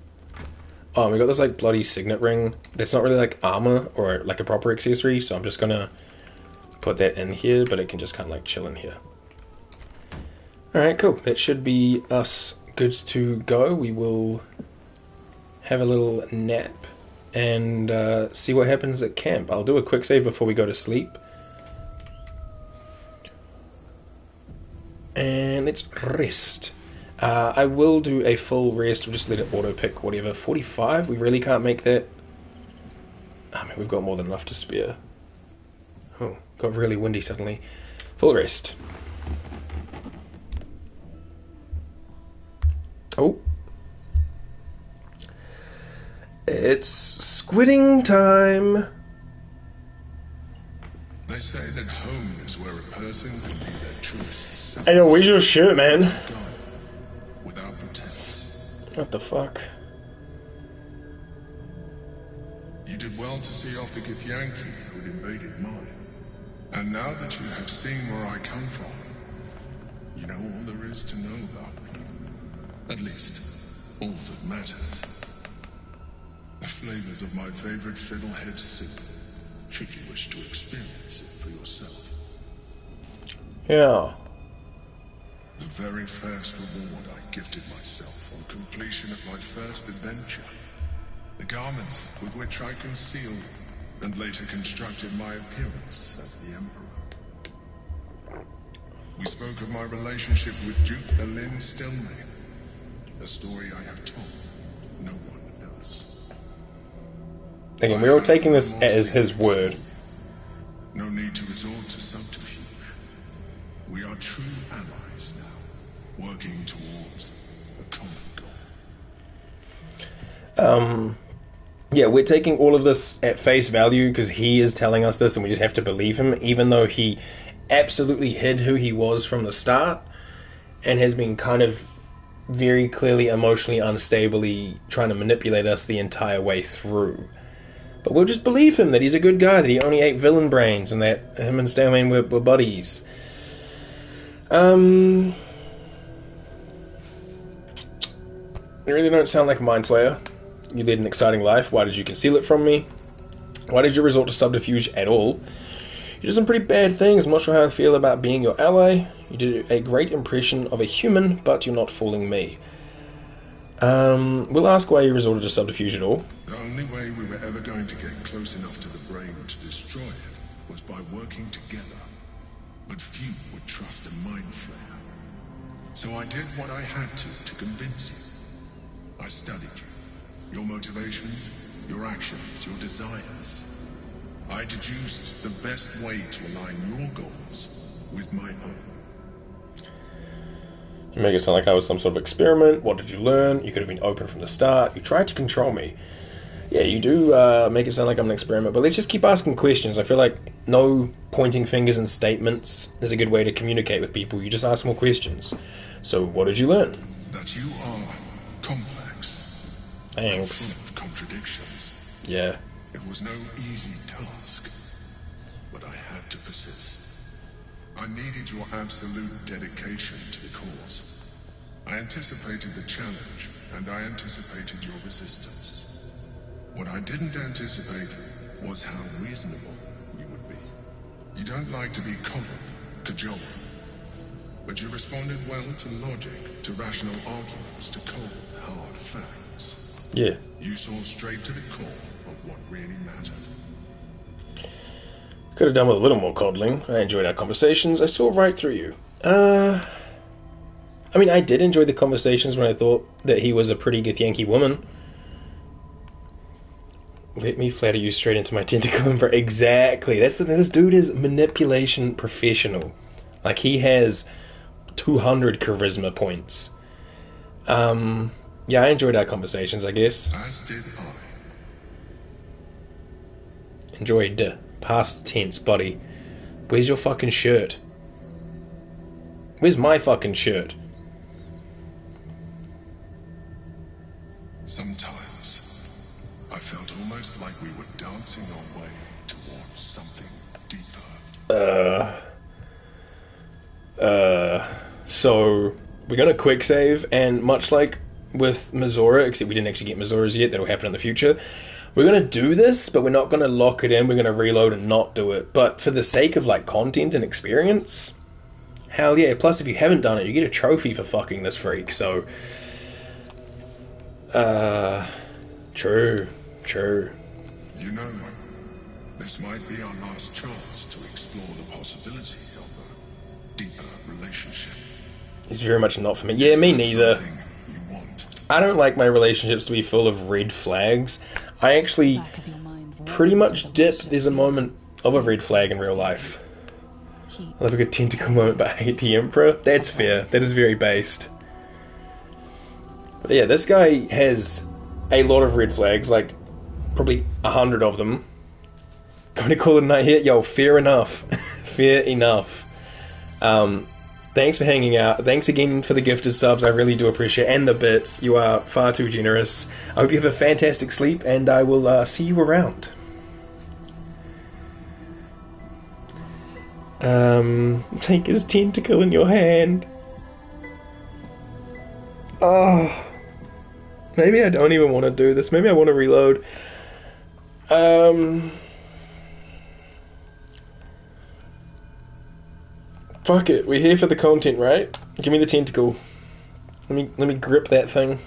Oh, and we got this like bloody signet ring. That's not really like armor or like a proper accessory, so I'm just gonna put that in here, but it can just kind of like chill in here. Alright, cool. That should be us good to go. We will have a little nap and see what happens at camp. I'll do a quick save before we go to sleep. And let's rest. I will do a full rest. We'll just let it auto-pick whatever. 45? We really can't make that. I mean, we've got more than enough to spare. Oh, got really windy suddenly. Full rest. Oh. It's squidding time. They say that home is where a person can be their truest self. Hey, yo, where's your shirt, man? Without pretense. What the fuck? You did well to see off the Githyanki who'd invaded mine. And now that you have seen where I come from, you know all there is to know about me. At least, all that matters. The flavors of my favorite fiddlehead soup, should you wish to experience it for yourself. Yeah. The very first reward I gifted myself on completion of my first adventure. The garments with which I concealed and later constructed my appearance as the Emperor. We spoke of my relationship with Duke Berlin Stilmane, a story I have told no one else. Again, we're all taking this as his word. No need to resort to subterfuge. We are true allies now, working towards a common goal. yeah, we're taking all of this at face value because he is telling us this and we just have to believe him, even though he absolutely hid who he was from the start and has been kind of very clearly emotionally unstably trying to manipulate us the entire way through. But we'll just believe him that he's a good guy, that he only ate villain brains, and that him and Stairman were buddies. You really don't sound like a mind flayer. You led an exciting life. Why did you conceal it from me? Why did you resort to subterfuge at all? You did some pretty bad things. I'm not sure how I feel about being your ally. You did a great impression of a human, but you're not fooling me. We'll ask why you resorted to subterfuge at all. The only way we were ever going to get close enough to the brain to destroy it was by working together. But few would trust a mind flayer. So I did what I had to convince you. I studied you. Your motivations, your actions, your desires. I deduced the best way to align your goals with my own. You make it sound like I was some sort of experiment. What did you learn? You could have been open from the start. You tried to control me. Yeah, you do make it sound like I'm an experiment, but let's just keep asking questions. I feel like no pointing fingers and statements is a good way to communicate with people. You just ask more questions. So, what did you learn? That you are complex. Thanks. Full of contradictions. Yeah. It was no easy task, but I had to persist. I needed your absolute dedication to the cause. I anticipated the challenge, and I anticipated your resistance. What I didn't anticipate was how reasonable you would be. You don't like to be coddled, cajoled, but you responded well to logic, to rational arguments, to cold, hard facts. Yeah. You saw straight to the core of what really mattered. Could have done with a little more coddling. I enjoyed our conversations. I saw right through you. I mean, I did enjoy the conversations when I thought that he was a pretty Githyanki woman. Let me flatter you straight into my tentacle embrace. Exactly. That's the thing. This dude is manipulation professional. Like, he has 200 charisma points. Yeah, I enjoyed our conversations, I guess. As did I. Enjoyed. Past tense, buddy. Where's your fucking shirt? Where's my fucking shirt? Sometimes, I felt almost like we were dancing our way towards something deeper. So, we're gonna quick save, and much like with Mizora, except we didn't actually get Mizora's yet, that'll happen in the future, we're gonna do this, but we're not gonna lock it in, we're gonna reload and not do it. But for the sake of, like, content and experience, hell yeah. Plus, if you haven't done it, you get a trophy for fucking this freak, so... True. You know, this might be our last chance to explore the possibility of a deeper relationship. It's very much not for me. Yeah, me neither. I don't like my relationships to be full of red flags. I actually pretty much dip. There's a moment of a red flag in real life. I love a good tentacle moment, but I hate the Emperor. That's fair. That is very based. But yeah, this guy has a lot of red flags, like probably 100 of them. Going to call it a night here? Yo, fair enough. Fair enough. Thanks for hanging out. Thanks again for the gifted subs. I really do appreciate it. And the bits. You are far too generous. I hope you have a fantastic sleep, and I will see you around. Take his tentacle in your hand. Oh. Maybe I don't even want to do this. Maybe I want to reload. Fuck it. We're here for the content, right? Give me the tentacle. Let me grip that thing.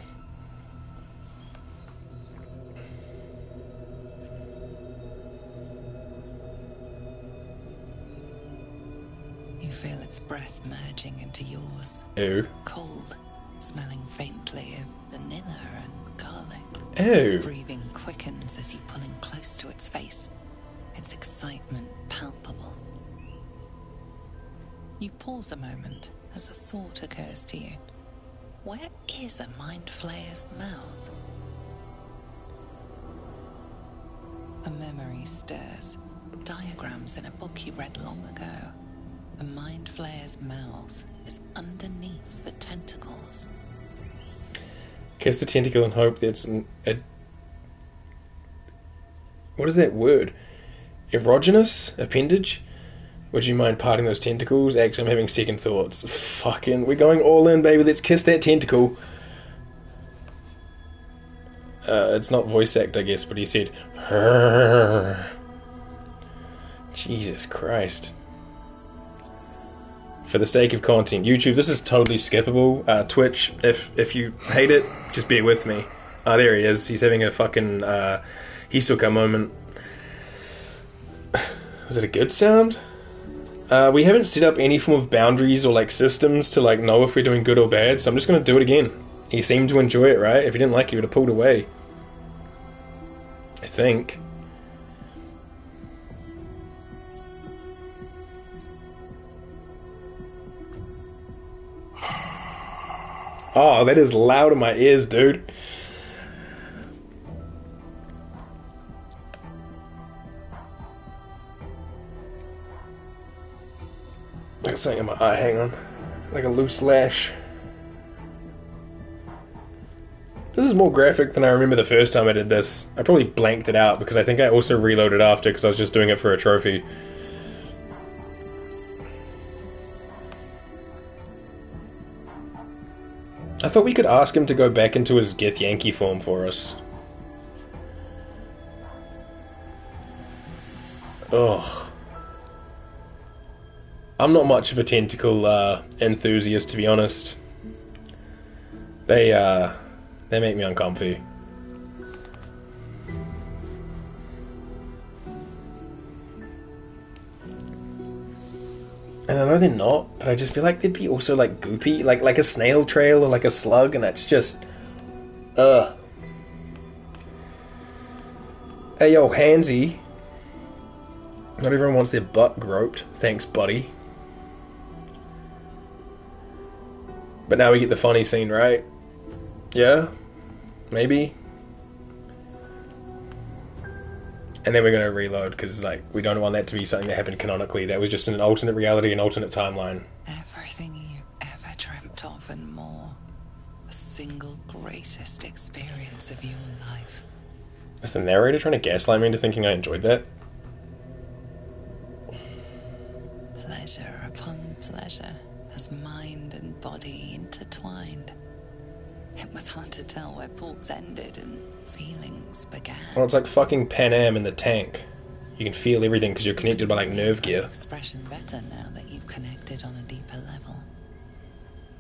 You feel its breath merging into yours. Ew. Cold, smelling faintly of vanilla and garlic. Ew. Its breathing quickens as you pull in close to its face. Its excitement palpable. You pause a moment as a thought occurs to you. Where is a mind flayer's mouth? A memory stirs. Diagrams in a book you read long ago. The Mind Flayer's mouth is underneath the tentacles. Kiss the tentacle and hope that's what is that word? Erogenous appendage? Would you mind parting those tentacles? Actually, I'm having second thoughts. Fucking, we're going all in, baby. Let's kiss that tentacle. It's not voice act, I guess, but he said, "Hurr." Jesus Christ. For the sake of content, YouTube, this is totally skippable. Twitch, if you hate it, just bear with me. Ah, there he is. He's having a fucking Hisoka moment. Was it a good sound? We haven't set up any form of boundaries or like systems to like know if we're doing good or bad, so I'm just going to do it again. He seemed to enjoy it, right? If he didn't like it, he would have pulled away. I think. Oh, that is loud in my ears, dude. Got something in my eye, hang on. Like a loose lash. This is more graphic than I remember the first time I did this. I probably blanked it out because I think I also reloaded after because I was just doing it for a trophy. I thought we could ask him to go back into his Gith Yankee form for us. Ugh. I'm not much of a tentacle enthusiast, to be honest. They make me uncomfy. And I know they're not, but I just feel like they'd be also like goopy, like a snail trail or like a slug, and that's just, Hey yo, handsy. Not everyone wants their butt groped. Thanks, buddy. But now we get the funny scene, right? Yeah? Maybe? And then we're going to reload, because like we don't want that to be something that happened canonically. That was just an alternate reality, an alternate timeline. Everything you ever dreamt of and more. The single greatest experience of your life. Is the narrator trying to gaslight me into thinking I enjoyed that? Pleasure upon pleasure, as mind and body intertwined. It was hard to tell where thoughts ended and feelings began. Well, it's like fucking Pan Am in the tank. You can feel everything because you're connected by like nerve gear. Expression better now that you've connected on a deeper level.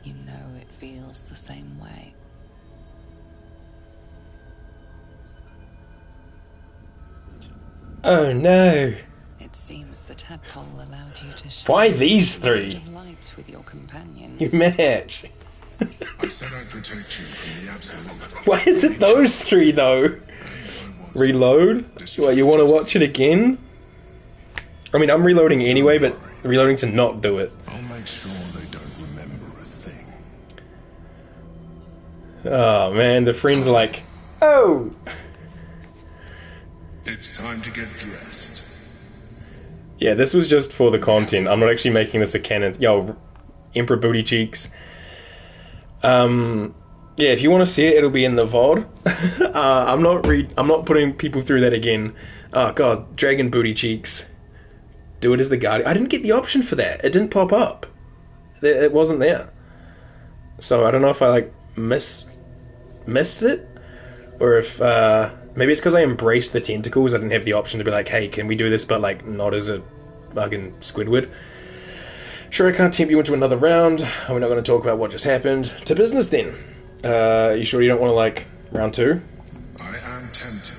You know it feels the same way. Oh no! It seems the tadpole allowed you to share Why these three? of light with your companions. You match. I said I'd protect you from the absolute. Why is it those three though? Reload? What, you want to watch it again? I mean, I'm reloading anyway, but reloading to not do it. I'll make sure they don't remember a thing. Oh man, the friend's like, oh! It's time to get dressed. Yeah, this was just for the content. I'm not actually making this a canon. Yo, Emperor Booty Cheeks. Yeah, if you want to see it, it'll be in the VOD. I'm not putting people through that again. Oh god, Dragon Booty Cheeks. Do it as the Guardian. I didn't get the option for that. It didn't pop up. It wasn't there. So I don't know if I like missed it, or if maybe it's because I embraced the tentacles. I didn't have the option to be like, hey, can we do this, but like not as a fucking Squidward. Sure, I can't tempt you into another round. We're not going to talk about what just happened. To business then. You sure you don't want to like round two? I am tempted,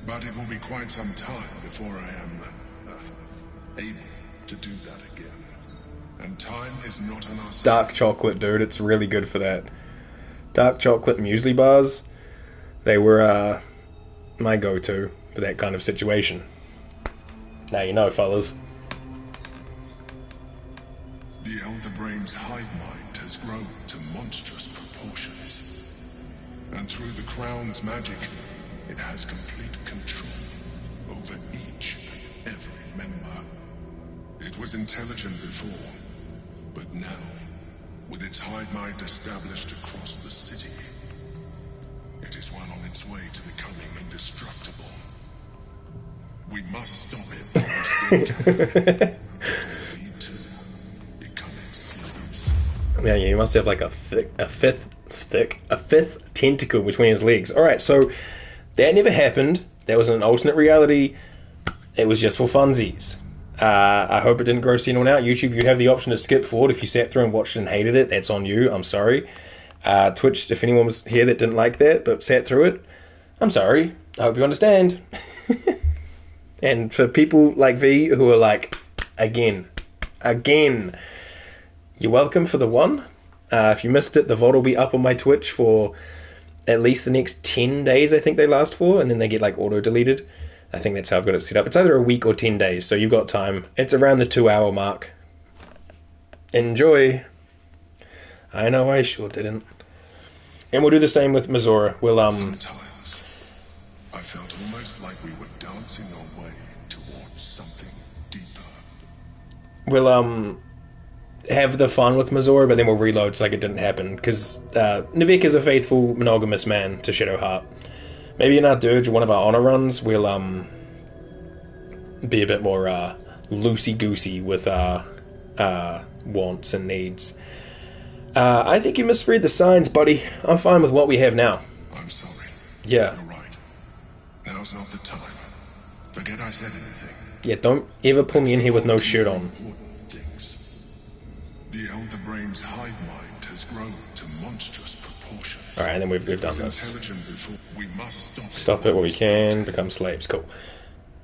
but it will be quite some time before I am able to do that again. And time is not on our side. Dark chocolate, dude. It's really good for that. Dark chocolate muesli bars. They were my go-to for that kind of situation. Now you know, fellas. The Elder Brain's hive mind has grown to monstrous proportions. And through the crown's magic, it has complete control over each and every member. It was intelligent before, but now, with its hive mind established across the city, it is well on its way to becoming indestructible. We must stop it while we still can, before we too become its slaves. Yeah, you must have like a fifth tentacle between his legs. Alright, so that never happened. That was an alternate reality. It was just for funsies. I hope it didn't gross anyone out. YouTube, you have the option to skip forward. If you sat through and watched it and hated it, that's on you. I'm sorry. Twitch, if anyone was here that didn't like that but sat through it, I'm sorry. I hope you understand. And for people like V who are like, again, you're welcome for the one. If you missed it, the VOD will be up on my Twitch for at least the next 10 days, I think they last for, and then they get like auto-deleted. I think that's how I've got it set up. It's either a week or 10 days, so you've got time. It's around the 2-hour mark. Enjoy. I know I sure didn't. And we'll do the same with Misora. We'll, Sometimes, I felt almost like we were dancing our way towards something deeper. We'll, have the fun with Misora, but then we'll reload so like it didn't happen, because Nivek is a faithful, monogamous man to Shadowheart. Maybe in our Dirge or one of our honor runs, we'll be a bit more loosey-goosey with our wants and needs. I think you misread the signs, buddy. I'm fine with what we have now. I'm sorry. Yeah. You're right. Now's not the time. Forget I said anything. Yeah, don't ever pull me in here with no shirt on. The Elder Brain's hive mind has grown to monstrous proportions. Alright, and then we've done this. Before. We must Stop it where we can, become slaves. Cool.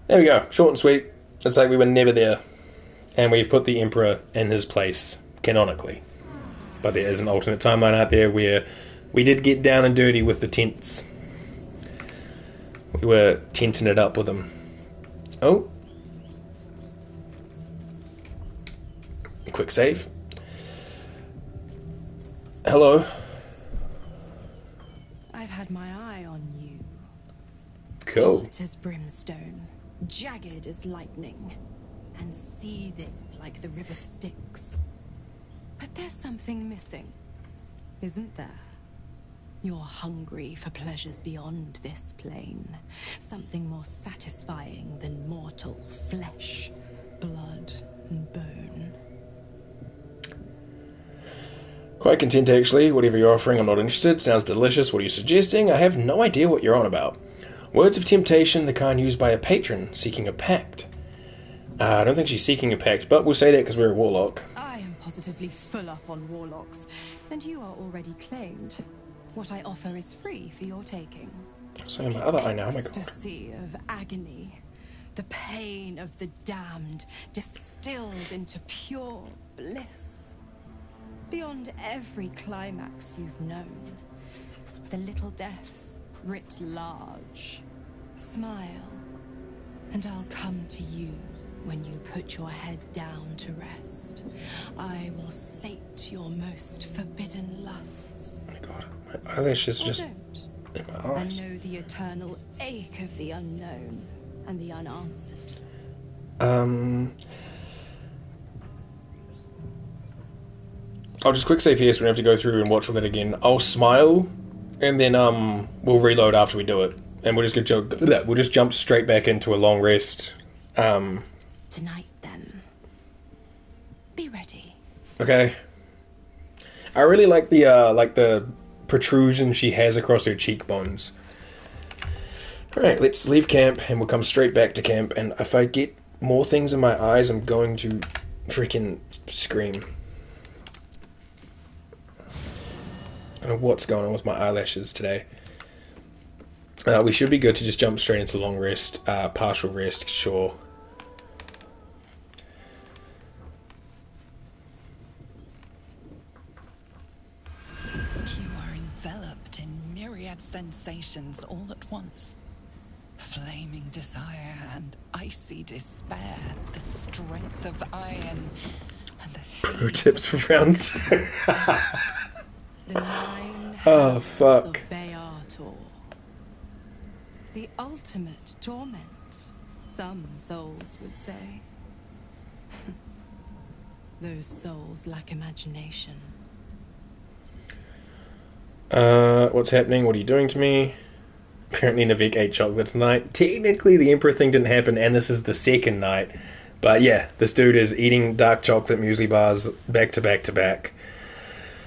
There we go. Short and sweet. It's like we were never there. And we've put the Emperor in his place, canonically. But there is an alternate timeline out there where we did get down and dirty with the tents. We were tenting it up with them. Oh. Quick save. Hello. I've had my eye on you. Cool. Hot as brimstone, jagged as lightning, and seething like the river Styx. But there's something missing, isn't there? You're hungry for pleasures beyond this plane. Something more satisfying than mortal flesh, blood, and bone. Quite content, actually. Whatever you're offering, I'm not interested. Sounds delicious. What are you suggesting? I have no idea what you're on about. Words of temptation, the kind used by a patron seeking a pact. I don't think she's seeking a pact, but we'll say that because we're a warlock. I am positively full up on warlocks, and you are already claimed. What I offer is free for your taking. So my other eye now, oh my god. Ecstasy of agony, the pain of the damned, distilled into pure bliss. Beyond every climax you've known, the little death writ large. Smile, and I'll come to you when you put your head down to rest. I will sate your most forbidden lusts. Oh my god, my eyelashes just in my eyes. And know the eternal ache of the unknown and the unanswered. I'll just quick save here so we don't have to go through and watch all that again. I'll smile, and then we'll reload after we do it. And we'll just jump straight back into a long rest. Tonight, then. Be ready. Okay. I really like the protrusion she has across her cheekbones. Alright, let's leave camp, and we'll come straight back to camp. And if I get more things in my eyes, I'm going to freaking scream. I don't know what's going on with my eyelashes today. We should be good to just jump straight into long rest, partial rest, sure. You are enveloped in myriad sensations all at once. Flaming desire and icy despair, the strength of iron and the Pro tips for round 2. The 9 Oh, fuck. of Beator. The ultimate torment. Some souls would say. Those souls lack imagination. What's happening? What are you doing to me? Apparently Navik ate chocolate tonight. Technically the Emperor thing didn't happen, and this is the second night. But yeah, this dude is eating dark chocolate muesli bars back to back to back.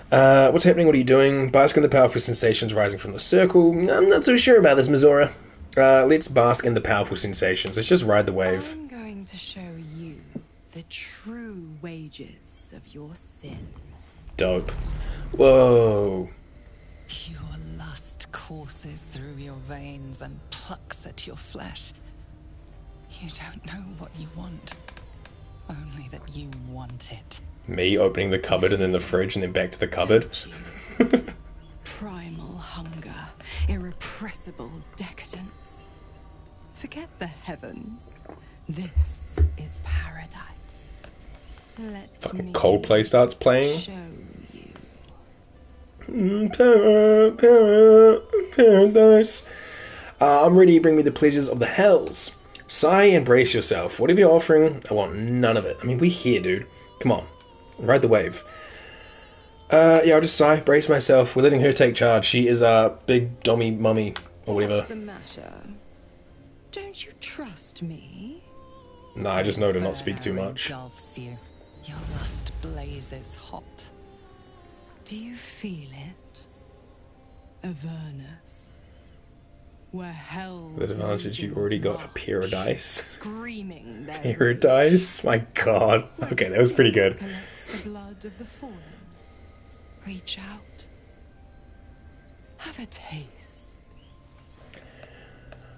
What's happening? What are you doing? Bask in the powerful sensations rising from the circle. I'm not so sure about this, Mizora. Let's bask in the powerful sensations. Let's just ride the wave. I'm going to show you the true wages of your sin. Dope. Whoa. Pure lust courses through your veins and plucks at your flesh. You don't know what you want, only that you want it. Me opening the cupboard and then the fridge and then back to the cupboard. Primal hunger, irrepressible decadence. Forget the heavens. This is paradise. Let Fucking me Coldplay starts playing. show Paradise. I'm ready. Bring me the pleasures of the hells. Sigh and brace yourself. Whatever you're offering, I want none of it. I mean, we're here, dude. Come on. Ride the wave. Yeah, I'll just sigh, brace myself. We're letting her take charge. She is a big dommy mummy, or whatever. What's the matter? Don't you trust me? Nah, I just know to not speak too much. Engulfs you. Your lust blazes hot. Do you feel it? Avernus. Where hell. The advantage you already got a pair of dice. Screaming their Pair of dice? My god. Okay, that was pretty good. collects the blood of the fallen. Reach out. Have a taste.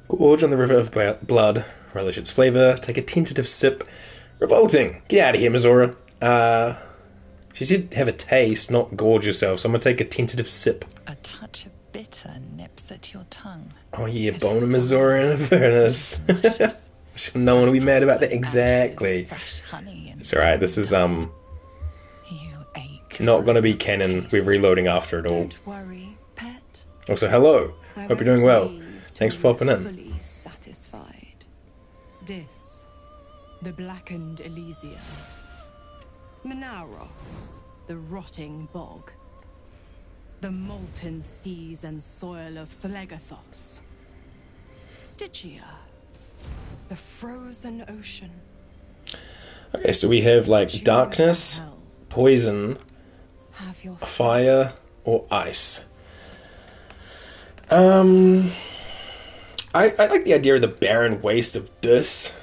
Gorge on the river of blood. Relish its flavour. Take a tentative sip. Revolting. Get out of here, Mizora. She said have a taste, not gorge yourself, so I'm going to take a tentative sip. A touch of bitter nips at your tongue. Oh yeah, bone of Mizora and Avernus. No one will be mad about that. Exactly. It's alright, this is not going to be canon. We're reloading after it all. Don't worry, pet. Also, hello. Hope you're doing well. Thanks for popping in. Fully satisfied. Dis, the blackened Elysium. Menaros, the rotting bog. The molten seas and soil of Thlegathos. Stygia, the frozen ocean. Okay, so we have like darkness, poison, fire, or ice. I like the idea of the barren waste of Dis.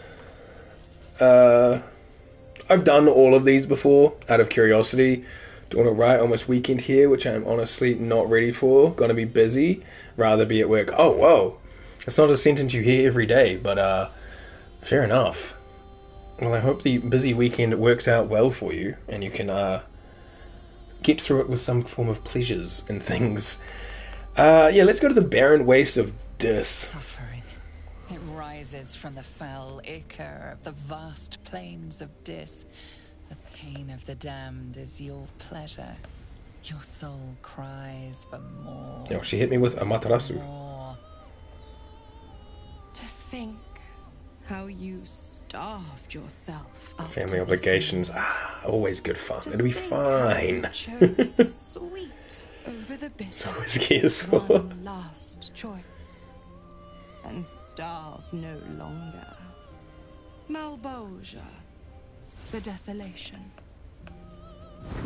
I've done all of these before, out of curiosity. Doing a right almost weekend here, which I'm honestly not ready for. Gonna be busy. Rather be at work. Oh, whoa. That's not a sentence you hear every day, but fair enough. Well, I hope the busy weekend works out well for you, and you can get through it with some form of pleasures and things. Yeah, let's go to the barren waste of Dis. Suffering. It rises from the foul ichor of the vast plains of Dis. The pain of the damned is your pleasure. Your soul cries for more. Oh, she hit me with Amaterasu. More. To think how you starved yourself. Family obligations. Always good fun. It'll be fine. Chose the sweet over the bitter. So whiskey is for. One last choice. And starve no longer. Malbolgia, the desolation.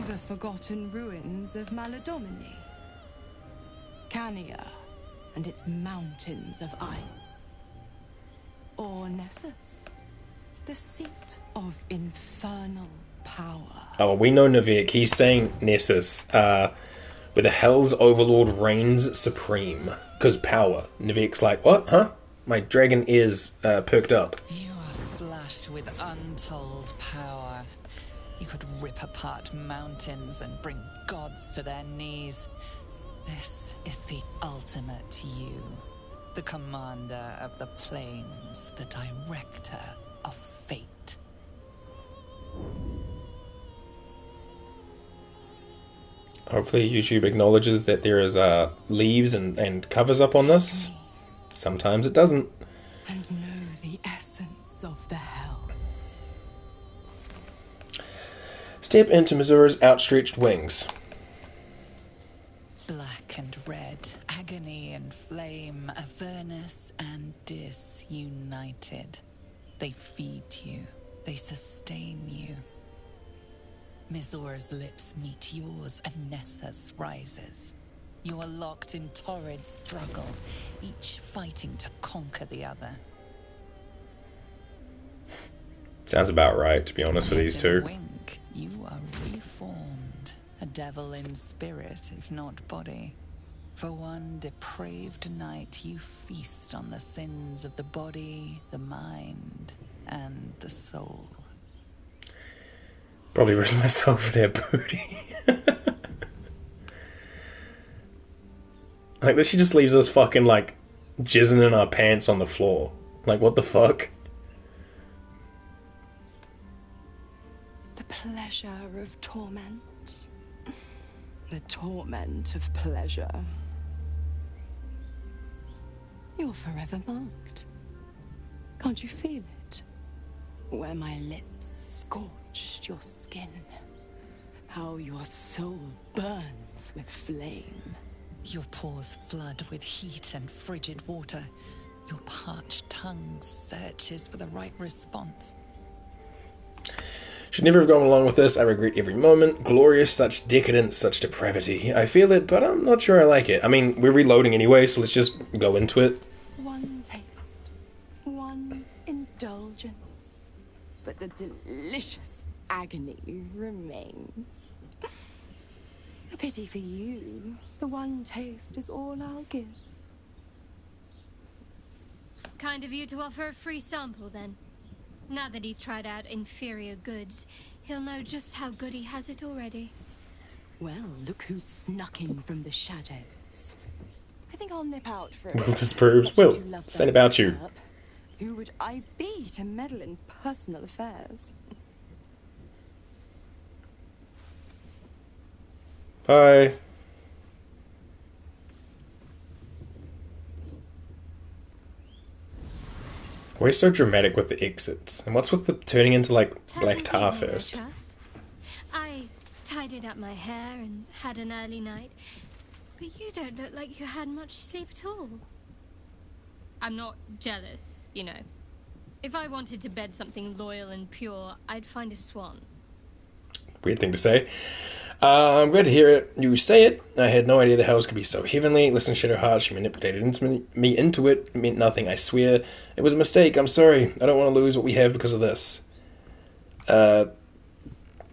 The forgotten ruins of Maladomini. Cania and its mountains of ice. Or Nessus, the seat of infernal power. Oh, well, we know Navik. He's saying Nessus, where the Hell's Overlord reigns supreme. Because power. Navik's like, what? Huh? My dragon ears perked up. You are flush with untold power. You could rip apart mountains and bring gods to their knees. This is the ultimate you. The commander of the plains, the director of fate. Hopefully YouTube acknowledges that there is leaves and covers up on this. Sometimes it doesn't. And know the essence Step into Missoura's outstretched wings. Black and red, agony and flame, Avernus and Dis united. They feed you, they sustain you. Mizora's lips meet yours and Nessa's rises. You are locked in torrid struggle, each fighting to conquer the other. Sounds about right, to be honest, for these two. Wink, you are reformed. A devil in spirit, if not body. For one depraved night, you feast on the sins of the body, the mind, and the soul. Probably risk myself for their booty. Like, this, she just leaves us fucking, like, jizzing in our pants on the floor. Like, what the fuck? The pleasure of torment. The torment of pleasure. You're forever marked. Can't you feel it? Where my lips scorched your skin. How your soul burns with flame. Your pores flood with heat and frigid water. Your parched tongue searches for the right response. Should never have gone along with this. I regret every moment. Glorious, such decadence, such depravity. I feel it, but I'm not sure I like it. I mean, we're reloading anyway, so let's just go into it. One taste, one indulgence, but the delicious agony remains. A pity for you. The one taste is all I'll give. Kind of you to offer a free sample, then. Now that he's tried out inferior goods, he'll know just how good he has it already. Well, look who's snuck in from the shadows. I think I'll nip out for a Will disproves. Will, saying about you. Who would I be to meddle in personal affairs? Bye. Why are you so dramatic with the exits? And what's with the turning into, like, black tar first? I tidied up my hair and had an early night, but you don't look like you had much sleep at all. I'm not jealous, you know. If I wanted to bed something loyal and pure, I'd find a swan. Weird thing to say. I'm glad to hear it. You say it. I had no idea the hells could be so heavenly. Listen, Shadowheart, she manipulated me into it. It meant nothing, I swear. It was a mistake. I'm sorry. I don't want to lose what we have because of this.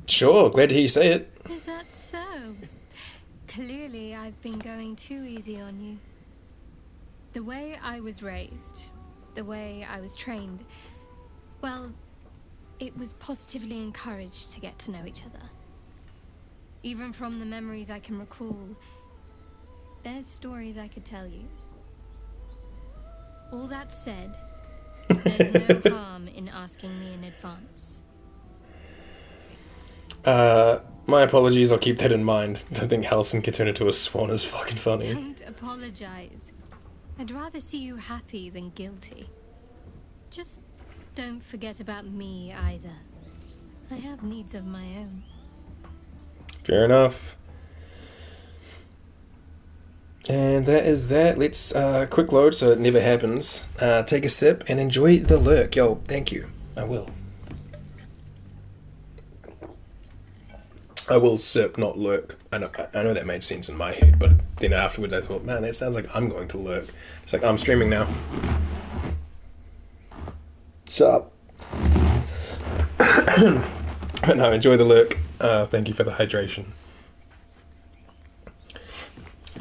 Sure. Glad to hear you say it. Is that so? Clearly, I've been going too easy on you. The way I was raised, the way I was trained, well, it was positively encouraged to get to know each other. Even from the memories I can recall, there's stories I could tell you. All that said, there's no harm in asking me in advance. My apologies, I'll keep that in mind. I think Halsin could turn into a swan is fucking funny. Don't apologize. I'd rather see you happy than guilty. Just don't forget about me either. I have needs of my own. Fair enough. And that is that. Let's quick load so it never happens. Take a sip and enjoy the lurk. Yo, thank you. I will. I will sip, not lurk. I know that made sense in my head, but then afterwards I thought, man, that sounds like I'm going to lurk. It's like, I'm streaming now. Sup? But no, enjoy the lurk. Thank you for the hydration.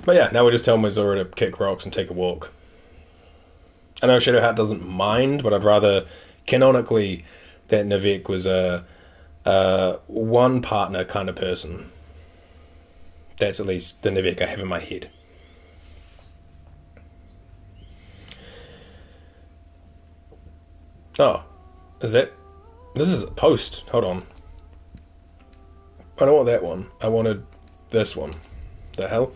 But yeah, now we're just telling Missouri to kick rocks and take a walk. I know Shadowheart doesn't mind, but I'd rather, canonically, that Navek was a one partner kind of person. That's at least the Navek I have in my head. Oh, is that... This is a post. Hold on. I don't want that one. I wanted this one. The hell?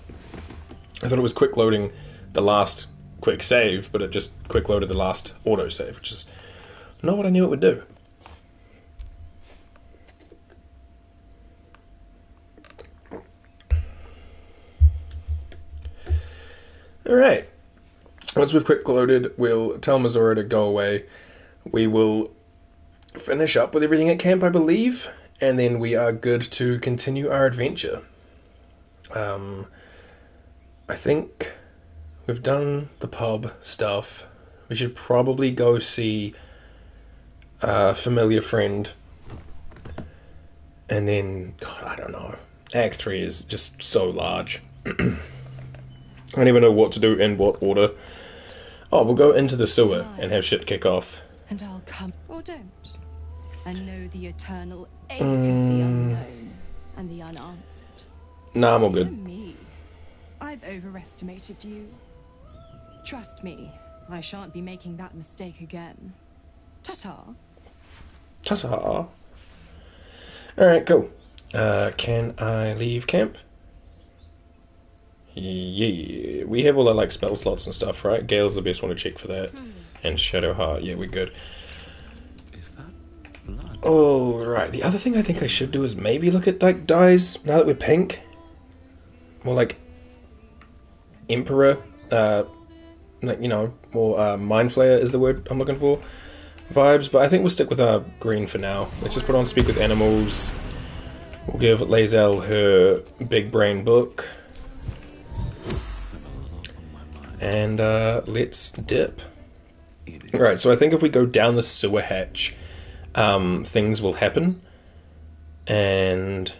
I thought it was quick loading the last quick save, but it just quick loaded the last auto save, which is not what I knew it would do. Alright. Once we've quick loaded, we'll tell Missouri to go away. We will finish up with everything at camp, I believe, and then we are good to continue our adventure. I think we've done the pub stuff. We should probably go see a familiar friend. And then, God, I don't know. Act 3 is just so large. I don't even know what to do in what order. Oh, we'll go into the sewer and have shit kick off. And I'll come, or don't, and know the eternal ache of the unknown and the unanswered. Nah, I'm all good. Dear me, I've overestimated you. Trust me, I shan't be making that mistake again. Ta-ta. Ta-ta. Alright, cool. Can I leave camp? Yeah, we have all our, like, spell slots and stuff, right? Gale's the best one to check for that. And Shadowheart, yeah, we're good. Alright, the other thing I think I should do is maybe look at, like, dyes, now that we're pink. More like Emperor, like, you know, more Mind Flayer is the word I'm looking for. Vibes, but I think we'll stick with our green for now. Let's just put on Speak with Animals. We'll give Lae'zel her big brain book. And let's dip. Right, so I think if we go down the sewer hatch, things will happen. And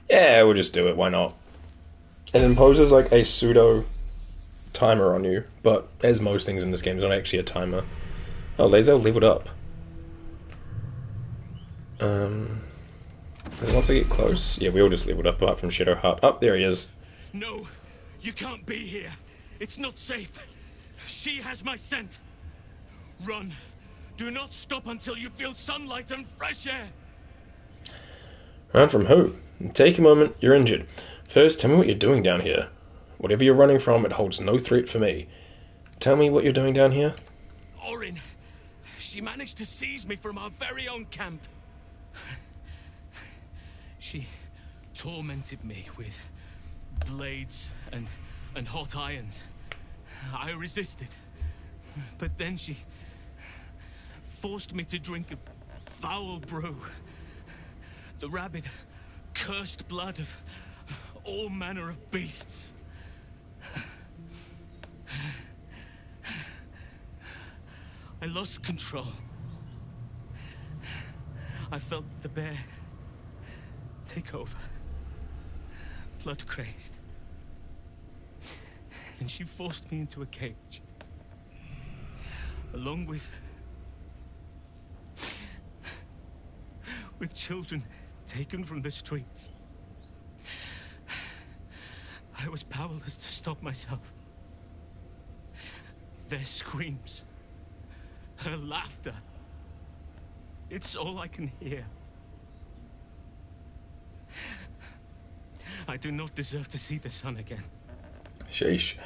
yeah, we'll just do it, why not? It imposes like a pseudo timer on you, but as most things in this game, it's not actually a timer. Oh, Lae'zel leveled up. Once I get close, yeah, we all just leveled up apart from Shadowheart. Oh, there he is. No, you can't be here. It's not safe. She has my scent. Run. Do not stop until you feel sunlight and fresh air. Run from who? Take a moment, you're injured. First, tell me what you're doing down here. Whatever you're running from, it holds no threat for me. Tell me what you're doing down here. Orin. She managed to seize me from our very own camp. She tormented me with blades and hot irons. I resisted. But then she forced me to drink a foul brew. The rabid, cursed blood of all manner of beasts. I lost control. I felt the bear take over. Blood crazed. And she forced me into a cage. Along with children taken from the streets. I was powerless to stop myself. Their screams, her laughter, it's all I can hear. I do not deserve to see the sun again. Sheesh.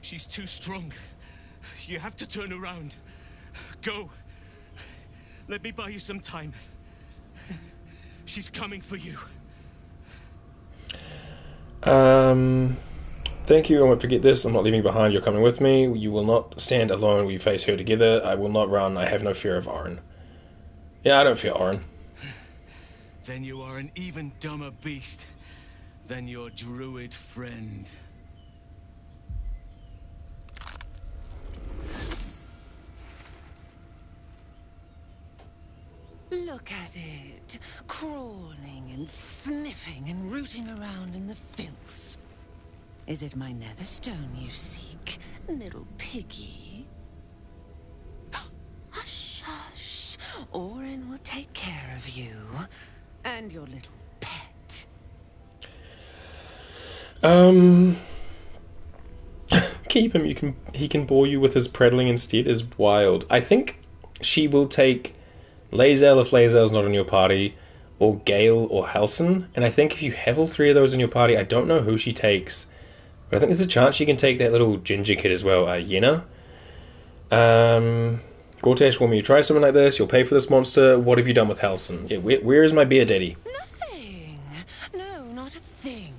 She's too strong. You have to turn around. Go. Let me buy you some time. She's coming for you. Thank you, I won't forget this. I'm not leaving you behind, you're coming with me. You will not stand alone, we face her together. I will not run, I have no fear of Orin. Yeah, I don't fear Orin. Then you are an even dumber beast than your druid friend. Look at it, crawling and sniffing and rooting around in the filth. Is it my netherstone you seek, little piggy? Hush, hush. Orin will take care of you and your little pet. Keep him. He can bore you with his prattling instead is wild. I think she will take Lae'zel if Lae'zel's not in your party, or Gale or Halsin. And I think if you have all three of those in your party, I don't know who she takes, but I think there's a chance she can take that little ginger kid as well, Yenna. Gortash, want me to try something like this? You'll pay for this monster. What have you done with Halsin? Yeah, where is my beer daddy? Nothing. No, not a thing.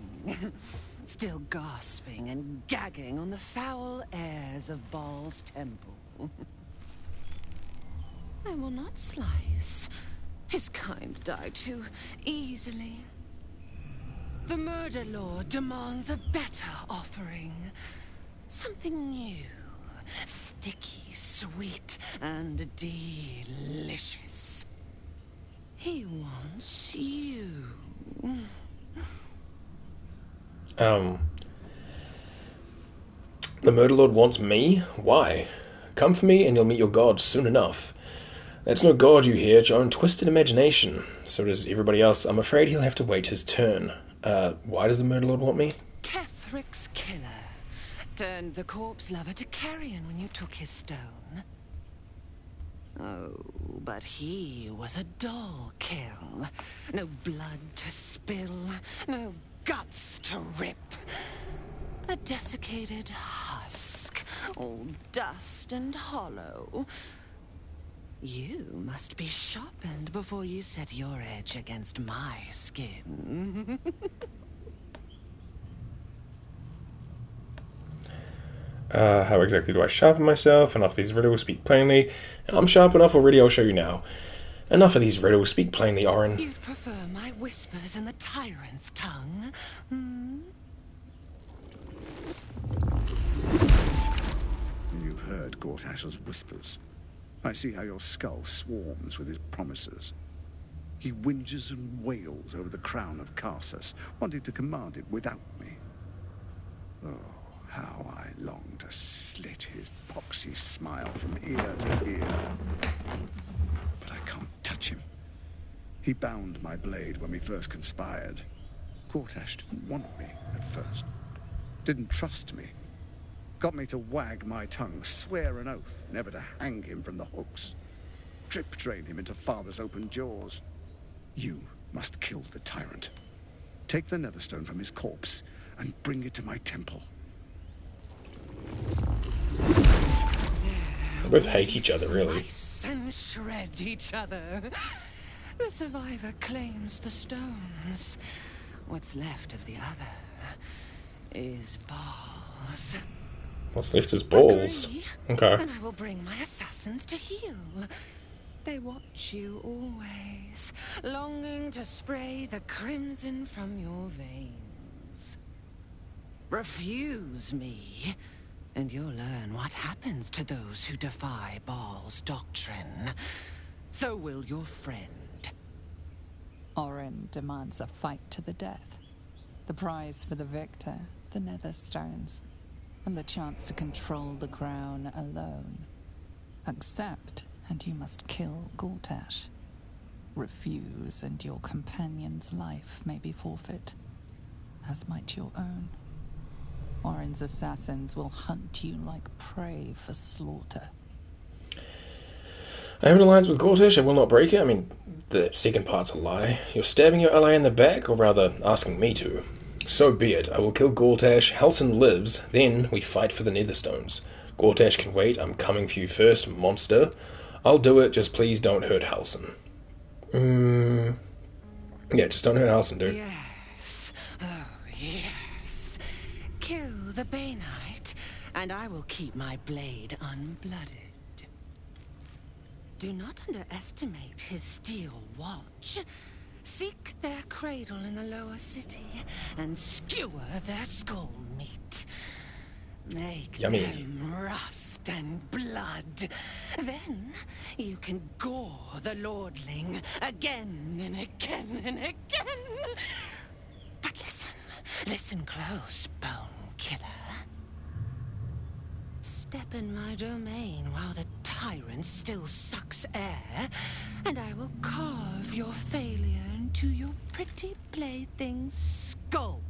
feeding on the foul airs of Baal's temple. I will not slice. His kind die too easily. The Murder Lord demands a better offering. Something new. Sticky, sweet, and delicious. He wants you. The Murder Lord wants me? Why? Come for me and you'll meet your god soon enough. That's no god you hear, it's your own twisted imagination. So does everybody else. I'm afraid he'll have to wait his turn. Why does the Murder Lord want me? Kethric's killer turned the corpse lover to carrion when you took his stone. Oh, but he was a dull kill. No blood to spill, no guts to rip. A desiccated husk, all dust and hollow. You must be sharpened before you set your edge against my skin. How exactly do I sharpen myself? Enough of these riddles, speak plainly. I'm sharp enough already, I'll show you now. Enough of these riddles, speak plainly, Orin. You'd prefer my whispers in the tyrant's tongue? You've heard Gortash's whispers. I see how your skull swarms with his promises. He whinges and wails over the crown of Karsus, wanting to command it without me. Oh, how I long to slit his poxy smile from ear to ear. But I can't touch him. He bound my blade when we first conspired. Gortash didn't want me at first. Didn't trust me. Got me to wag my tongue, swear an oath, never to hang him from the hooks. Drip drain him into father's open jaws. You must kill the tyrant. Take the netherstone from his corpse and bring it to my temple. They both hate each other, really. Slice and shred each other. The survivor claims the stones. What's left of the other is Baal's. What's left is balls. Agree, Okay. and I will bring my assassins to heal. They watch you always, longing to spray the crimson from your veins. Refuse me, and you'll learn what happens to those who defy Baal's doctrine. So will your friend. Orin demands a fight to the death. The prize for the victor, the Netherstones, and the chance to control the crown alone. Accept, and you must kill Gortash. Refuse, and your companion's life may be forfeit, as might your own. Orin's assassins will hunt you like prey for slaughter. I have an alliance with Gortash, I will not break it. I mean, the second part's a lie. You're stabbing your ally in the back, or rather, asking me to. So be it. I will kill Gortash. Halsin lives. Then we fight for the Netherstones. Gortash can wait. I'm coming for you first, monster. I'll do it. Just please don't hurt Halsin. Yeah, just don't hurt Halsin, dude. Yes. Oh, yes. Kill the Banite, and I will keep my blade unblooded. Do not underestimate his steel watch. Seek their cradle in the lower city and skewer their skull meat. Make Yummy. them rust and blood. Then you can gore the lordling again and again and again. But listen close, bone killer. Step in my domain while the tyrant still sucks air, and I will carve your failure into your pretty plaything's skull.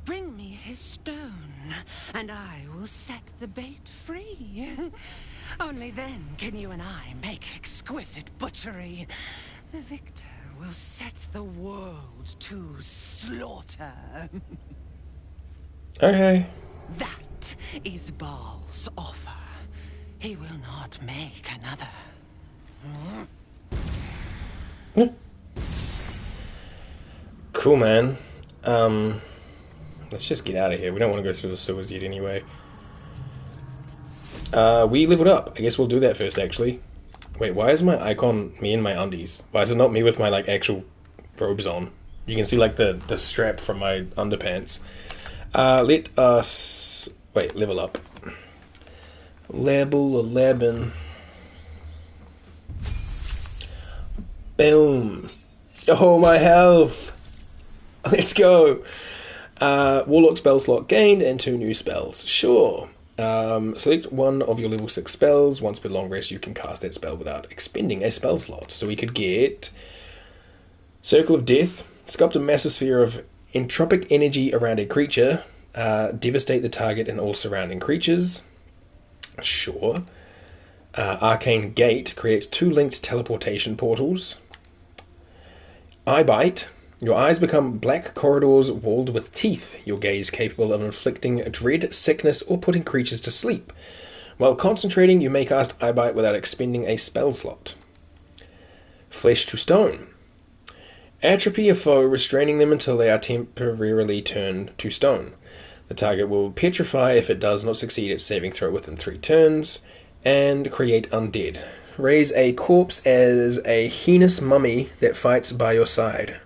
Bring me his stone, and I will set the bait free. Only then can you and I make exquisite butchery. The victor will set the world to slaughter. Okay. That is Baal's offer. He will not make another. Cool, man. let's just get out of here. We don't want to go through the sewers yet anyway. We leveled up. I guess we'll do that first, actually. Wait, why is my icon me in my undies? Why is it not me with my, like, actual robes on? You can see, like, the strap from my underpants. Let us... Wait, level up. Level 11. Boom. Oh, my health. Let's go. Warlock spell slot gained and 2 new spells. Sure. Select one of your level 6 spells. Once per long rest, you can cast that spell without expending a spell slot. So we could get Circle of Death. Sculpt a massive sphere of entropic energy around a creature. Devastate the target and all surrounding creatures. Sure. Arcane Gate. Create 2 linked teleportation portals. Eye Bite. Your eyes become black corridors walled with teeth, your gaze capable of inflicting dread, sickness, or putting creatures to sleep. While concentrating, you may cast Eye Bite without expending a spell slot. Flesh to Stone. Atrophy a foe, restraining them until they are temporarily turned to stone. The target will petrify if it does not succeed at saving throw within 3 turns, and create Undead. Raise a corpse as a heinous mummy that fights by your side.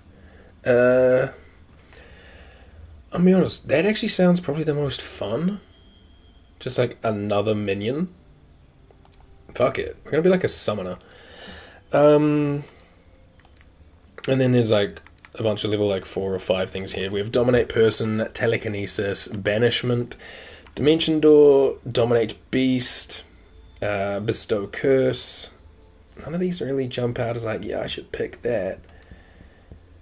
I'll be honest, that actually sounds probably the most fun. Just like another minion. Fuck it. We're gonna be like a summoner. And then there's like a bunch of level like 4 or 5 things here. We have Dominate Person, Telekinesis, Banishment, Dimension Door, Dominate Beast, Bestow Curse. None of these really jump out as like, yeah, I should pick that.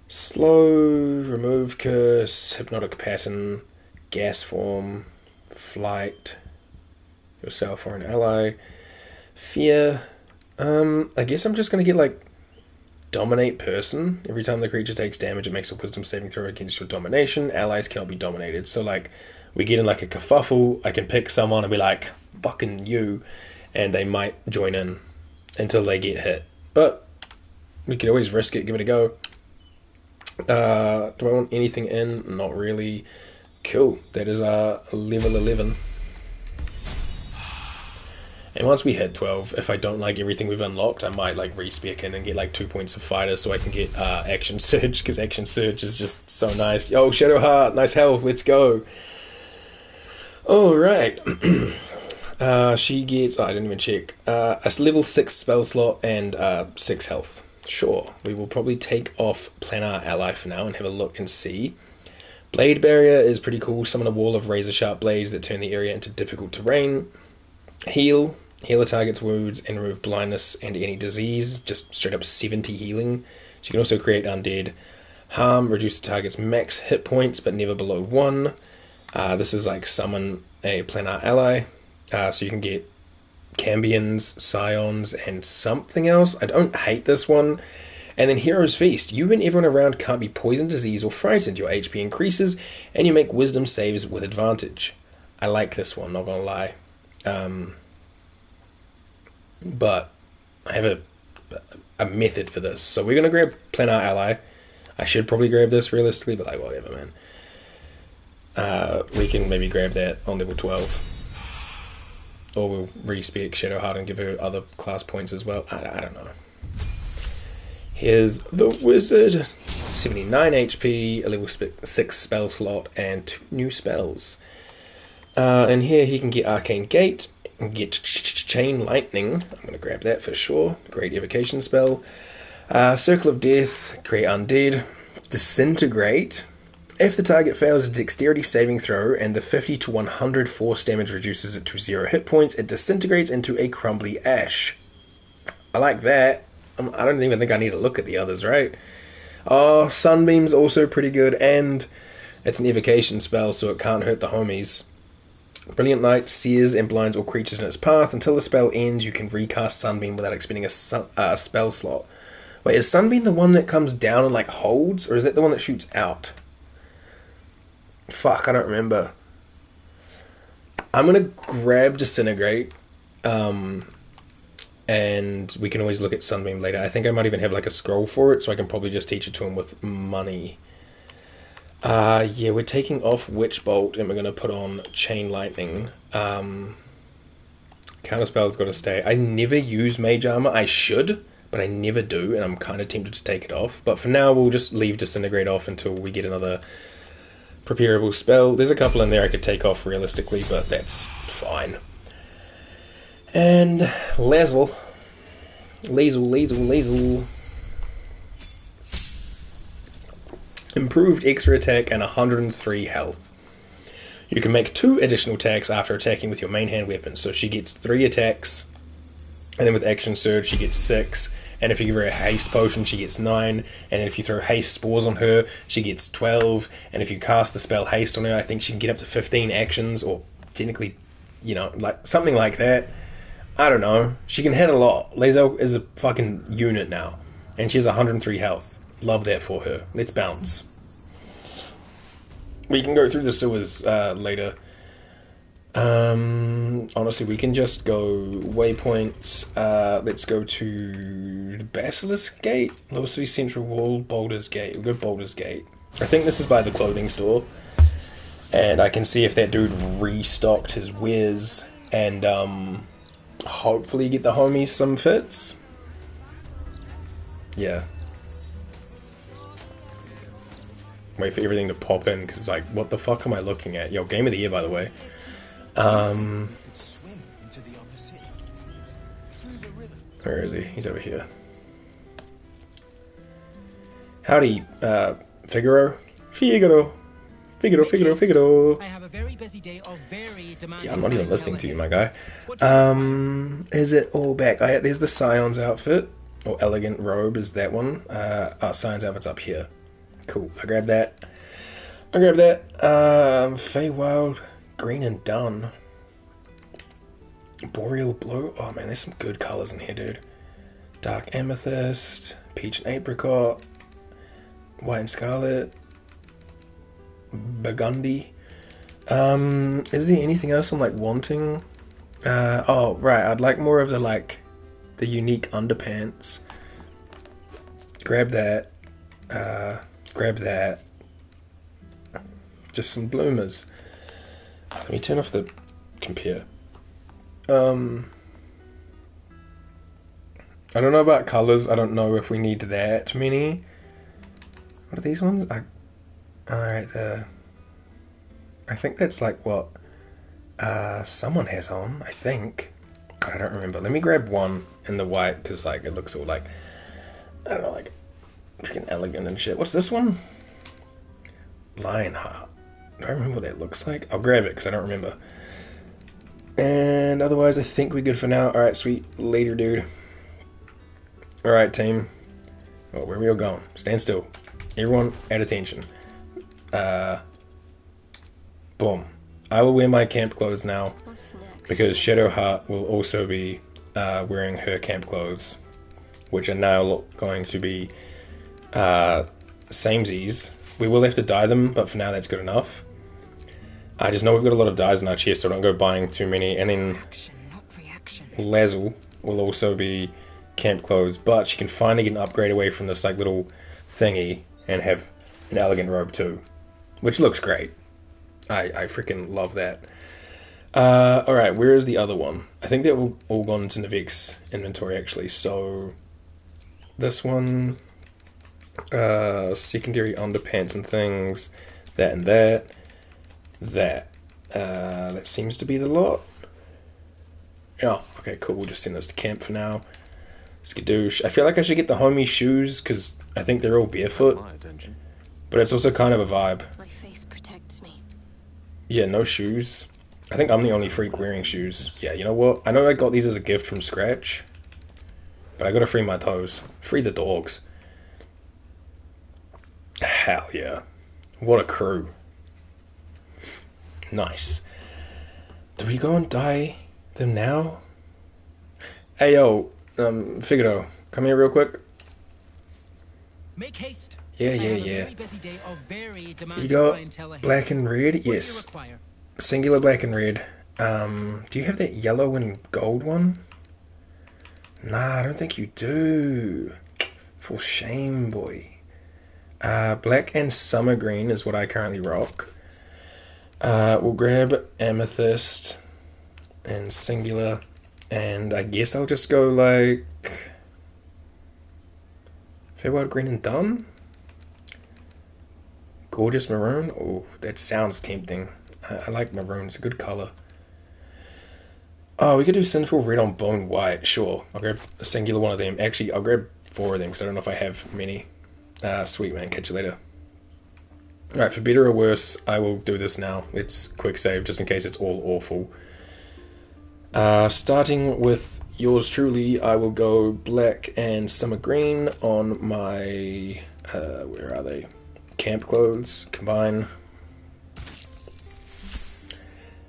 Slow, Remove Curse, Hypnotic Pattern, Gas Form, Flight, yourself or an ally, Fear. I guess I'm just going to get like Dominate Person. Every time the creature takes damage, it makes a Wisdom saving throw against your domination. Allies cannot be dominated. So like, we get in like a kerfuffle, I can pick someone and be like, fucking you, and they might join in until they get hit. But we could always risk it, give it a go. Do I want anything in? Not really. Cool. That is our level 11. And once we hit 12, if I don't like everything we've unlocked, I might like respec in and get like 2 points of fighter so I can get Action Surge, because Action Surge is just so nice. Yo, Shadowheart, nice health, let's go. Alright. She gets, I didn't even check, a level 6 spell slot and 6 health. Sure, we will probably take off Planar Ally for now and have a look and see. Blade Barrier is pretty cool. Summon a wall of razor-sharp blades that turn the area into difficult terrain. Heal. Heal a target's wounds and remove blindness and any disease. Just straight up 70 healing. She can also create Undead. Harm. Reduce the target's max hit points, but never below 1. This is like summon a Planar Ally. So you can get Cambions, Scions, and something else. I don't hate this one. And then Hero's Feast. You and everyone around can't be poisoned, diseased, or frightened. Your HP increases, and you make wisdom saves with advantage. I like this one, not gonna lie. But I have a method for this. So we're gonna grab Planar Ally. I should probably grab this realistically, but like whatever, man. We can maybe grab that on level 12. Or we'll respec Shadowheart and give her other class points as well. I don't know. Here's the Wizard. 79 HP, a level 6 spell slot, and 2 new spells. And here he can get Arcane Gate, and get Chain Lightning. I'm going to grab that for sure. Great evocation spell. Circle of Death, create Undead. Disintegrate. If the target fails a dexterity saving throw and the 50 to 100 force damage reduces it to 0 hit points, it disintegrates into a crumbly ash. I like that. I don't even think I need to look at the others, right? Oh, Sunbeam's also pretty good, and it's an evocation spell, so it can't hurt the homies. Brilliant Light sears and blinds all creatures in its path. Until the spell ends, you can recast Sunbeam without expending a spell slot. Wait, is Sunbeam the one that comes down and like holds, or is that the one that shoots out? Fuck, I don't remember. I'm gonna grab Disintegrate, and we can always look at Sunbeam later. I think I might even have like a scroll for it, so I can probably just teach it to him with money. Yeah, we're taking off Witch Bolt and we're going to put on Chain Lightning. Counterspell's got to stay. I never use Mage Armor. I should, but I never do, and I'm kind of tempted to take it off. But for now, we'll just leave Disintegrate off until we get another preparable spell. There's a couple in there I could take off realistically, but that's fine. And Lae'zel. Lae'zel. Improved extra attack and 103 health. You can make 2 additional attacks after attacking with your main hand weapon. So she gets 3 attacks, and then with Action Surge she gets 6. And if you give her a haste potion, she gets 9. And then if you throw haste spores on her, she gets 12. And if you cast the spell haste on her, I think she can get up to 15 actions, or technically, you know, like something like that. I don't know. She can hit a lot. Lae'zel is a fucking unit now, and she has 103 health. Love that for her. Let's bounce. We can go through the sewers later. Honestly, we can just go waypoints. Let's go to the Basilisk Gate, Lower City Central Wall, Baldur's Gate. We'll go Baldur's Gate. I think this is by the clothing store, and I can see if that dude restocked his wares, and hopefully get the homies some fits. Yeah. Wait for everything to pop in, because like, what the fuck am I looking at? Yo, Game of the Year, by the way. Where is he? He's over here. Howdy, Figaro. Figaro. I have a very busy day of very demanding. Yeah, I'm not even listening to you, my guy. Is it all back? There's the Scion's outfit, or elegant robe is that one. Scion's outfit's up here. Cool. I grabbed that. Feywild, green and dun. Boreal blue. Oh man, there's some good colors in here, dude. Dark amethyst, peach and apricot, white and scarlet, burgundy. Is there anything else I'm like wanting? Oh right, I'd like more of the unique underpants. Grab that. Grab that. Just some bloomers. Let me turn off the compare. I don't know about colours. I don't know if we need that many. What are these ones? Alright, I think that's like what someone has on, I think. I don't remember. Let me grab one in the white, because like it looks all like, I don't know, like freaking elegant and shit. What's this one? Lionheart. Do I remember what that looks like? I'll grab it because I don't remember. And otherwise, I think we're good for now. Alright, sweet. Later, dude. Alright, team. Oh, where are we all going? Stand still. Everyone, at attention. Boom. I will wear my camp clothes now, because Shadowheart will also be wearing her camp clothes, which are now going to be samesies. We will have to dye them, but for now that's good enough. I just know we've got a lot of dyes in our chest, so don't go buying too many. And then Lae'zel will also be camp clothes, but she can finally get an upgrade away from this like little thingy and have an elegant robe too, which looks great. I freaking love that. Alright, where is the other one? I think they've all gone into Navek's inventory actually, so this one, secondary underpants and things, that and that. That seems to be the lot. Oh, okay, cool. We'll just send those to camp for now. Skadoosh. I feel like I should get the homie shoes because I think they're all barefoot. But it's also kind of a vibe. My faith protects me. Yeah, no shoes. I think I'm the only freak wearing shoes. Yeah, you know what? I know I got these as a gift from scratch, but I gotta free my toes. Free the dogs. Hell yeah. What a crew. Nice. Do we go and dye them now? Hey yo, Figaro, come here real quick. Make haste. Yeah. You got black and red? Yes. Singular black and red. Do you have that yellow and gold one? Nah, I don't think you do. For shame, boy. Black and summer green is what I currently rock. We'll grab amethyst and singular, and I guess I'll just go like Feywild green and dun. Gorgeous maroon. Oh, that sounds tempting. I like maroon. It's a good color. Oh, we could do sinful red on bone white. Sure, I'll grab a singular one of them. Actually, I'll grab 4 of them because I don't know if I have many. Sweet, man. Catch you later. Alright, for better or worse, I will do this now. It's quick save just in case it's all awful. Starting with yours truly, I will go black and summer green on my... where are they? Camp clothes. Combine.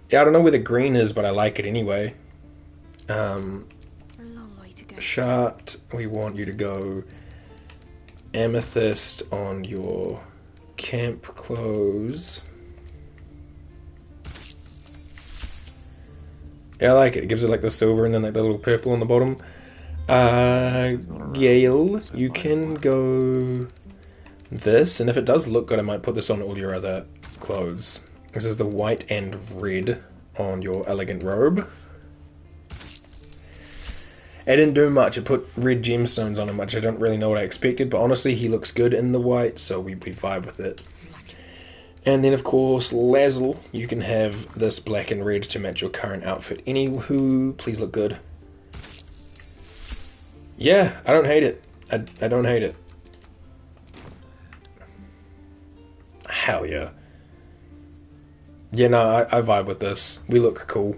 Yeah, I don't know where the green is, but I like it anyway. Shart, we want you to go amethyst on your camp clothes. Yeah, I like it. It gives it like the silver and then like the little purple on the bottom. Gale, you can go this, and if it does look good, I might put this on all your other clothes. This is the white and red on your elegant robe. It didn't do much. It put red gemstones on him, which I don't really know what I expected, but honestly, he looks good in the white, so we vibe with it. And then, of course, Lae'zel, you can have this black and red to match your current outfit. Anywho, please look good. Yeah, I don't hate it. I don't hate it. Hell yeah. Yeah, no, I vibe with this. We look cool.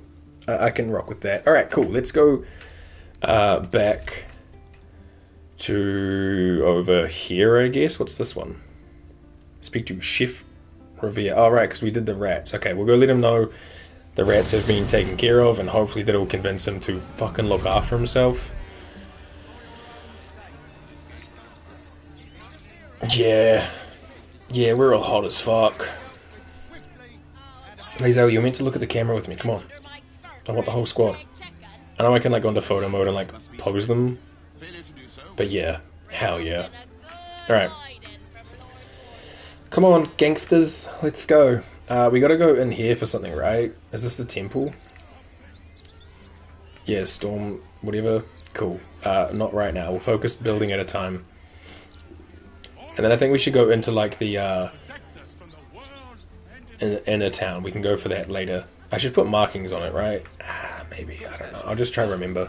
I can rock with that. Alright, cool. Let's go back to over here, I guess. What's this one? Speak to Chef Revere. Oh, right, because we did the rats. Okay, we'll go let him know the rats have been taken care of, and hopefully that'll convince him to fucking look after himself. Yeah. Yeah, we're all hot as fuck. Lae'zel, you're meant to look at the camera with me. Come on. I want the whole squad. I know I can like go into photo mode and like pose them. But yeah. Hell yeah. Alright. Come on, gangsters. Let's go. We gotta go in here for something, right? Is this the temple? Yeah, storm, whatever. Cool. Not right now. We'll focus building at a time. And then I think we should go into like the inner town. We can go for that later. I should put markings on it, right? Maybe. I don't know. I'll just try to remember.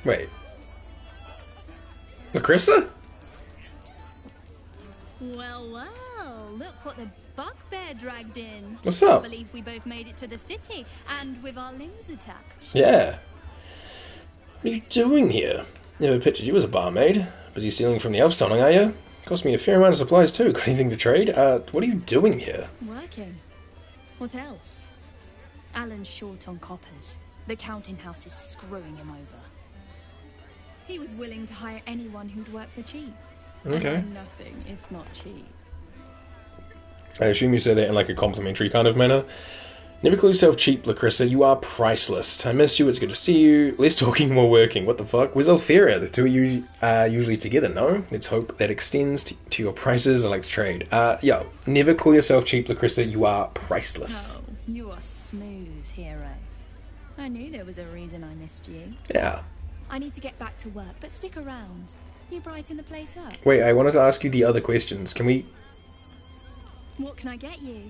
Wait. Lacrissa? Well, look what the bugbear dragged in. What's up? I believe we both made it to the city, and with our limbs attached. Yeah. What are you doing here? Never pictured you as a barmaid. Busy stealing from the Elfsong, are you? Cost me a fair amount of supplies too. Got anything to trade? What are you doing here? Working. What else? Alan's short on coppers. The counting house is screwing him over. He was willing to hire anyone who'd work for cheap. Okay. And nothing if not cheap. I assume you say that in like a complimentary kind of manner. Never call yourself cheap, Lacrissa. You are priceless. I missed you. It's good to see you. Less talking, more working. What the fuck? Where's Elfira? The two are usually together, no? Let's hope that extends to your prices. I like to trade. Yo, never call yourself cheap, Lacrissa. You are priceless. Oh, you are smooth, hero. I knew there was a reason I missed you. Yeah. I need to get back to work, but stick around. You brighten the place up. Wait, I wanted to ask you the other questions. Can we... What can I get you?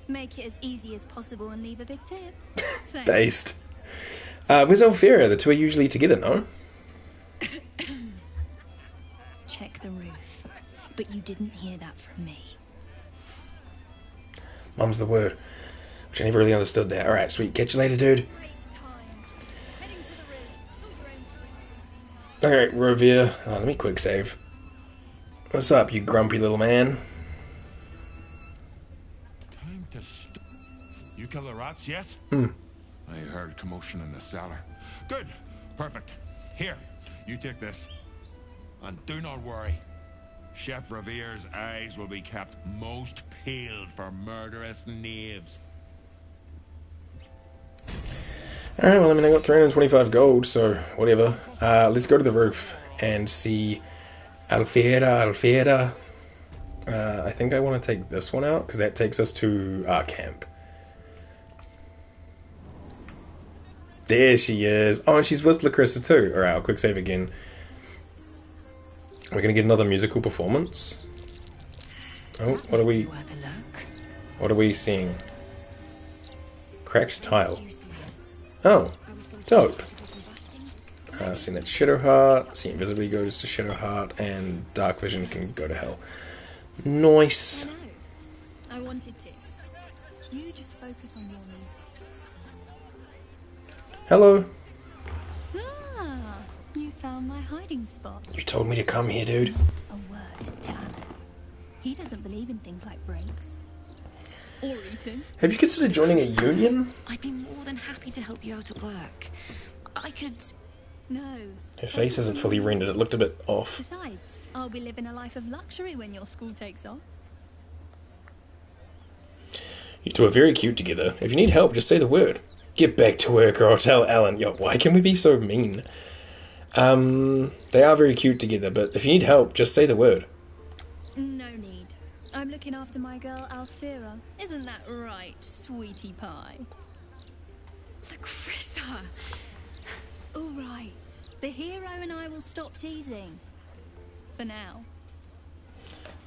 Make it as easy as possible and leave a big tip. Thanks. Dazed. Where's Elfira? The two are usually together, no? Check the roof. But you didn't hear that from me. Mum's the word. Which I never really understood that. Alright, sweet. Catch you later, dude. Alright, Revere. Let me quick save. What's up, you grumpy little man? You kill the rats, yes? I heard commotion in the cellar. Good. Perfect. Here, you take this. And do not worry. Chef Revere's eyes will be kept most peeled for murderous knaves. Alright, well, I mean, I got 325 gold, so whatever. Let's go to the roof and see Alfera. I think I want to take this one out, because that takes us to our camp. There she is. Oh, and she's with Lacrissa too. Alright, I'll quick save again. We're going to get another musical performance. Oh, what are we seeing? Cracked tile. Oh, dope. Seeing that Shadowheart, see Invisibly goes to Shadowheart, and Dark Vision can go to hell. Nice. I wanted to. You just focus on your music. Hello. Ah, you found my hiding spot. You told me to come here, dude. Not a word to Alan. He doesn't believe in things like breaks. Or eating. Have you considered joining a union? I'd be more than happy to help you out at work. I could... No. Her face isn't fully rendered, it looked a bit off. Besides, I'll be living a life of luxury when your school takes off. You two are very cute together. If you need help, just say the word. Get back to work or I'll tell Alan. Yo, why can we be so mean? They are very cute together, but if you need help, just say the word. No need. I'm looking after my girl Alfera. Isn't that right, sweetie pie? Lacrissa! All right. The hero and I will stop teasing. For now.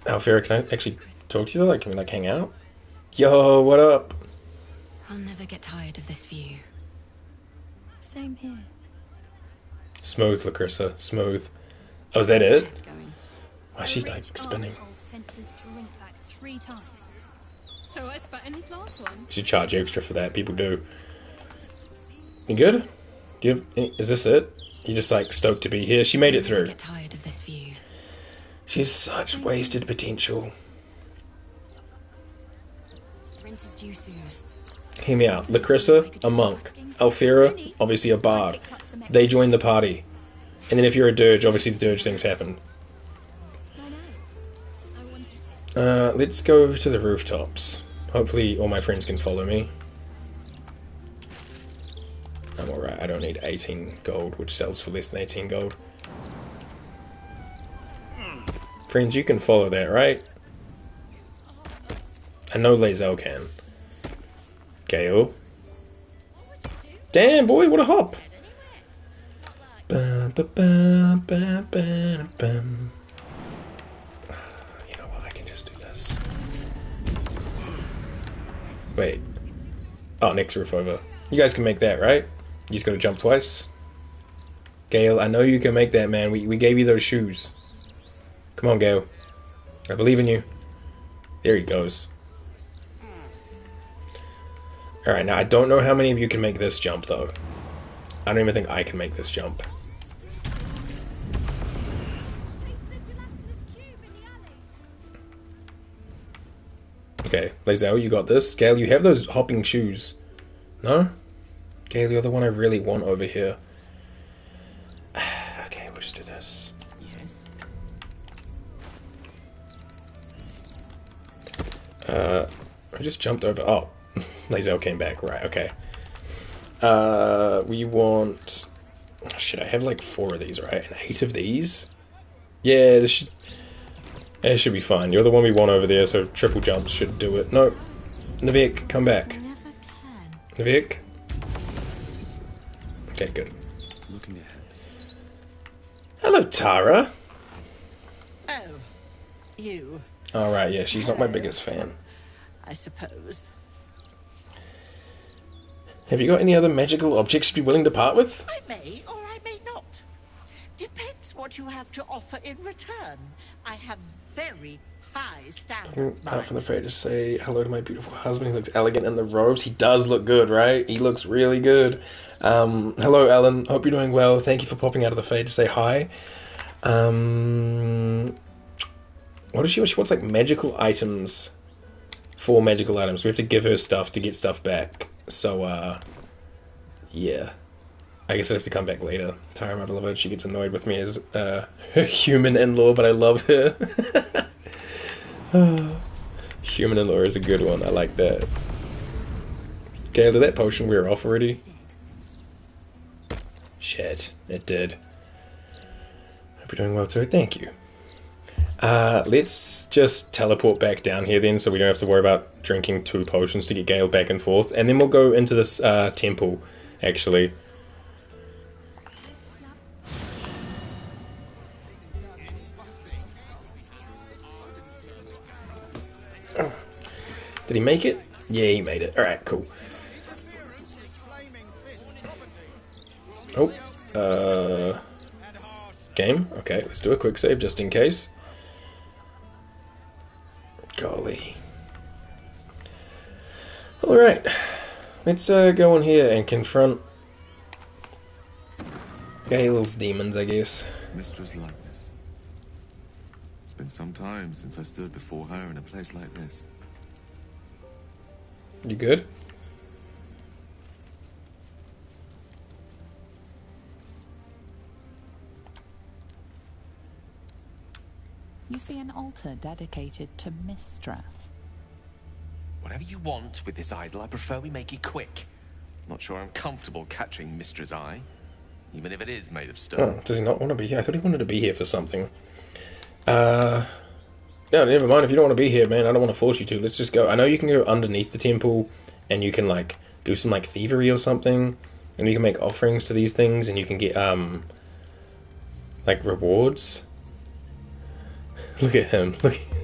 Alfera, can I actually talk to you? Like, can we, like, hang out? Yo, what up? I'll never get tired of this view. Same here. Smooth, Lacrissa. Smooth. Oh, is that it? Why is she, like, spinning? Sent his drink back 3 times. So I spat in his last one. You should charge extra for that. People do. You good? Do you have any, is this it? You're just, like, stoked to be here? She made it through. Get tired of this view. She has such wasted potential. The rent is due soon. Hear me out. Lacrissa, a monk. Alfera, obviously a bard. They join the party. And then if you're a dirge, obviously the dirge things happen. Let's go to the rooftops. Hopefully all my friends can follow me. I'm alright, I don't need 18 gold, which sells for less than 18 gold. Friends, you can follow that, right? I know Lae'zel can. Gale. Damn, boy, what a hop! Bum, ba, bum, bum, bum, bum. You know what, I can just do this. Wait. Oh, next roof over. You guys can make that, right? You just gotta jump twice. Gale, I know you can make that, man. We gave you those shoes. Come on, Gale. I believe in you. There he goes. Alright, now I don't know how many of you can make this jump, though. I don't even think I can make this jump. Okay, Lae'zel, you got this. Gale, you have those hopping shoes. No? Gale, you're the one I really want over here. Okay, we'll just do this. Yes. I just jumped over. Oh, Lae'zel came back. Right, okay. We want... Oh, shit, I have like 4 of these, right? And 8 of these? Yeah, this should be fine. You're the one we want over there, so triple jumps should do it. No. Navik, come back. Navik? Okay, good. Looking ahead. Hello, Tara. Oh, you. Alright, yeah, she's not my biggest fan. I suppose. Have you got any other magical objects you'd be willing to part with? I may or I may not. Depends what you have to offer in return. I have very high standards. Out from the fair to say hello to my beautiful husband. He looks elegant in the robes. He does look good, right? He looks really good. Hello, Ellen. Hope you're doing well. Thank you for popping out of the fair to say hi. What does she want? She wants like magical items. 4 magical items. We have to give her stuff to get stuff back. So, yeah. I guess I have to come back later. Tara might love her. She gets annoyed with me as her human in-law, but I love her. Human in-law is a good one. I like that. Okay, did that potion wear off already? Shit, it did. Hope you're doing well too. Thank you. Let's just teleport back down here then, so we don't have to worry about drinking 2 potions to get Gale back and forth. And then we'll go into this temple, actually. Did he make it? Yeah, he made it. Alright, cool. Oh, game? Okay, let's do a quick save just in case. Golly. Alright, let's go in here and confront Gale's demons, I guess. Mistress likeness. It's been some time since I stood before her in a place like this. You good? You see an altar dedicated to Mistra. Whatever you want with this idol, I prefer we make it quick. Not sure I'm comfortable catching Mistra's eye, even if it is made of stone. Oh, does he not want to be here? I thought he wanted to be here for something. No, never mind. If you don't want to be here, man, I don't want to force you to. Let's just go. I know you can go underneath the temple, and you can, like, do some, like, thievery or something, and you can make offerings to these things, and you can get, like, rewards. Look at him,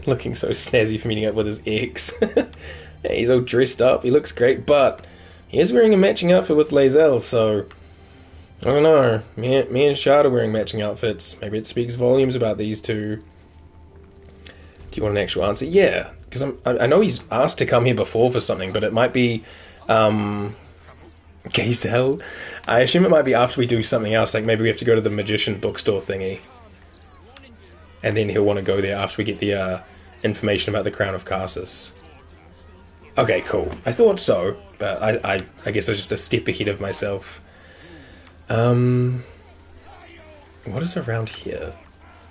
looking so snazzy for meeting up with his ex. Yeah, he's all dressed up, he looks great, but he is wearing a matching outfit with Lae'zel, so I don't know. Me and Shard are wearing matching outfits. Maybe it speaks volumes about these two. Do you want an actual answer? Yeah, because I know he's asked to come here before for something, but it might be Lae'zel. I assume it might be after we do something else, like maybe we have to go to the magician bookstore thingy. And then he'll want to go there after we get the information about the Crown of Karsus. Okay, cool. I thought so, but I guess I was just a step ahead of myself. What is around here?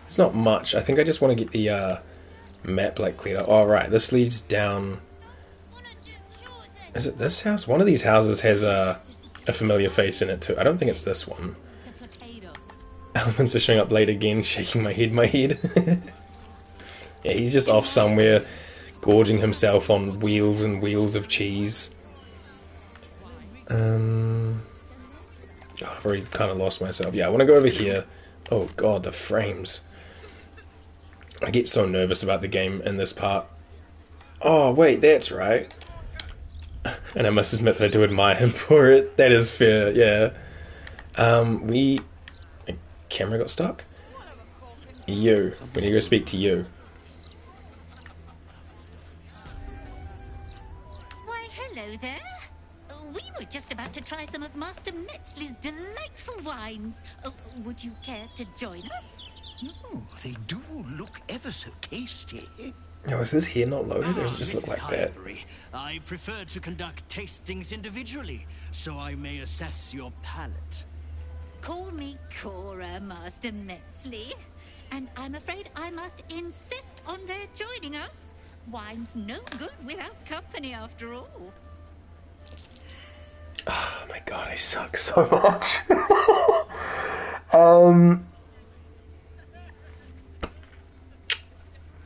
It's not much. I think I just want to get the map like cleared up. Oh, right. This leads down. Is it this house? One of these houses has a familiar face in it too. I don't think it's this one. Elements are showing up late again, shaking my head. Yeah, he's just off somewhere, gorging himself on wheels and wheels of cheese. God, I've already kind of lost myself. Yeah, I want to go over here. Oh god, the frames. I get so nervous about the game in this part. Oh, wait, that's right. And I must admit that I do admire him for it. That is fair, yeah. Camera got stuck? You. We need to go speak to you. Why, hello there. We were just about to try some of Master Metzli's delightful wines. Would you care to join us? Oh, they do look ever so tasty. Oh, is this here not loaded, or does it just look like that? I prefer to conduct tastings individually, so I may assess your palate. Call me Cora, Master Metzli. And I'm afraid I must insist on their joining us. Wine's no good without company, after all. Oh my god, I suck so much.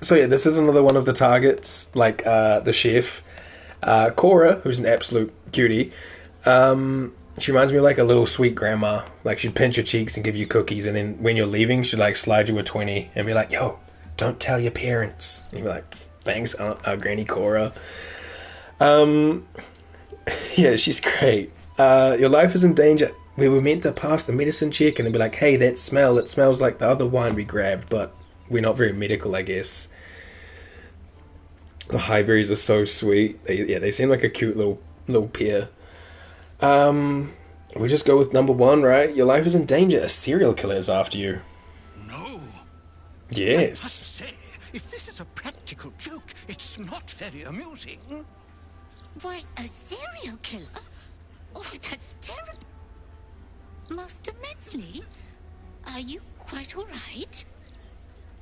So yeah, this is another one of the targets, like the chef. Cora, who's an absolute cutie, she reminds me of like a little sweet grandma. Like she'd pinch your cheeks and give you cookies, and then when you're leaving, she'd like slide you a 20 and be like, "Yo, don't tell your parents." And you'd be like, "Thanks, Granny Cora." Yeah, she's great. Your life is in danger. We were meant to pass the medicine check and then be like, "Hey, that smell, it smells like the other wine we grabbed," but we're not very medical, I guess. The highberries are so sweet. They seem like a cute little pair. We just go with number one, right? Your life is in danger. A serial killer is after you. No. Yes. I must say, if this is a practical joke, it's not very amusing. Why, a serial killer? Oh, that's terrible. Master Metzli, are you quite all right?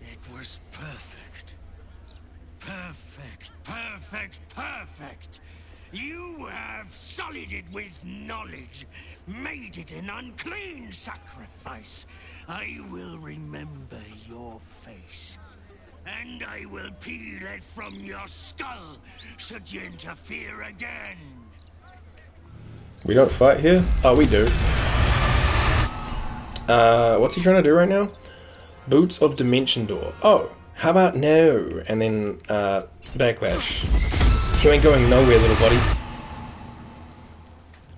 It was perfect. Perfect. You have sullied it with knowledge, made it an unclean sacrifice. I will remember your face, and I will peel it from your skull should you interfere again. We don't fight here? Oh, we do. What's he trying to do right now? Boots of Dimension Door. Oh, how about no? And then, backlash. You ain't going nowhere, little buddy.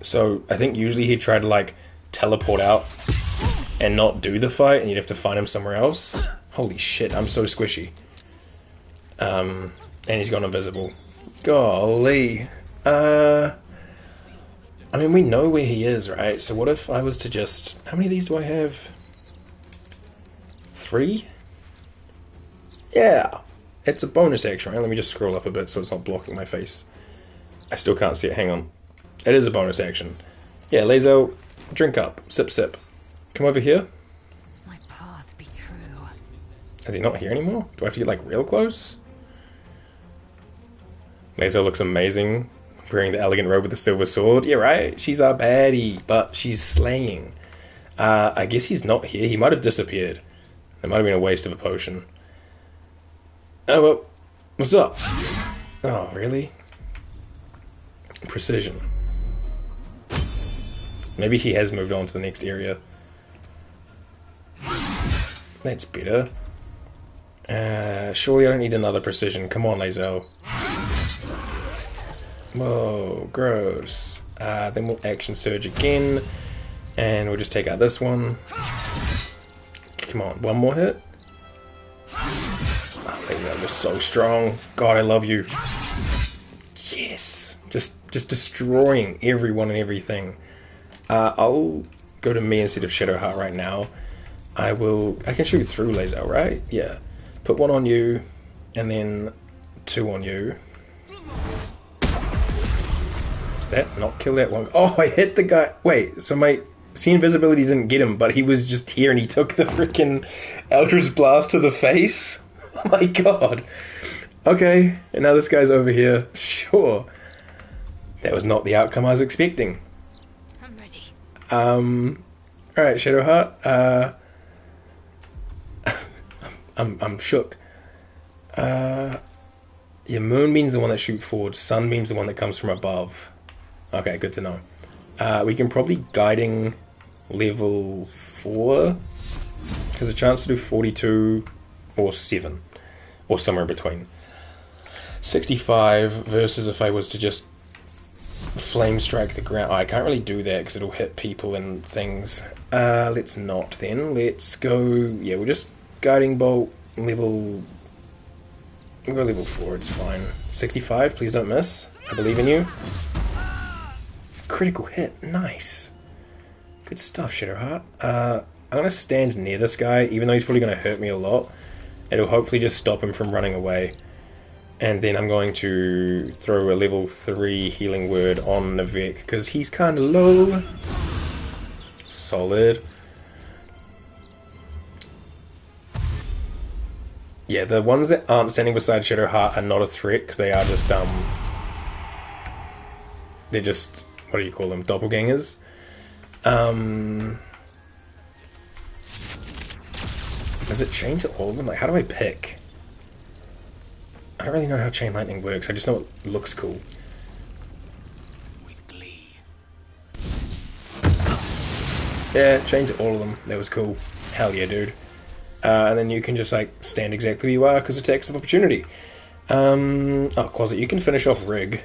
So, I think usually he'd try to, like, teleport out and not do the fight, and you'd have to find him somewhere else. Holy shit, I'm so squishy. And he's gone invisible. Golly. I mean, we know where he is, right? So what if I was to just... How many of these do I have? 3? Yeah. It's a bonus action, right? Let me just scroll up a bit so it's not blocking my face. I still can't see it. Hang on. It is a bonus action. Yeah, Lae'zel, drink up. Sip, sip. Come over here. My path be true. Is he not here anymore? Do I have to get, like, real close? Lae'zel looks amazing. Wearing the elegant robe with the silver sword. Yeah, right? She's our baddie, but she's slaying. I guess he's not here. He might have disappeared. That might have been a waste of a potion. Oh, well. What's up? Oh, really? Precision. Maybe he has moved on to the next area. That's better. Surely I don't need another precision. Come on, Lae'zel. Whoa, gross. Then we'll action surge again. And we'll just take out this one. Come on, one more hit. Oh, Lae'zel, you're so strong. God, I love you. Yes. Just destroying everyone and everything. I'll go to me instead of Shadowheart right now. I can shoot through Lae'zel, right? Yeah. Put 1 on you, and then 2 on you. Did that not kill that one? Oh, I hit the guy. Wait, so my invisibility didn't get him, but he was just here and he took the freaking Eldritch Blast to the face? Oh my god. Okay, and now this guy's over here. Sure. That was not the outcome I was expecting. I'm ready. Alright, Shadowheart. I'm shook. Yeah, Moonbeam's the one that shoots forward. Sunbeam's the one that comes from above. Okay, good to know. We can probably guiding level 4. Has a chance to do 42 or 7. Or somewhere in between. 65 versus if I was to just flame strike the ground. Oh, I can't really do that because it'll hit people and things. Let's not then. Let's go... Yeah, we'll just guiding bolt level... We'll go level 4, it's fine. 65, please don't miss. I believe in you. Critical hit, nice. Good stuff, Shadowheart. I'm going to stand near this guy, even though he's probably going to hurt me a lot. It'll hopefully just stop him from running away. And then I'm going to throw a level 3 healing word on Navek, because he's kind of low. Solid. Yeah, the ones that aren't standing beside Shadowheart are not a threat, because they are just, they're just, what do you call them, doppelgangers. Does it chain to all of them? Like, how do I pick? I don't really know how Chain Lightning works, I just know it looks cool. With glee. Yeah, chain to all of them, that was cool. Hell yeah, dude. And then you can just, like, stand exactly where you are, because attacks of opportunity. Oh, Quasit, you can finish off Rig.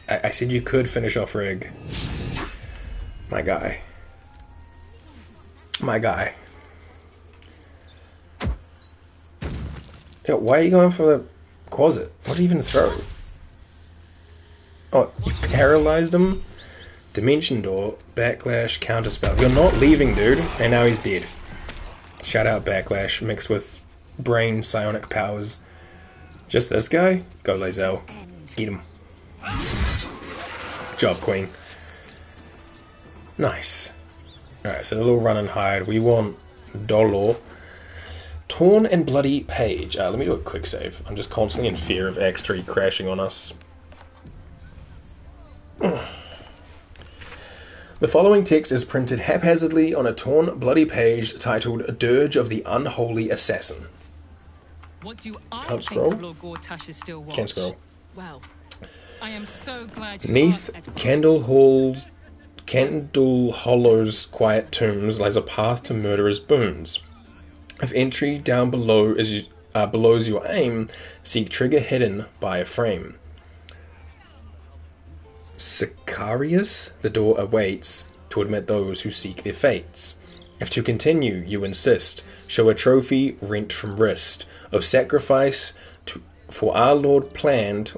I said you could finish off Rig. My guy. My guy. Yo, why are you going for the Quasit? What did he even throw? Oh, you paralyzed him? Dimension Door, Backlash, Counterspell. You're not leaving, dude. And now he's dead. Shout out Backlash mixed with Brain Psionic powers. Just this guy? Go Lae'zel. Eat him. Job, Queen. Nice. Alright, so a little run and hide. We want Dolor. Torn and Bloody Page. Let me do a quick save. I'm just constantly in fear of Act 3 crashing on us. The following text is printed haphazardly on a torn, bloody page titled Dirge of the Unholy Assassin. What do I Can't think scroll. of Lord Gortash's still watch? Can't scroll. Well, I am so glad you Beneath asked, Candle Hollow's quiet tombs lies a path to murderous boons. If entry down below is belows your aim, seek trigger hidden by a frame. Sicarius, the door awaits to admit those who seek their fates. If to continue you insist, show a trophy rent from wrist of sacrifice for our Lord planned.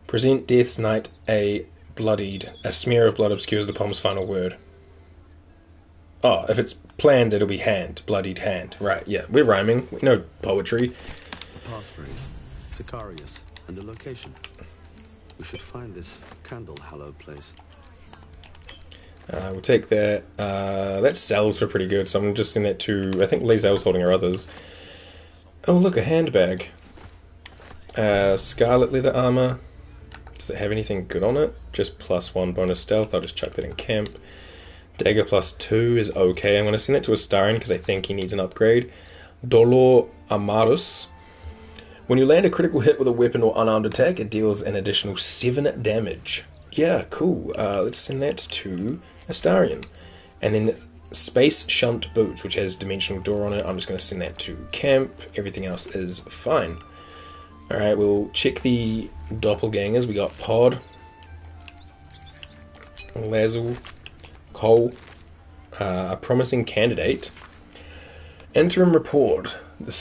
Present death's night a smear of blood obscures the poem's final word. Oh, if it's planned, it'll be bloodied hand. Right, yeah, we're rhyming. We know poetry. The passphrase, Sicarius, and the location. We should find this candle hallowed place. We'll take that. That sells for pretty good, so I'm just sending that to... I think Lae'zel's holding her others. Oh, look, a handbag. Scarlet leather armor. Does it have anything good on it? Just +1 bonus stealth. I'll just chuck that in camp. Dagger +2 is okay. I'm going to send it to Astarion because I think he needs an upgrade. Dolor Amarus. When you land a critical hit with a weapon or unarmed attack, it deals an additional 7 damage. Yeah, cool. Let's send that to Astarion. And then Space Shunt Boots, which has Dimensional Door on it. I'm just going to send that to camp. Everything else is fine. Alright, we'll check the doppelgangers. We got Pod, Lae'zel, Cole, a promising candidate. Interim report. The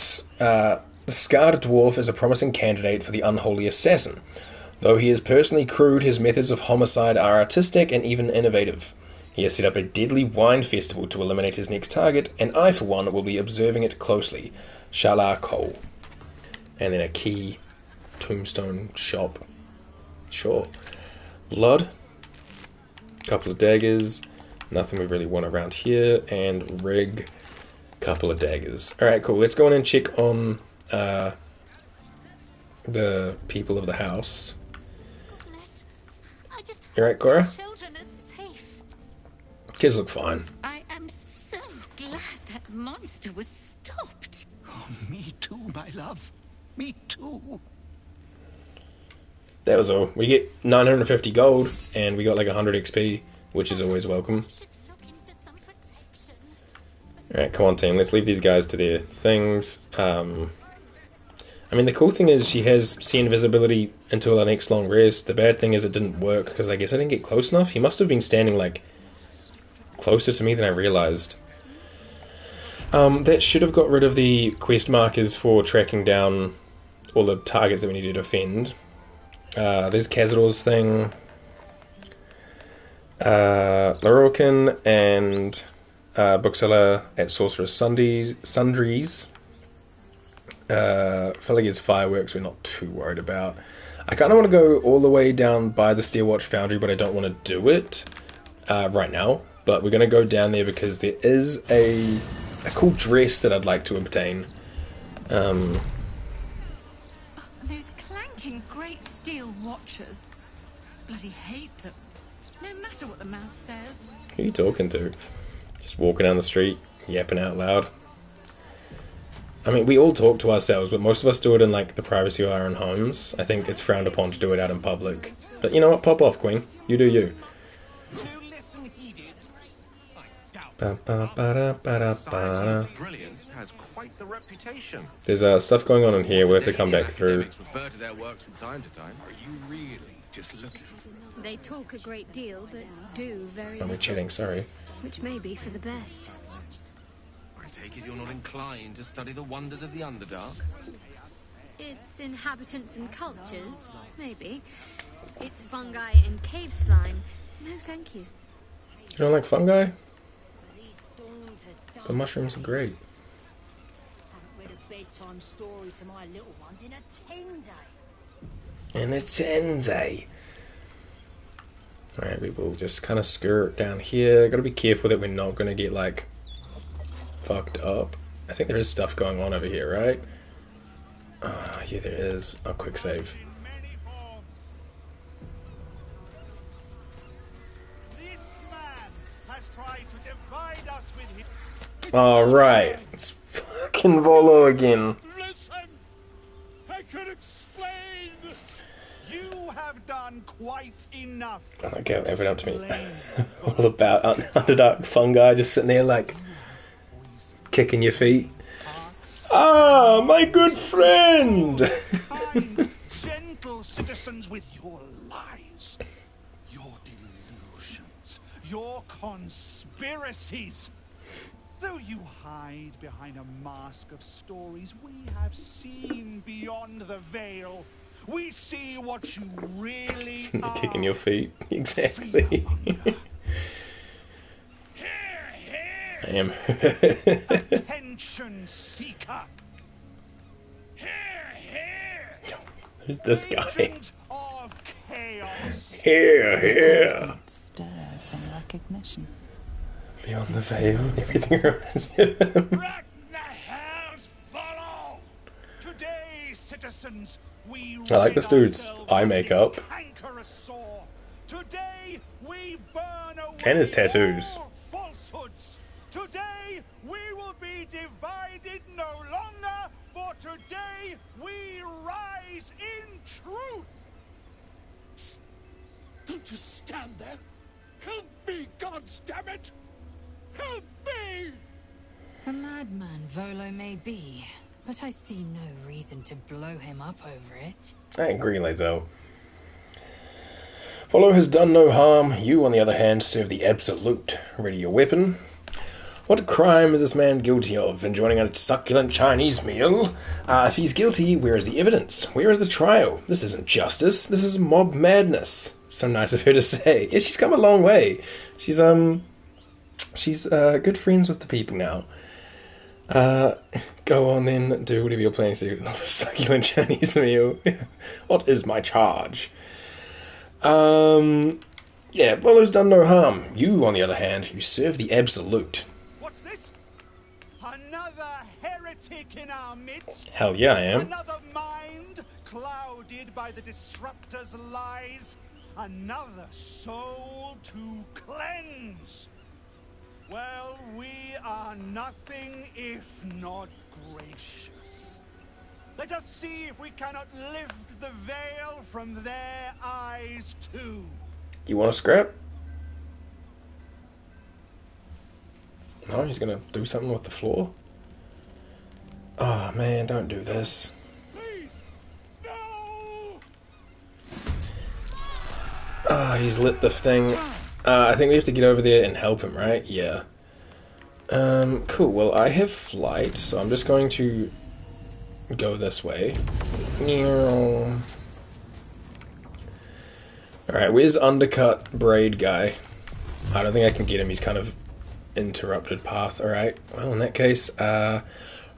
Scarred Dwarf is a promising candidate for the Unholy Assassin. Though he is personally crude, his methods of homicide are artistic and even innovative. He has set up a deadly wine festival to eliminate his next target, and I, for one, will be observing it closely. Shalar Cole. And then a key tombstone shop. Sure. Blood. Couple of daggers. Nothing we really want around here. And rig. Couple of daggers. Alright, cool. Let's go in and check on the people of the house. You alright, Cora? Kids look fine. I am so glad that monster was stopped. Oh, me too, my love. Me too. That was all. We get 950 gold, and we got like 100 XP, which is always welcome. Alright, come on team, let's leave these guys to their things. I mean, the cool thing is she has see invisibility until our next long rest. The bad thing is it didn't work, because I guess I didn't get close enough. He must have been standing, like, closer to me than I realised. That should have got rid of the quest markers for tracking down all the targets that we needed to defend. There's Cazador's thing. Larokin and bookseller at Sorcerer's Sundries. Felliger's fireworks we're not too worried about. I kind of want to go all the way down by the Steelwatch Foundry, but I don't want to do it right now. But we're going to go down there because there is a cool dress that I'd like to obtain. Those clanking great steel watches. Bloody hate them. No matter what the mouth says. Who are you talking to? Just walking down the street, yapping out loud. I mean, we all talk to ourselves, but most of us do it in, like, the privacy of our own homes. I think it's frowned upon to do it out in public. But you know what? Pop off, Queen. You do you. Brilliance has quite the reputation. There's stuff going on in here. We'll have to come back through. Refer to their works from time to time. Are you really just looking? They talk a great deal, but do very Oh, we're little. chatting, sorry. Which may be for the best. I take it you're not inclined to study the wonders of the Underdark? Its inhabitants and cultures, maybe. Its fungi and cave slime. No, thank you. You don't like fungi? The mushrooms are great. Read a bedtime story to my little ones in a 10-day. And a Tensei. Alright, we will just kind of skirt down here. Gotta be careful that we're not gonna get, like, fucked up. I think there is stuff going on over here, right? yeah, there is. A quick save. Alright. It's fucking Volo again. Listen! I can explain! You have done quite enough. Okay, leave it up to me. All about Underdark fungi just sitting there like kicking your feet. Ah, my good friend! Kind, gentle citizens with your lies, your delusions, your conspiracies. Though you hide behind a mask of stories, we have seen beyond the veil. We see what you really are. Kicking your feet. Exactly. I am. Attention seeker. Who's this guy? Agent of chaos. Here. Stirs in recognition. Beyond the veil, everything around him. Let the hells follow. Today, citizens, we I like this dude's eye makeup. Today, we burn away and his tattoos. all falsehoods. Today, we will be divided no longer, for today we rise in truth. Psst. Don't just stand there. Help me, goddammit! Help me! A madman Volo may be, but I see no reason to blow him up over it. I agree, Lae'zel. Volo has done no harm. You, on the other hand, serve the absolute. Ready your weapon. What crime is this man guilty of? Enjoying a succulent Chinese meal? If he's guilty, where is the evidence? Where is the trial? This isn't justice. This is mob madness. So nice of her to say. Yeah, she's come a long way. She's good friends with the people now. Go on then, do whatever you're planning to do. Another succulent Chinese meal. What is my charge? Yeah, Volo's done no harm. You, on the other hand, you serve the absolute. What's this? Another heretic in our midst? Hell yeah, I am. Another mind clouded by the disruptor's lies? Another soul to cleanse? Well, we are nothing if not gracious. Let us see if we cannot lift the veil from their eyes too. You want to scrap? No, he's gonna do something with the floor? Oh man, don't do this. Please, no! Ah, he's lit the thing. I think we have to get over there and help him, right? Yeah. Cool. Well, I have flight, so I'm just going to go this way. Alright, where's Undercut Braid guy? I don't think I can get him. He's kind of interrupted path. Alright. Well, in that case,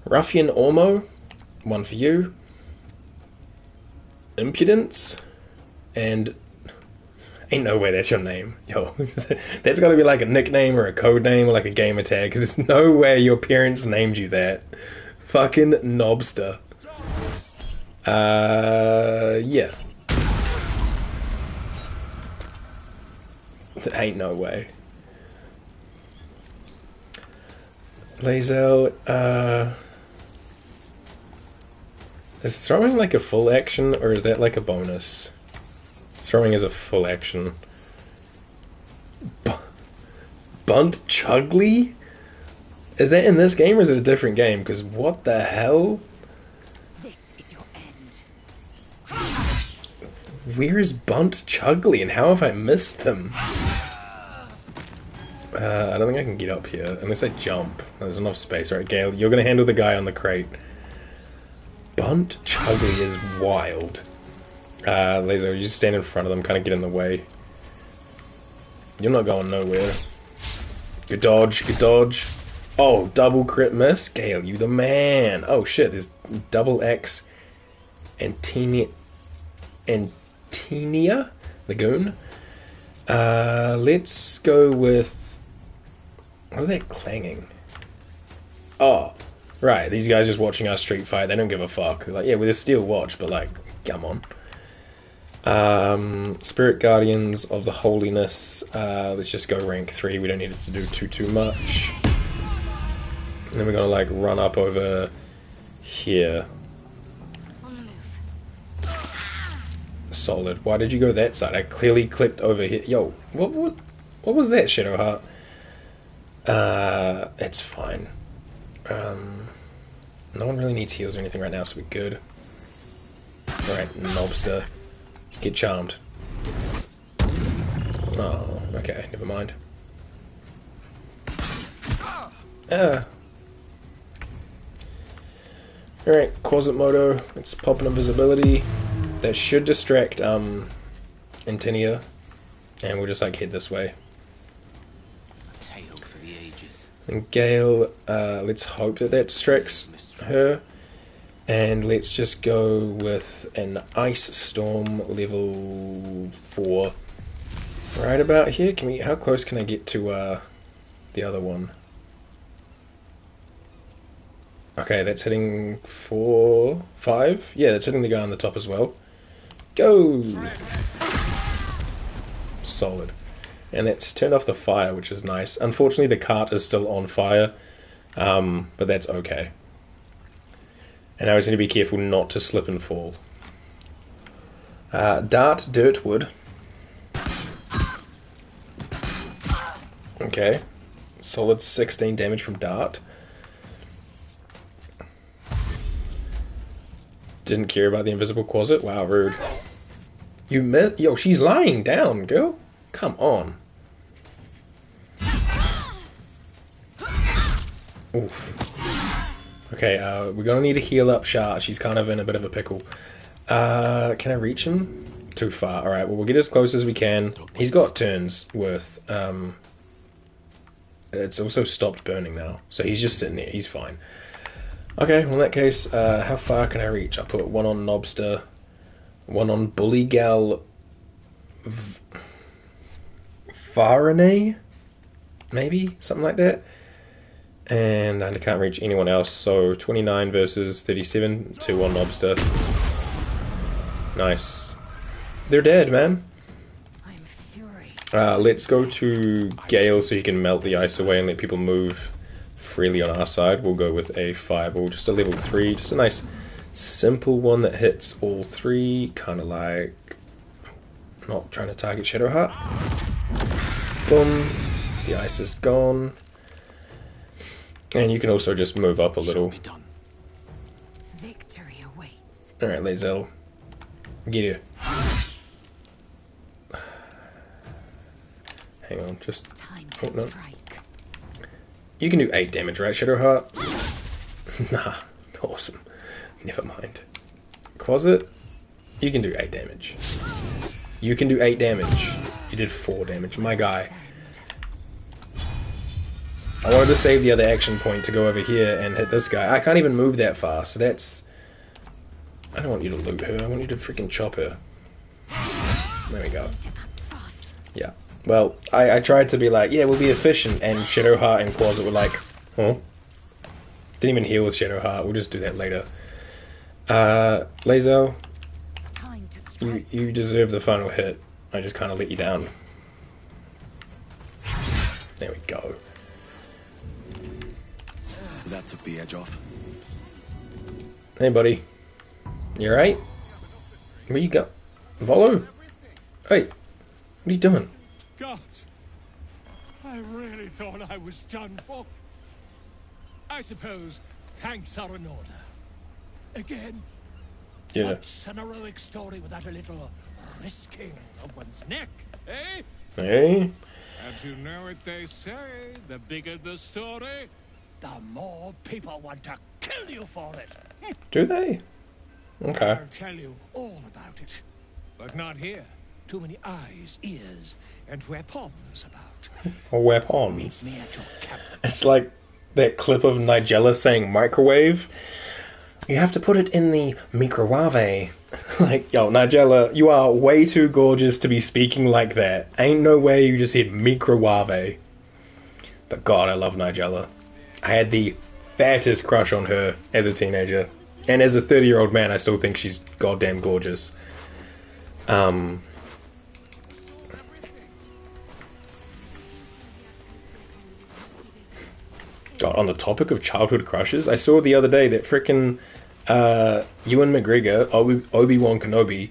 Ruffian Ormo, one for you. Impudence, and ain't no way that's your name. Yo, that's gotta be like a nickname or a code name or like a gamer tag, because there's no way your parents named you that. Fucking knobster. Yeah. There ain't no way. Lae'zel, is throwing like a full action, or is that like a bonus? Throwing is a full action. Bunt Chugly? Is that in this game or is it a different game? Because what the hell? This is your end. Where is Bunt Chugly and how have I missed them? I don't think I can get up here unless I jump. There's enough space. Alright, Gale, you're going to handle the guy on the crate. Bunt Chugly is wild. Lae'zel, you just stand in front of them, kind of get in the way. You're not going nowhere. Good dodge, good dodge. Oh, double crit miss? Gale, you the man. Oh shit, there's double X Antinia, the goon. Let's go with... What is that clanging? Oh, Right, these guys just watching our street fight, they don't give a fuck. They're like, yeah, with a steel watch, but like, come on. Spirit Guardians of the Holiness. Let's just go rank 3. We don't need it to do too much. And then we're gonna like run up over here. Solid. Why did you go that side? I clearly clicked over here. Yo, what was that, Shadowheart? It's fine. No one really needs heals or anything right now, so we're good. Alright, Nobster. Get charmed. Oh, okay, never mind. Alright, Quasimodo. It's popping invisibility. That should distract Antinia. And we'll just like head this way. And Gale, let's hope that distracts her. And let's just go with an Ice Storm level 4. Right about here. Can we? How close can I get to the other one? Okay, that's hitting 4, 5. Yeah, that's hitting the guy on the top as well. Go! Solid. And that's turned off the fire, which is nice. Unfortunately, the cart is still on fire, but that's okay. And I just need to be careful not to slip and fall. Dart Dirtwood. Okay. Solid 16 damage from Dart. Didn't care about the invisible closet. Wow, rude. You met? Yo, she's lying down, girl. Come on. Oof. Okay, we're gonna need to heal up Shah. She's kind of in a bit of a pickle. Can I reach him? Too far. Alright, well, we'll get as close as we can. He's got turns worth. It's also stopped burning now. So he's just sitting there. He's fine. Okay, well, in that case, how far can I reach? I'll put one on Nobster, one on Bullygal Varane? Maybe? Something like that. And I can't reach anyone else, so 29 versus 37, 2 on Nobster. Nice. They're dead, man. Let's go to Gale so he can melt the ice away and let people move freely on our side. We'll go with a fireball, just a level 3, just a nice simple one that hits all 3, kind of like not trying to target Shadowheart. Boom, the ice is gone. And you can also just move up a little. Victory awaits. Alright, Lae'zel. Get here. Hang on, just... Oh, no. You can do 8 damage, right, Shadowheart? Nah, awesome. Never mind. Closet? You can do 8 damage. You can do 8 damage. You did 4 damage. My guy. I wanted to save the other action point to go over here and hit this guy. I can't even move that far, so that's... I don't want you to loot her. I want you to freaking chop her. There we go. Yeah. Well, I tried to be like, yeah, we'll be efficient, and Shadowheart and Quasit were like, huh? Didn't even heal with Shadowheart, we'll just do that later. Lae'zel, you deserve the final hit. I just kind of let you down. There we go. That took the edge off. Hey, buddy. You alright? Where you go? Volo? Hey, what are you doing? Gods, I really thought I was done for. I suppose thanks are in order. Again, yeah. What's an heroic story without a little risking of one's neck, eh? Hey? And you know what they say, the bigger the story, the more people want to kill you for it. Do they? Okay. I'll tell you all about it, but not here. Too many eyes, ears, and weapons about. Or weapons. It's like that clip of Nigella saying microwave. You have to put it in the microwave. Like, yo, Nigella, you are way too gorgeous to be speaking like that. Ain't no way you just said microwave. But God, I love Nigella. I had the fattest crush on her as a teenager. And as a 30-year-old man, I still think she's goddamn gorgeous. God, on the topic of childhood crushes, I saw the other day that frickin' Ewan McGregor, Obi-Wan Kenobi,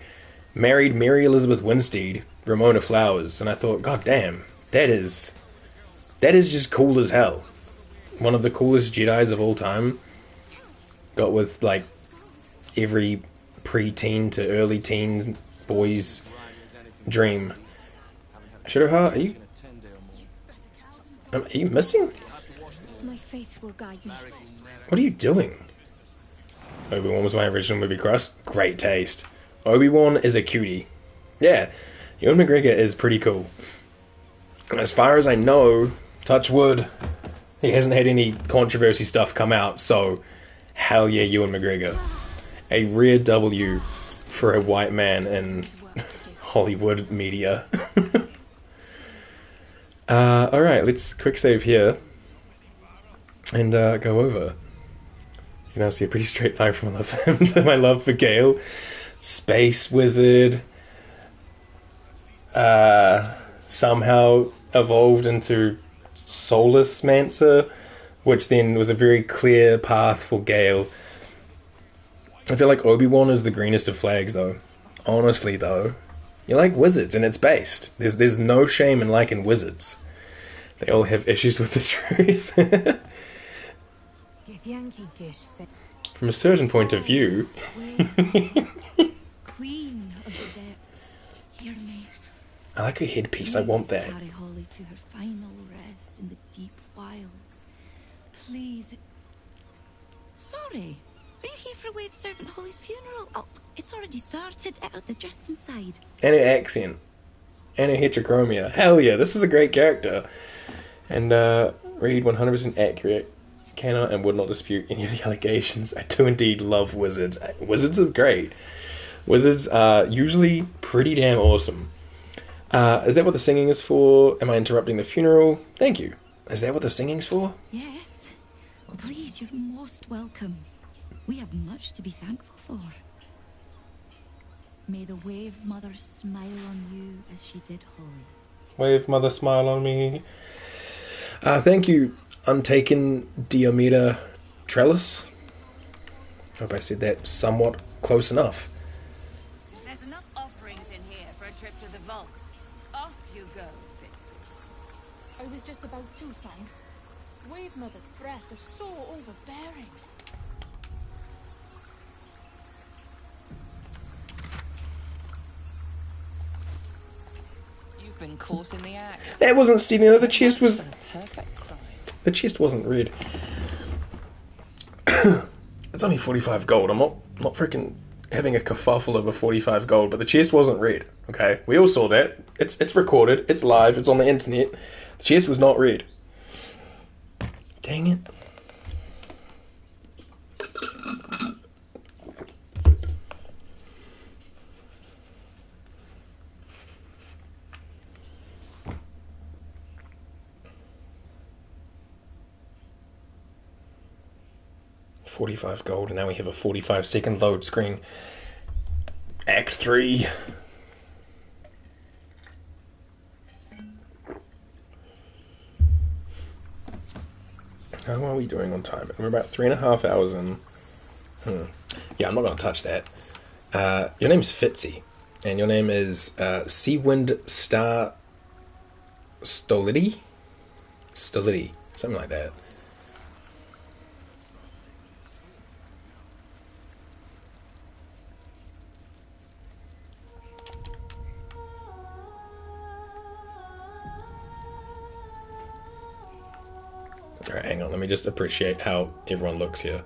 married Mary Elizabeth Winstead, Ramona Flowers, and I thought, god damn, that is just cool as hell. One of the coolest Jedis of all time. Got with, like, every pre-teen to early teen boy's dream. Shadowheart, are you missing? My faith will guide me. What are you doing? Obi-Wan was my original movie crush. Great taste. Obi-Wan is a cutie. Yeah, Ewan McGregor is pretty cool. And as far as I know, touch wood, he hasn't had any controversy stuff come out, so hell yeah, Ewan McGregor. A rare W for a white man in Hollywood media. Alright, let's quick save here and go over. You can now see a pretty straight line from to my love for Gale. Space wizard. Somehow evolved into Soulless Mancer, which then was a very clear path for Gale. I feel like Obi-Wan is the greenest of flags, though. Honestly, though. You like wizards, and it's based. There's no shame in liking wizards. They all have issues with the truth. From a certain point of view. Queen of the depths, hear me. I like her headpiece, I want that. Carry Holly to her final rest in the deep wilds. Please. Sorry. Are you here for Wave Servant Holly's funeral? Oh, it's already started. They're just inside. And her accent. And her heterochromia. Hell yeah, this is a great character. And, Reed, 100% accurate. Cannot and would not dispute any of the allegations. I do indeed love wizards. Wizards are great. Wizards are usually pretty damn awesome. Is that what the singing is for? Am I interrupting the funeral? Thank you. Is that what the singing's for? Yes. Well, please, you're most welcome. We have much to be thankful for. May the Wave Mother smile on you as she did Holly. Wave Mother smile on me. Thank you, Untaken Diomeda Trellis. Hope I said that somewhat close enough. There's enough offerings in here for a trip to the vault. Off you go, Fitz. I was just about to, thanks. Wave Mother's breath is so overbearing. You've been caught in the act. That wasn't stealing, though. The chest was... The chest wasn't red. It's only 45 gold. I'm not freaking having a kerfuffle over 45 gold, but the chest wasn't red. Okay, we all saw that. It's recorded. It's live. It's on the internet. The chest was not red. Dang it. $45 gold, and now we have a 45-second load screen. Act 3. How are we doing on time? We're about 3.5 hours in. Yeah, I'm not going to touch that. Your name's Fitzy, and your name is Seawind Star Stolidi? Stolidi, something like that. Alright, hang on, let me just appreciate how everyone looks here.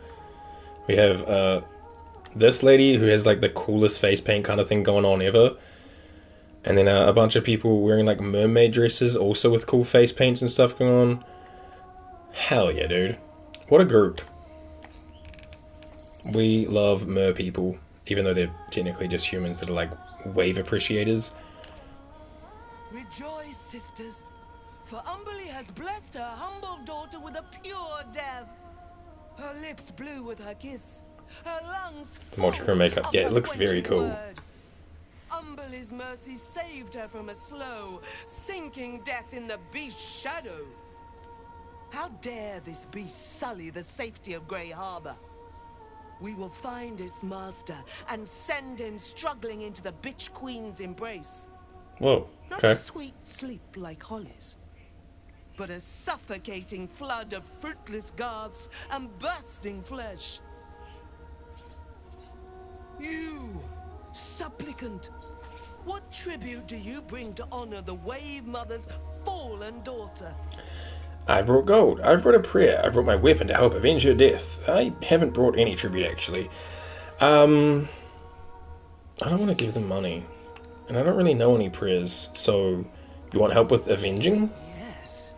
We have this lady who has like the coolest face paint kind of thing going on ever. And then a bunch of people wearing like mermaid dresses also with cool face paints and stuff going on. Hell yeah, dude. What a group. We love mer people, even though they're technically just humans that are like wave appreciators. Rejoice, sisters. For Umberly has blessed her humble daughter with a pure death. Her lips blue with her kiss. Her lungs The Multichrome makeup. Yeah, it looks very cool. word. Umberle's mercy saved her from a slow, sinking death in the beast's shadow. How dare this beast sully the safety of Grey Harbor? We will find its master and send him struggling into the bitch queen's embrace. Whoa, Not okay. a sweet sleep like Holly's, but a suffocating flood of fruitless garths and bursting flesh. You, supplicant, what tribute do you bring to honor the Wave Mother's fallen daughter? I brought gold. I've brought a prayer. I brought my weapon to help avenge her death. I haven't brought any tribute, actually. I don't want to give them money. And I don't really know any prayers, so you want help with avenging? Yes.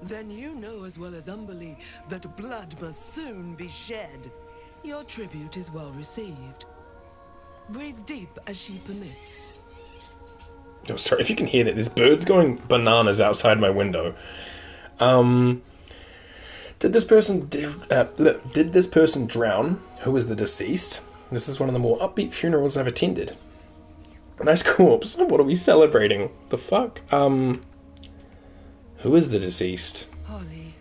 Then you know as well as Umberlee that blood must soon be shed. Your tribute is well received. Breathe deep as she permits. Oh, sorry, if you can hear that, there's birds going bananas outside my window. Did this person drown? Who is the deceased? This is one of the more upbeat funerals I've attended. A nice corpse. What are we celebrating? The fuck? Who is the deceased? Holly,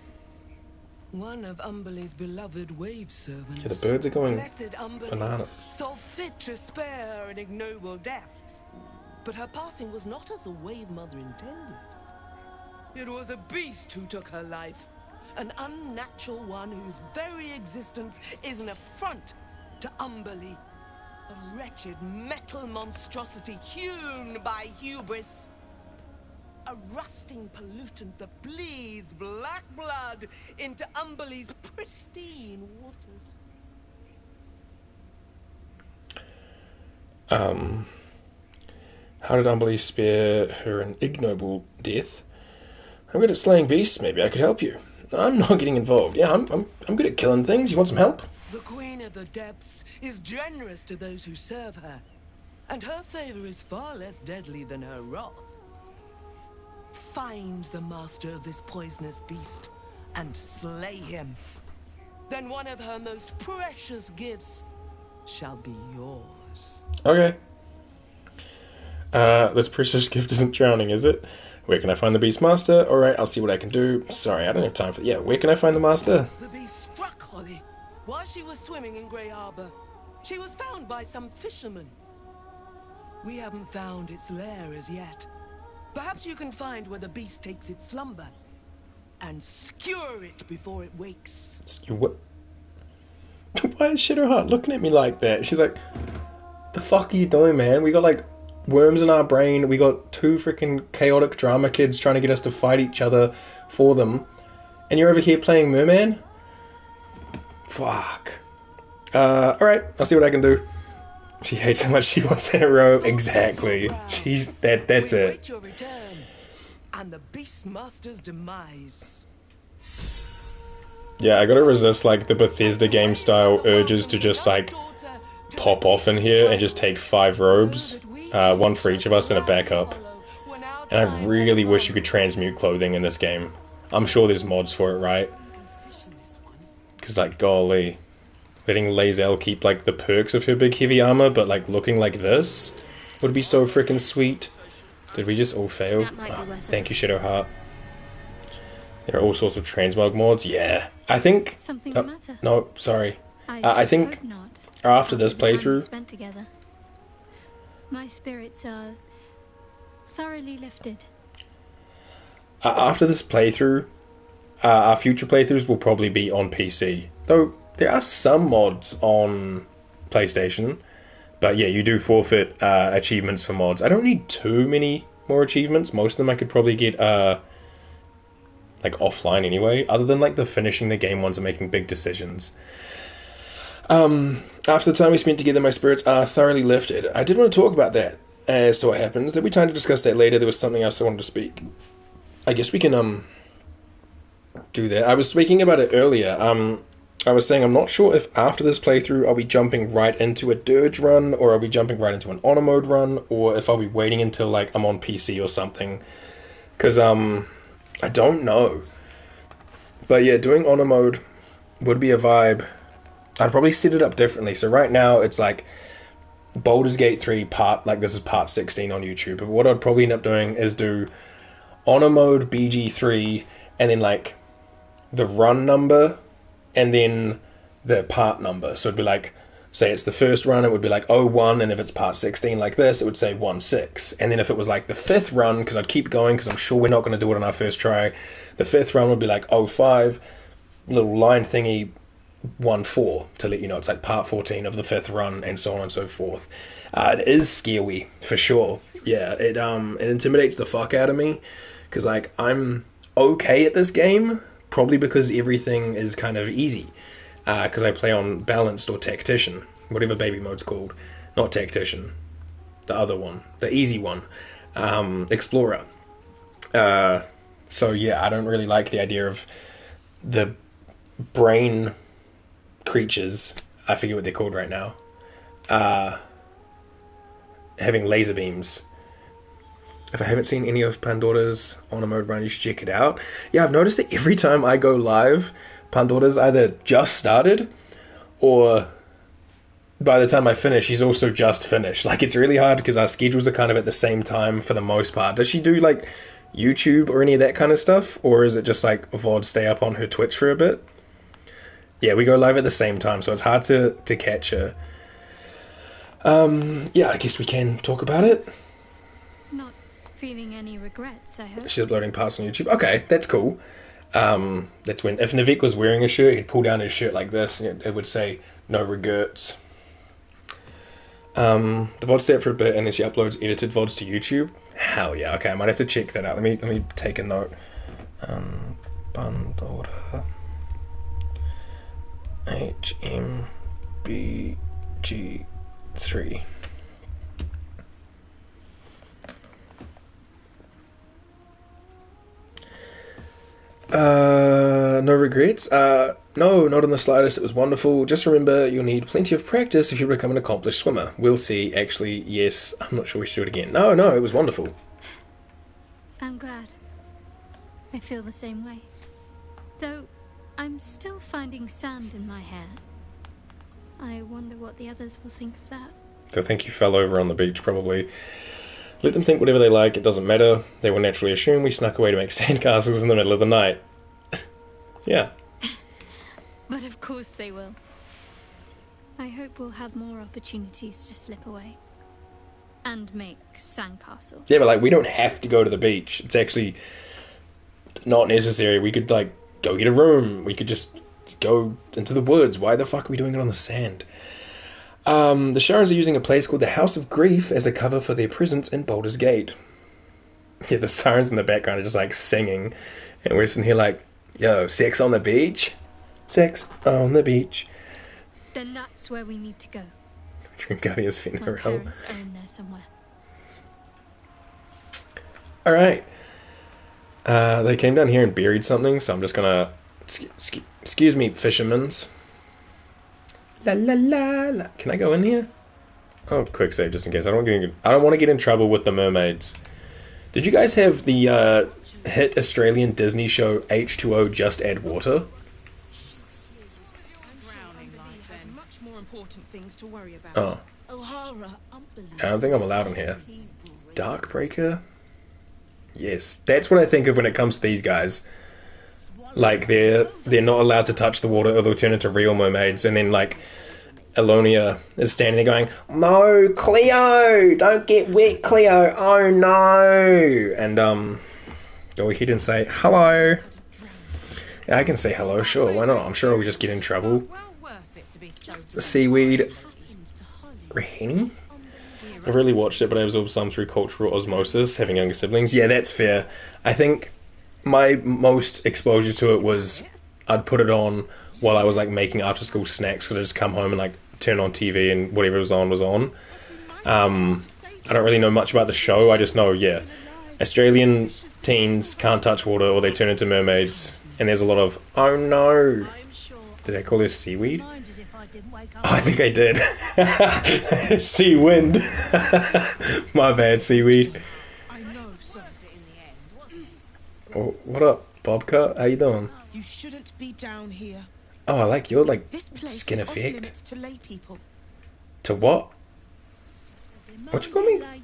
one of Umberlee's beloved wave servants. Yeah, the birds are going Blessed Umberlee bananas. saw fit to spare her an ignoble death. But her passing was not as the Wave Mother intended. It was a beast who took her life. An unnatural one whose very existence is an affront to Umberlee. A wretched metal monstrosity hewn by hubris. A rusting pollutant that bleeds black blood into Umberlee's pristine waters. How did Umberlee spare her an ignoble death? I'm good at slaying beasts. Maybe I could help you. I'm not getting involved. Yeah, I'm good at killing things. You want some help? The Queen of the Depths is generous to those who serve her, and her favor is far less deadly than her wrath. Find the master of this poisonous beast and slay him. Then one of her most precious gifts shall be yours. Okay. This precious gift isn't drowning, is it? Where can I find the beast master? Alright, I'll see what I can do. Sorry, I don't have time for... Yeah, where can I find the master? The beast struck Holly while she was swimming in Grey Harbor. She was found by some fishermen. We haven't found its lair as yet. Perhaps you can find where the beast takes its slumber and skewer it before it wakes. What? Why is Shadowheart looking at me like that? She's like, the fuck are you doing, man? We got like worms in our brain. We got two freaking chaotic drama kids trying to get us to fight each other for them. And you're over here playing merman? Fuck. Alright, I'll see what I can do. She hates how much she wants that robe. Exactly. She's that's it. Wait your return and the Beastmaster's demise. Yeah, I gotta resist like the Bethesda game style urges to just like pop off in here and just take 5 robes, one for each of us and a backup. And I really wish you could transmute clothing in this game. I'm sure there's mods for it, right? Because like, golly, letting Lae'zel keep like the perks of her big heavy armor, but like looking like this would be so freaking sweet. Did we just all fail? Oh, thank you, Shadowheart. There are all sorts of transmog mods. Yeah, I think. Something the matter? No, sorry. I think hope not. after this the time we playthrough. spent together, my spirits are thoroughly lifted. After this playthrough, our future playthroughs will probably be on PC. Though there are some mods on PlayStation. But yeah, you do forfeit achievements for mods. I don't need too many more achievements. Most of them I could probably get like offline anyway. Other than like the finishing the game ones and making big decisions. After the time we spent together, my spirits are thoroughly lifted. I did want to talk about that. As to what happens. There'll be time to discuss that later. There was something else I wanted to speak. I guess we can do that. I was speaking about it earlier. I was saying I'm not sure if after this playthrough are we jumping right into a dirge run, or are we jumping right into an honor mode run, or if I'll be waiting until like I'm on PC or something. Because I don't know. But yeah, doing honor mode would be a vibe. I'd probably set it up differently. So right now it's like Baldur's Gate 3 part, like this is part 16 on YouTube. But what I'd probably end up doing is do honor mode BG3 and then like the run number and then the part number. So it'd be like, say it's the first run, it would be like 01, and if it's part 16 like this, it would say 16. And then if it was like the 5th run, because I'd keep going because I'm sure we're not going to do it on our first try, the 5th run would be like 05, little line thingy 14 to let you know it's like part 14 of the 5th run, and so on and so forth. It is scary for sure. Yeah, it intimidates the fuck out of me because like I'm okay at this game, probably because everything is kind of easy. Because I play on balanced or tactician, whatever baby mode's called. Not tactician, the other one, the easy one, explorer. So yeah, I don't really like the idea of the brain creatures, I forget what they're called right now, having laser beams. If I haven't seen any of Pandora's honor mode run, you should check it out. Yeah, I've noticed that every time I go live, Pandora's either just started or by the time I finish, she's also just finished. Like, it's really hard because our schedules are kind of at the same time for the most part. Does she do like YouTube or any of that kind of stuff? Or is it just like VOD stay up on her Twitch for a bit? Yeah, we go live at the same time, so it's hard to catch her. Yeah, I guess we can talk about it. Not feeling any regrets, I hope. She's uploading parts on YouTube. Okay, that's cool. That's when, if Navik was wearing a shirt, he'd pull down his shirt like this, and it would say, no regrets. The VOD stay up for a bit, and then she uploads edited VODs to YouTube. Hell yeah, okay, I might have to check that out. Let me take a note. Pandora HMBG3. No regrets? No, not in the slightest. It was wonderful. Just remember, you'll need plenty of practice if you become an accomplished swimmer. We'll see. Actually, yes. I'm not sure we should do it again. No, it was wonderful. I'm glad. I feel the same way. Though, I'm still finding sand in my hair. I wonder what the others will think of that. They'll think you fell over on the beach, probably. Let them think whatever they like, it doesn't matter. They will naturally assume we snuck away to make sandcastles in the middle of the night. Yeah. But of course they will. I hope we'll have more opportunities to slip away. And make sandcastles. Yeah, but like, we don't have to go to the beach. It's actually not necessary. We could like, go get a room. We could just go into the woods. Why the fuck are we doing it on the sand? The Sharons are using a place called the House of Grief as a cover for their presence in Baldur's Gate. Yeah, the sirens in the background are just like singing, and we're sitting here like, yo, sex on the beach? Sex on the beach. Then that's where we need to go. Dreamguardian's My funeral. parents are in there somewhere. Alright. They came down here and buried something, so I'm just gonna... Excuse me, fishermans. La la la la. Can I go in here? Oh, quick save just in case. I don't want to get in trouble with the mermaids. Did you guys have the hit Australian Disney show H2O Just Add Water? Oh. I don't think I'm allowed in here. Darkbreaker? Yes, that's what I think of when it comes to these guys. Like, they're not allowed to touch the water or they'll turn into real mermaids, and then, like, Elonia is standing there going, no, Cleo! Don't get wet, Cleo! Oh, no! And, go ahead and say, hello! Yeah, I can say hello, sure, why not? I'm sure I'll just get in trouble. The seaweed... Rahini? I've really watched it, but I absorbed some through cultural osmosis, having younger siblings. Yeah, that's fair. I think my most exposure to it was I'd put it on while I was like making after school snacks, because I'd just come home and like turn on TV and whatever was on was on. I don't really know much about the show. I just know, yeah, Australian teens can't touch water or they turn into mermaids, and there's a lot of, oh no, did I call this seaweed? Oh, I think I did. Sea wind. My bad, seaweed. Oh, what up, Bobcat? How you doing? You shouldn't be down here. Oh, I like your, like, This place skin is off effect. limits to lay people. To what? What you call me? I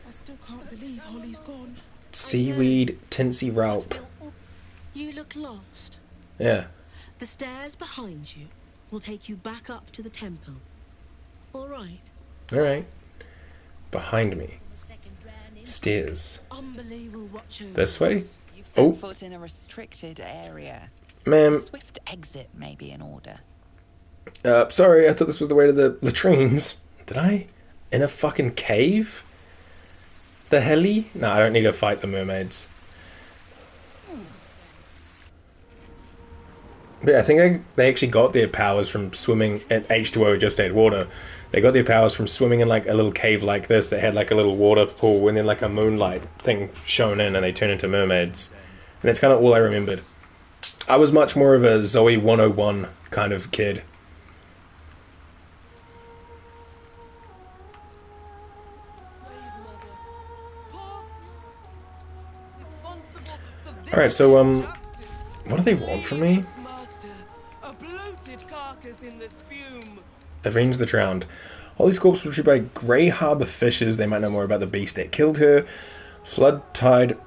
still can't believe Holly's gone. Seaweed Tinsy Ralp. You look lost. Yeah. The stairs behind you will take you back up to the temple. All right. All right. Behind me. Stairs. Unbelievable watch over This way? us. You've set Oh. foot in a restricted area. Ma'am. Swift exit may be in order. Sorry, I thought this was the way to the latrines. Did I? In a fucking cave? The heli? No, I don't need to fight the mermaids. But yeah, I think they actually got their powers from swimming in H2O, just add water. They got their powers from swimming in like a little cave like this that had like a little water pool and then like a moonlight thing shone in and they turned into mermaids. And that's kind of all I remembered. I was much more of a Zoe 101 kind of kid. Alright, so, what do they want from me? A bloated carcass in the spume. Avenge the drowned. Holly's corpse was retrieved by Grey Harbour fishers. They might know more about the beast that killed her. Flood tide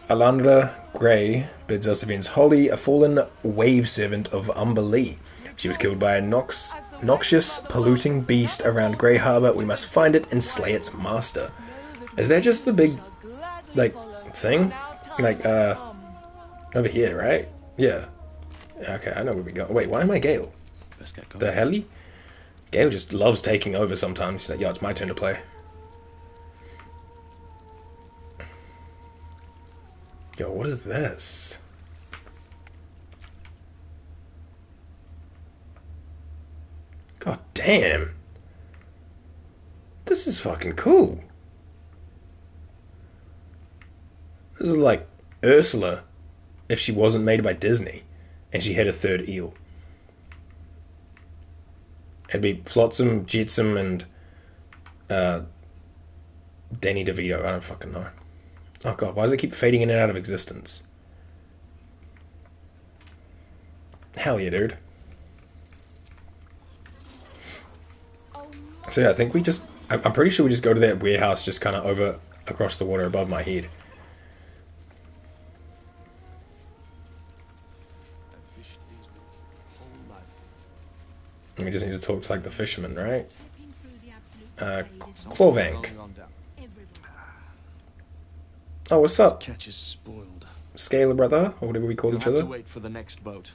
Alandra Grey bids us avenge Holly, a fallen wave servant of Umberlee. She was killed by a noxious, polluting beast around Grey Harbour. We must find it and slay its master. Is that just the big, like, thing? Like, over here, right? Yeah. Okay, I know where we go. Wait, why am I Gale? Let's get going. The heli? Gale just loves taking over sometimes. She's like, yo, it's my turn to play. Yo, what is this? God damn. This is fucking cool. This is like Ursula if she wasn't made by Disney and she had a third eel. It'd be Flotsam, Jetsam, and Danny DeVito. I don't fucking know. Oh god, why does it keep fading in and out of existence? Hell yeah, dude. So yeah, I think we just... I'm pretty sure we just go to that warehouse just kind of over across the water above my head. And we just need to talk to like the fisherman, right? Clovank. Oh, what's up? Catch is spoiled. Scaler brother, or whatever we call each You'll have other. to wait for the next boat.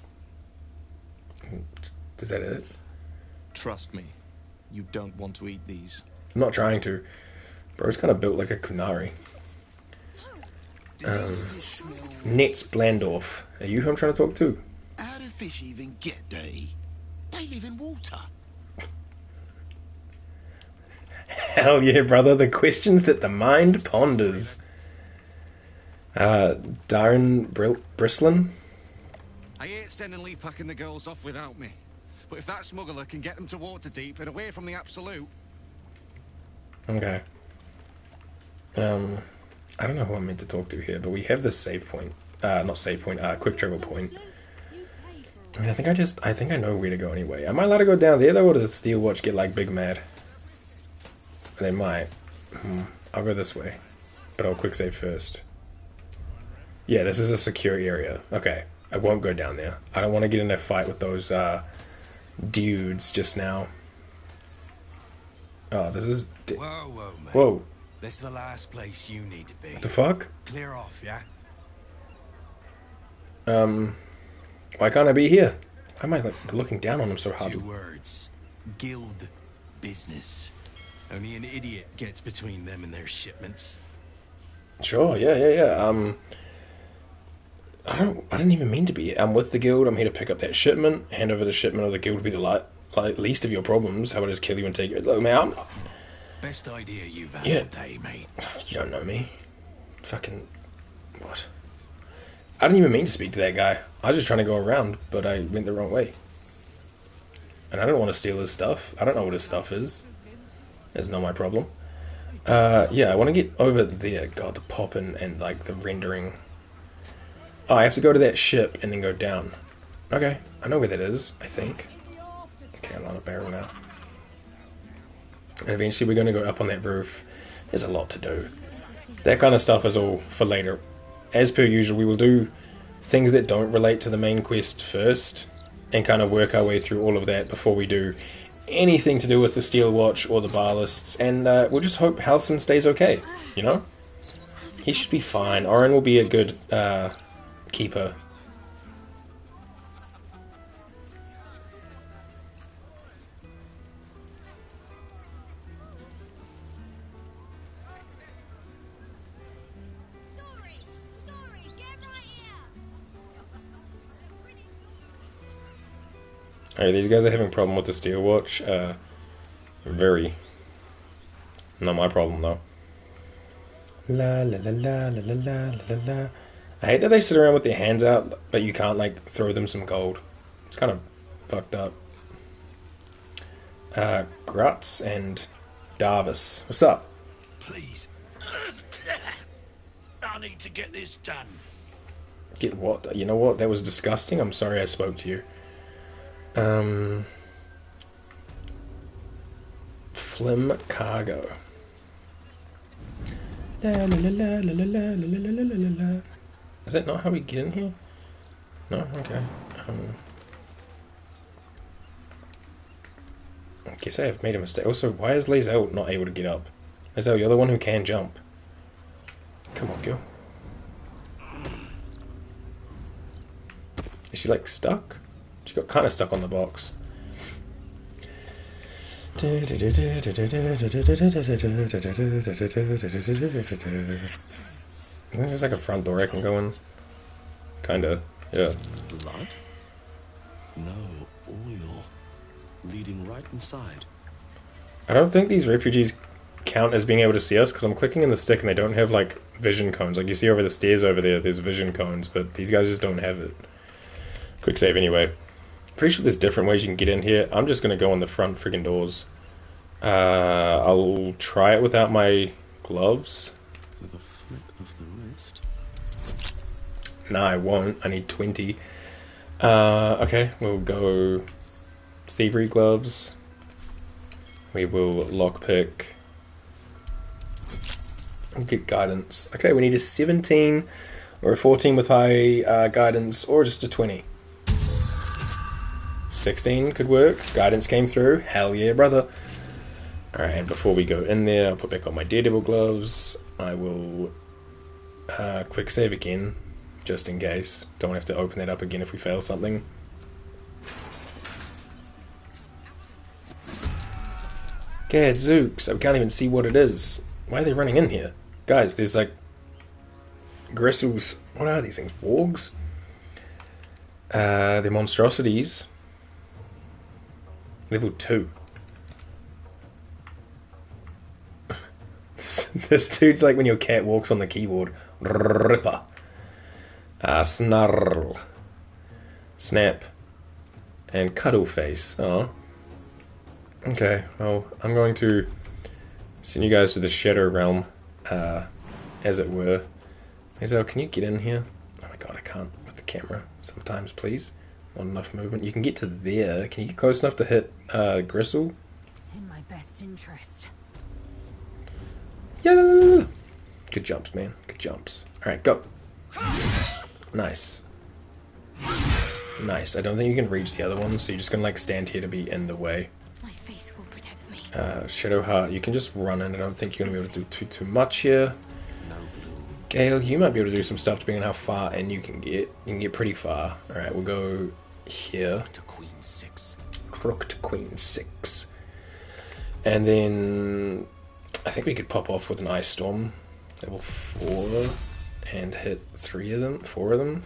Is that it? Trust me, you don't want to eat these. I'm not trying to. Bro's kind of built like a kunari. Nets Blandorf. Are you who I'm trying to talk to? How do fish even get there? They live in water. Hell yeah, brother. The questions that the mind ponders. Darren Brislin. I hate sending Leepak and the girls off without me. But if that smuggler can get them to Waterdeep and away from the Absolute... Okay. I don't know who I'm meant to talk to here, but we have this save point. Not save point, quick travel point. I mean, I think I know where to go anyway. Am I allowed to go down there though, or does the Steelwatch get like big mad? They might. I'll go this way. But I'll quick save first. Yeah, this is a secure area. Okay. I won't go down there. I don't want to get in a fight with those dudes just now. Oh, this is... Whoa, mate. Whoa. This is the last place you need to be. What the fuck? Clear off, yeah? Why can't I be here? Why am I like looking down on him so hard? 2 words. Guild business. Only an idiot gets between them and their shipments. Sure, yeah. I didn't even mean to be. I'm with the guild. I'm here to pick up that shipment. Hand over the shipment of the guild will be the least of your problems. How about I just kill you and take it? Look, man, Best idea you've had Yeah. all day, mate. You don't know me. Fucking... What? I didn't even mean to speak to that guy. I was just trying to go around, but I went the wrong way. And I don't want to steal his stuff. I don't know what his stuff is. It's not my problem. Yeah, I want to get over there. God, the pop and like the rendering... Oh, I have to go to that ship and then go down. Okay, I know where that is, I think. Okay, I'm on a barrel now. And eventually we're going to go up on that roof. There's a lot to do. That kind of stuff is all for later. As per usual, we will do things that don't relate to the main quest first, and kind of work our way through all of that before we do anything to do with the Steel Watch or the Ballists, and we'll just hope Halsin stays okay, you know? He should be fine. Oren will be a good keeper. Alright, these guys are having a problem with the Steel Watch. Very. Not my problem, though. La la la la la la la la. I hate that they sit around with their hands out, but you can't, like, throw them some gold. It's kind of fucked up. Gruts and Darvis. What's up? Please. I need to get this done. Get what? You know what? That was disgusting. I'm sorry I spoke to you. Flim cargo. La la la la la la la la la la la. Is that not how we get in here? No? Okay. I guess I have made a mistake. Also, why is Lae'zel not able to get up? Lae'zel, you're the one who can jump. Come on, girl. Is she, like, stuck? She got kind of stuck on the box. There's like a front door I can go in. Kinda, yeah. Blood? No, oil. Leading right inside. I don't think these refugees count as being able to see us, because I'm clicking in the stick and they don't have like vision cones. Like you see over the stairs over there, there's vision cones, but these guys just don't have it. Quick save anyway. Pretty sure there's different ways you can get in here. I'm just going to go on the front friggin' doors. I'll try it without my gloves. With a flick of the wrist. No, I won't. I need 20. Okay, we'll go thievery gloves. We will lockpick. We'll get guidance. Okay, we need a 17 or a 14 with high guidance, or just a 20. 16 could work. Guidance came through. Hell yeah, brother. Alright, and before we go in there, I'll put back on my Daredevil gloves. I will quick save again, just in case. Don't have to open that up again if we fail something. Gadzooks, I can't even see what it is. Why are they running in here? Guys, there's like gristles. What are these things? Wargs? They're monstrosities. Level 2. This dude's like when your cat walks on the keyboard. Ripper. Snarl. Snap. And Cuddle Face. Oh. Okay, well, I'm going to send you guys to the Shadow Realm, as it were. Lae'zel, can you get in here? Oh my god, I can't with the camera. Sometimes, please. Not enough movement. You can get to there. Can you get close enough to hit Gristle? In my best interest. Yeah. Good jumps, man. Good jumps. Alright, go. Nice. Nice. I don't think you can reach the other one, so you're just gonna like stand here to be in the way. My faith will protect me. Shadowheart, you can just run in. I don't think you're gonna be able to do too much here. Gale, you might be able to do some stuff depending on how far in you can get. You can get pretty far. Alright, we'll go here. To Queen 6. Crook to Queen 6. And then I think we could pop off with an Ice Storm. Level 4. And hit 4 of them.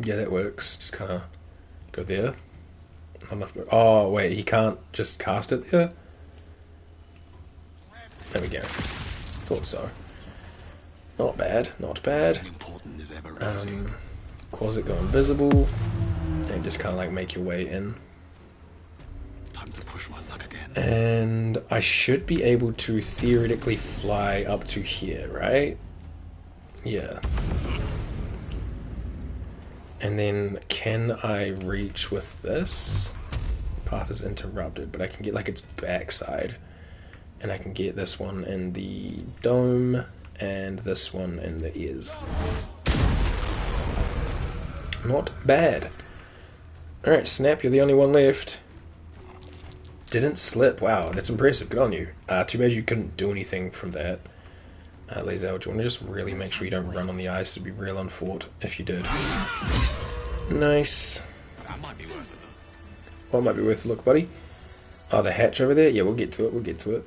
Yeah, that works. Just kind of go there. Not enough. Oh, wait, he can't just cast it there? There we go. Thought so. Not bad, not bad. Cause it go invisible. And just kind of like make your way in. Time to push my luck again. And I should be able to theoretically fly up to here, right? Yeah. And then can I reach with this? Path is interrupted, but I can get like its backside. And I can get this one in the dome and this one in the ears. Not bad. Alright, Snap, you're the only one left. Didn't slip. Wow, that's impressive. Good on you. Too bad you couldn't do anything from that. Lae'zel, do you want to just really make sure you don't run on the ice? It'd be real unfought if you did. Nice. That might be worth it. What might be worth a look, buddy? Oh, the hatch over there? Yeah, we'll get to it. We'll get to it.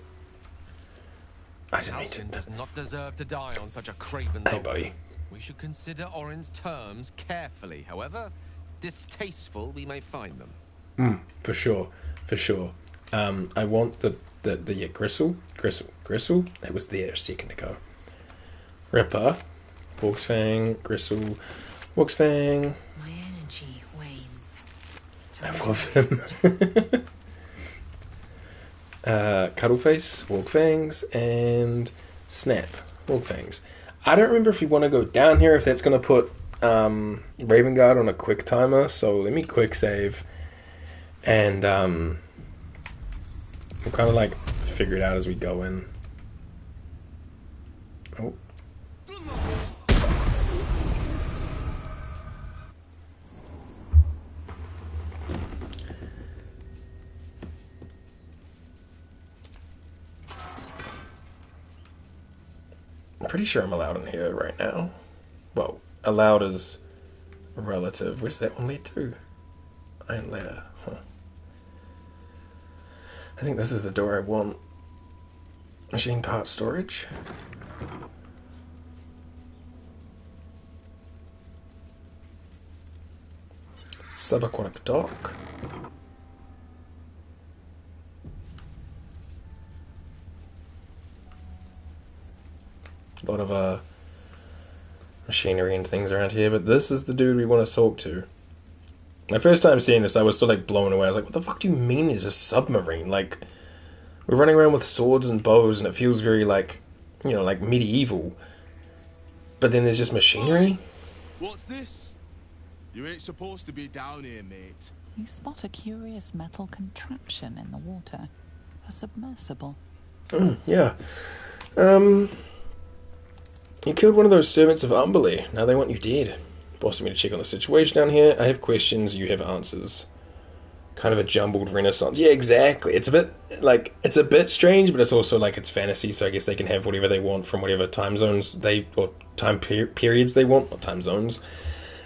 I didn't mean to. Does not deserve to die on such a craven's Hey, altar. buddy. We should consider Orin's terms carefully. However distasteful we may find them. For sure. For sure. I want the Gristle. It was there a second ago. Ripper. Wolfsfang. Gristle. Wolfsfang. My energy wanes. I love him. Cuddleface, Wolffangs, and Snap, Wolffangs. I don't remember if you want to go down here, if that's going to put Raven Guard on a quick timer, so let me quick save, and we'll kind of like figure it out as we go in. Oh. I'm pretty sure I'm allowed in here right now. Well, allowed is relative. Where does that one lead to? Iron ladder. Huh. I think this is the door I want. Machine part storage. Subaquatic dock. A lot of machinery and things around here, but this is the dude we want to talk to. My first time seeing this, I was still like blown away. I was like, what the fuck do you mean there's a submarine? Like, we're running around with swords and bows and it feels very like, you know, like medieval. But then there's just machinery? What's this? You ain't supposed to be down here, mate. You spot a curious metal contraption in the water. A submersible. Yeah. You killed one of those servants of Umberley. Now they want you dead. Bossing me to check on the situation down here. I have questions, you have answers. Kind of a jumbled renaissance. Yeah, exactly. It's a bit, like, it's a bit strange, but it's also, like, it's fantasy, so I guess they can have whatever they want from whatever time zones or time periods they want, not time zones.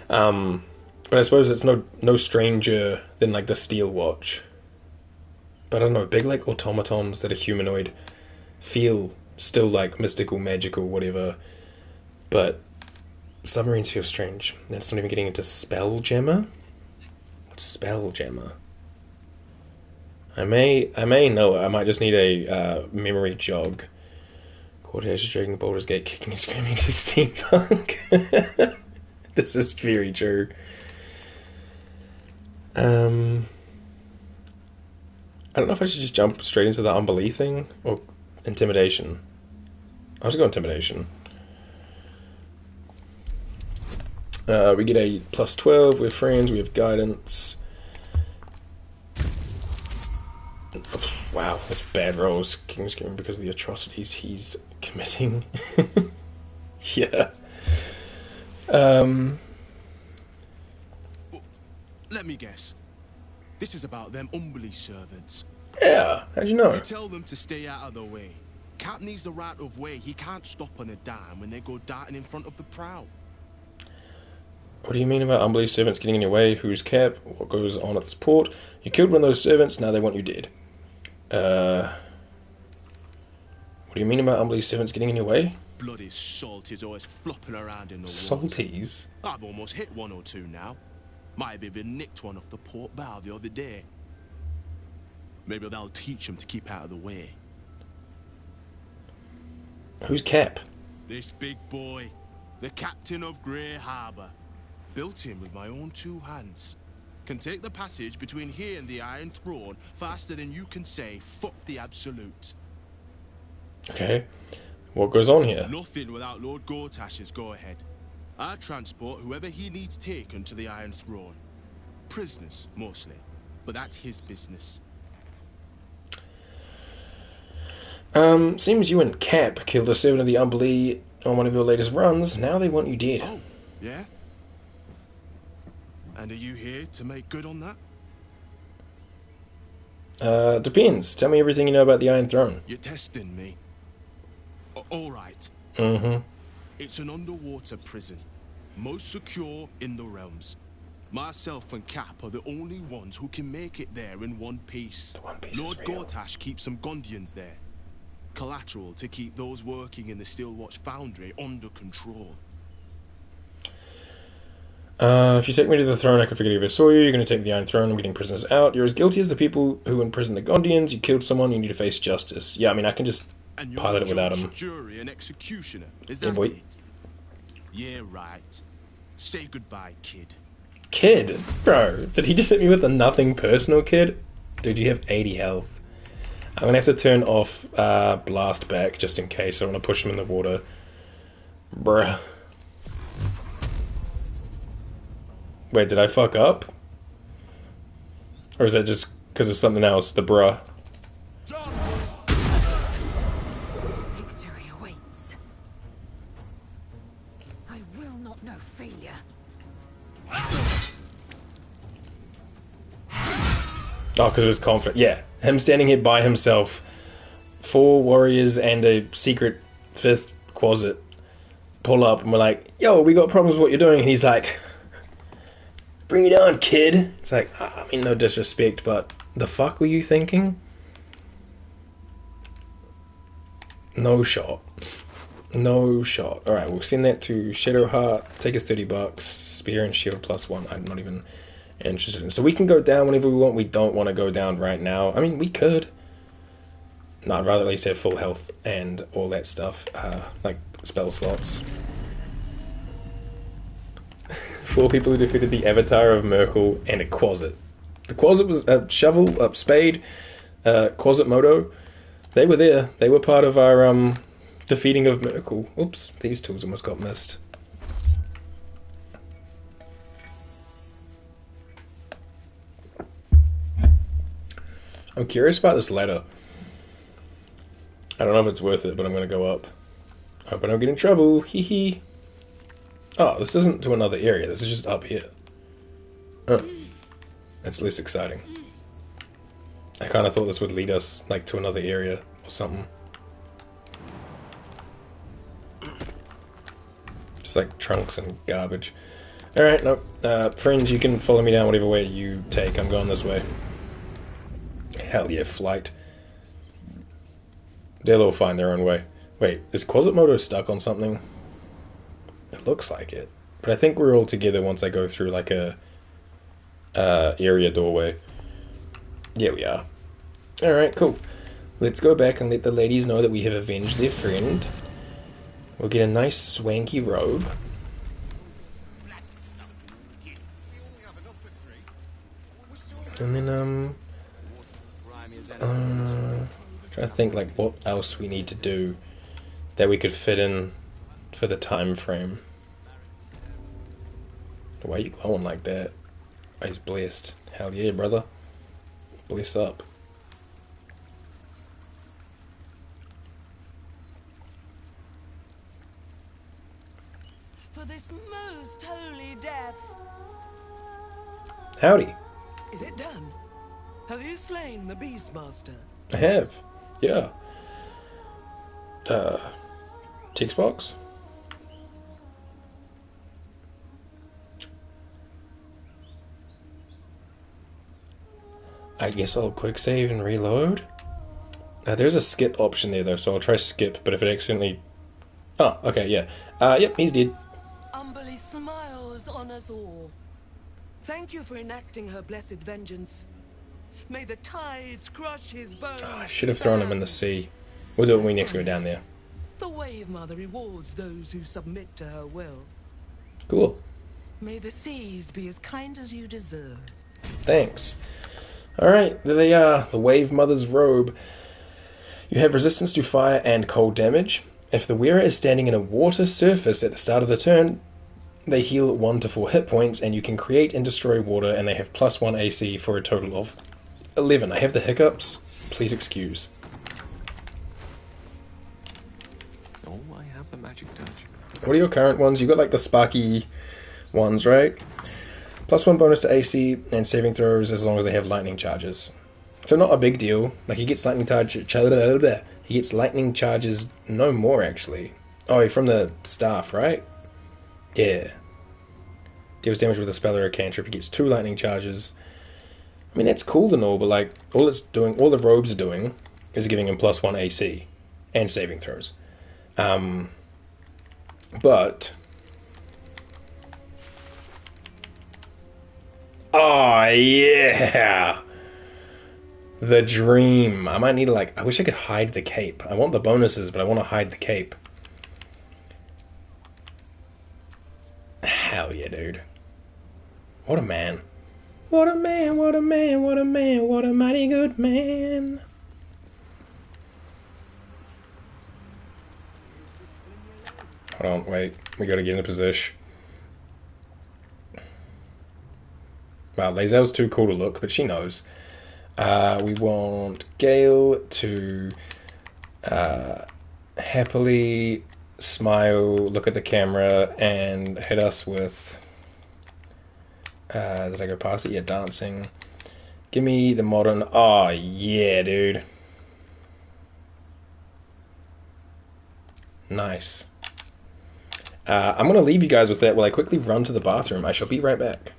But I suppose it's no stranger than, like, the Steel Watch. But I don't know, big, like, automatons that are humanoid feel still, like, mystical, magical, whatever. But submarines feel strange. That's not even getting into Spelljammer? What's Spelljammer? I may know it. I might just need a memory jog. Cortez is dragging Baldur's Gate, kicking and screaming to steampunk. This is very true. I don't know if I should just jump straight into the unbelief thing or intimidation. I'll just go intimidation. We get a +12, we're friends, we have guidance. Wow, that's bad rolls. King's Scream because of the atrocities he's committing. Yeah. Let me guess. This is about them Umberley servants. Yeah, how'd you know? You tell them to stay out of the way. Cap needs the right of way. He can't stop on a dime when they go darting in front of the prow. What do you mean about Umberley servants getting in your way? Who's Cap? What goes on at this port? You killed one of those servants, now they want you dead. What do you mean about Umberley servants getting in your way? Bloody salties always flopping around in the Salties? woods. I've almost hit one or two now. Might have even nicked one off the port bow the other day. Maybe they'll teach him to keep out of the way. Who's Cap? This big boy, the captain of Grey Harbour. Built him with my own 2 hands. Can take the passage between here and the Iron Throne faster than you can say, fuck the Absolute. Okay. What goes on here? Nothing without Lord Gortash's go-ahead. I transport whoever he needs taken to the Iron Throne. Prisoners, mostly. But that's his business. Seems you and Cap killed a servant of the Umberlee on one of your latest runs. Now they want you dead. Oh, yeah? And are you here to make good on that? Depends. Tell me everything you know about the Iron Throne. You're testing me. All right. Mm-hmm. It's an underwater prison. Most secure in the realms. Myself and Cap are the only ones who can make it there in one piece. The One Piece Lord is real. Gortash keeps some Gondians there. Collateral to keep those working in the Steelwatch Foundry under control. If you take me to the throne, I can forget if I saw you. You're going to take the Iron Throne. I'm getting prisoners out. You're as guilty as the people who imprisoned the Gondians. You killed someone. You need to face justice. Yeah, I mean, I can just pilot it without him. Jury and executioner. Is Yeah, that boy. it? Yeah, right. Say goodbye, kid. Kid? Bro, did he just hit me with a nothing personal, kid? Dude, you have 80 health. I'm going to have to turn off blast back just in case. I don't want to push him in the water. Bruh. Wait, did I fuck up? Or is that just because of something else? The bruh. Victory awaits. I will not know failure. Oh, because of his confidence. Yeah, him standing here by himself. 4 warriors and a secret 5th quasit pull up and we're like, yo, we got problems with what you're doing. And he's like, bring it on, kid. It's like, I mean, no disrespect, but the fuck were you thinking? No shot. No shot. Alright, we'll send that to Shadowheart. Take us $30. Spear and shield +1. I'm not even interested in. So we can go down whenever we want. We don't want to go down right now. I mean, we could. No, I'd rather at least have full health and all that stuff. Like spell slots. 4 people who defeated the Avatar of Merkel and a Quasit. The Quasit was a shovel, a spade, Quasimodo. They were there. They were part of our defeating of Merkel. Oops, these tools almost got missed. I'm curious about this ladder. I don't know if it's worth it, but I'm going to go up. Hope I don't get in trouble. Hee hee. Oh, this isn't to another area. This is just up here. Oh. That's less exciting. I kind of thought this would lead us, like, to another area or something. Just like trunks and garbage. Alright, nope. Friends, you can follow me down whatever way you take. I'm going this way. Hell yeah, flight. They'll all find their own way. Wait, is Quasimodo stuck on something? It looks like it. But I think we're all together once I go through like a area doorway. Yeah, we are. Alright, cool. Let's go back and let the ladies know that we have avenged their friend. We'll get a nice swanky robe. And then, trying to think like what else we need to do that we could fit in for the time frame. Why are you glowing like that? Oh, he's blessed. Hell yeah, brother. Bless up. For this most holy death. Howdy. Is it done? Have you slain the Beastmaster? I have. Yeah. Text box? I guess I'll quick save and reload. There's a skip option there though, so I'll try skip, but if it accidentally... Oh, okay, yeah. Yep, he's dead. Umberlee smiles on us all. Thank you for enacting her blessed vengeance. May the tides crush his bones. Oh, I should have thrown him in the sea. We'll do it when we next go down there. The Wave Mother rewards those who submit to her will. Cool. May the seas be as kind as you deserve. Thanks. Alright, there they are. The Wave Mother's robe. You have resistance to fire and cold damage. If the wearer is standing in a water surface at the start of the turn, They heal 1 to 4 hit points, and you can create and destroy water, and they have +1 AC for a total of 11. I have the hiccups. Please excuse. Oh, I have the magic touch. What are your current ones? You got like the sparky ones, right? +1 bonus to AC and saving throws as long as they have lightning charges. So not a big deal. Like he gets lightning he gets lightning charges no more actually. Oh, from the staff, right? Yeah. Deals damage with a spell or a cantrip. He gets 2 lightning charges. I mean, that's cool and all, but like all the robes are doing is giving him +1 AC and saving throws. But oh yeah, the dream. I might need to I wish I could hide the cape. I want the bonuses, but I want to hide the cape. Hell yeah, dude. What a man. What a man, what a man, what a man, what a mighty good man. Hold on, wait. We gotta get in a position. Wow, Lae'zel's too cool to look, but she knows. We want Gale to happily smile, look at the camera, and hit us with... did I go past it? Yeah, dancing. Give me the modern... Oh, yeah, dude. Nice. I'm going to leave you guys with that while I quickly run to the bathroom. I shall be right back.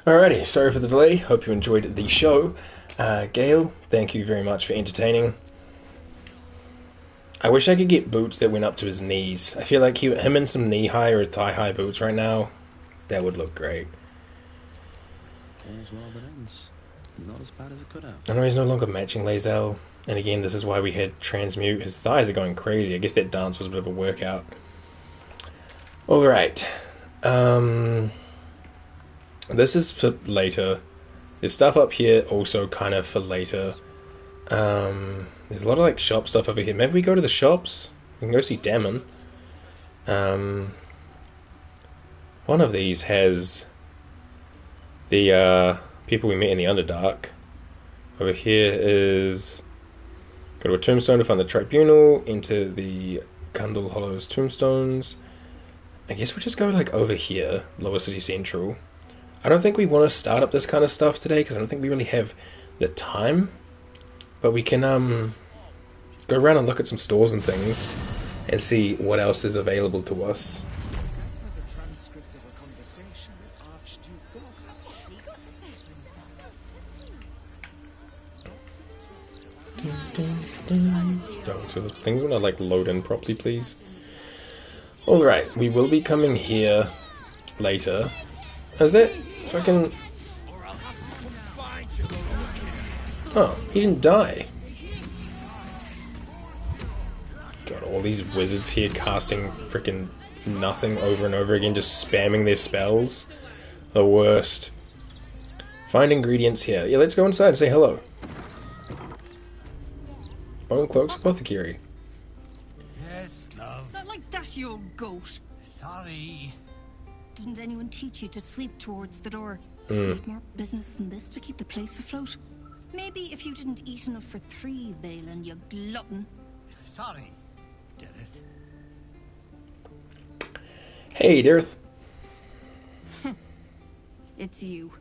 Alrighty, sorry for the delay. Hope you enjoyed the show. Gale, thank you very much for entertaining. I wish I could get boots that went up to his knees. I feel like him in some knee-high or thigh-high boots right now, that would look great. All's well that ends. Not as bad as it could have. I know he's no longer matching Lae'zel, and again, this is why we had transmute. His thighs are going crazy. I guess that dance was a bit of a workout. Alright. This is for later. There's stuff up here also kind of for later. There's a lot of like shop stuff over here. Maybe we go to the shops. We can go see Damon. One of these has the people we met in the Underdark. Over here is go to a tombstone to find the tribunal. Enter the Cundle Hollow's tombstones. I guess we'll just go like over here, Lower City Central. I don't think we want to start up this kind of stuff today because I don't think we really have the time. But we can go around and look at some stores and things and see what else is available to us. Going to the things when I like load in properly, please. Alright, we will be coming here later. Is that fucking... Oh, he didn't die. Got all these wizards here casting freaking nothing over and over again, just spamming their spells. The worst. Find ingredients here. Yeah, let's go inside and say hello. Bone Cloak's Apothecary. Yes, love. Not like that, you old goat. Sorry. Didn't anyone teach you to sweep towards the door? Need more business than this to keep the place afloat? Maybe if you didn't eat enough for 3, Balin, you glutton. Sorry, Gareth. Hey, Dareth. It's you.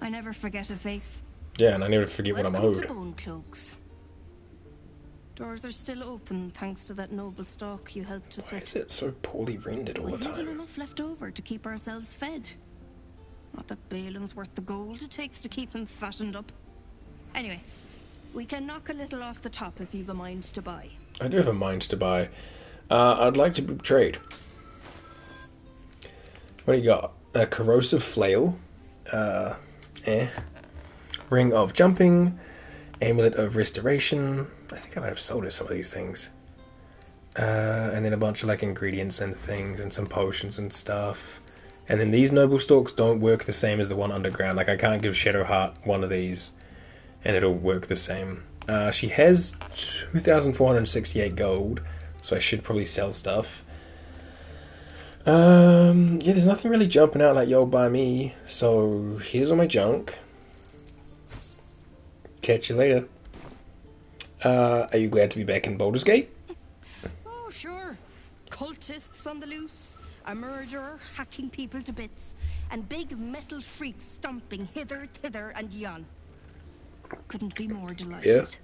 I never forget a face. Yeah, and I never forget what I'm Welcome owed. to Bone Cloaks. Doors are still open thanks to that noble stock you helped us Why with. is it so poorly rendered all the We've even time? enough left over to keep ourselves fed. Not that Balin's worth the gold it takes to keep him fattened up. Anyway, we can knock a little off the top if you've a mind to buy. I do have a mind to buy. I'd like to trade. What do you got? A corrosive flail. Ring of jumping. Amulet of restoration. I think I might have sold some of these things. And then a bunch of like ingredients and things and some potions and stuff. And then these noble stalks don't work the same as the one underground. Like I can't give Shadowheart one of these and it'll work the same. She has 2,468 gold, so I should probably sell stuff. Yeah, there's nothing really jumping out like, yo, buy me. So here's all my junk. Catch you later. Are you glad to be back in Baldur's Gate? Oh, sure. Cultists on the loose, a murderer hacking people to bits, and big metal freaks stomping hither, thither, and yon. Couldn't be more delighted.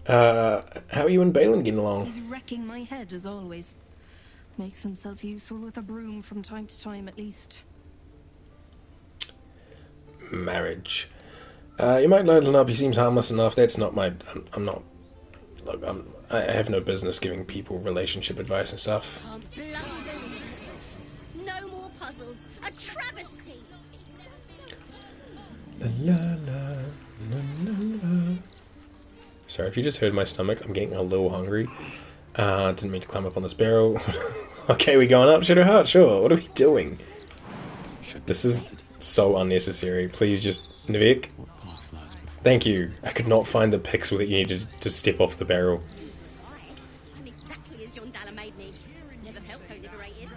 Yeah. How are you and Balin getting along? He's wrecking my head as always. Makes himself useful with a broom from time to time, at least. Marriage. You might load him up. He seems harmless enough. That's not my. I'm not. Look, I have no business giving people relationship advice and stuff. No more puzzles. A travesty. La, la, la, la, la. Sorry if you just heard my stomach. I'm getting a little hungry. Didn't mean to climb up on this barrel. Okay, we going up, Shadowheart? Sure. What are we doing? This is so unnecessary. Please just Nivek. Thank you. I could not find the pixel that you needed to step off the barrel. I'm exactly as Yondala made me. Never felt so liberated.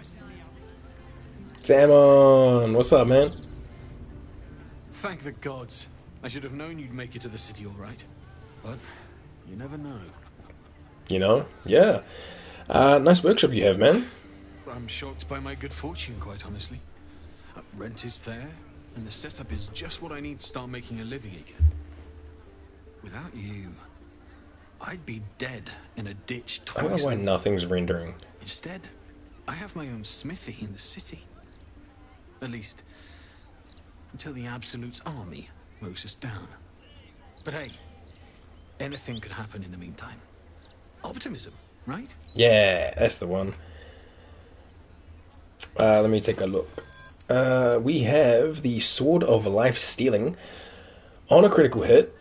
Damon! What's up, man? Thank the gods. I should have known you'd make it to the city all right. But you never know. You know? Yeah. Nice workshop you have, man. I'm shocked by my good fortune, quite honestly. Rent is fair, and the setup is just what I need to start making a living again. Without you, I'd be dead in a ditch twice. I don't know why nothing's rendering. Instead, I have my own smithy in the city. At least, until the Absolute's army mows us down. But hey, anything could happen in the meantime. Optimism, right? Yeah, that's the one. Let me take a look. We have the Sword of Life Stealing. On a critical hit,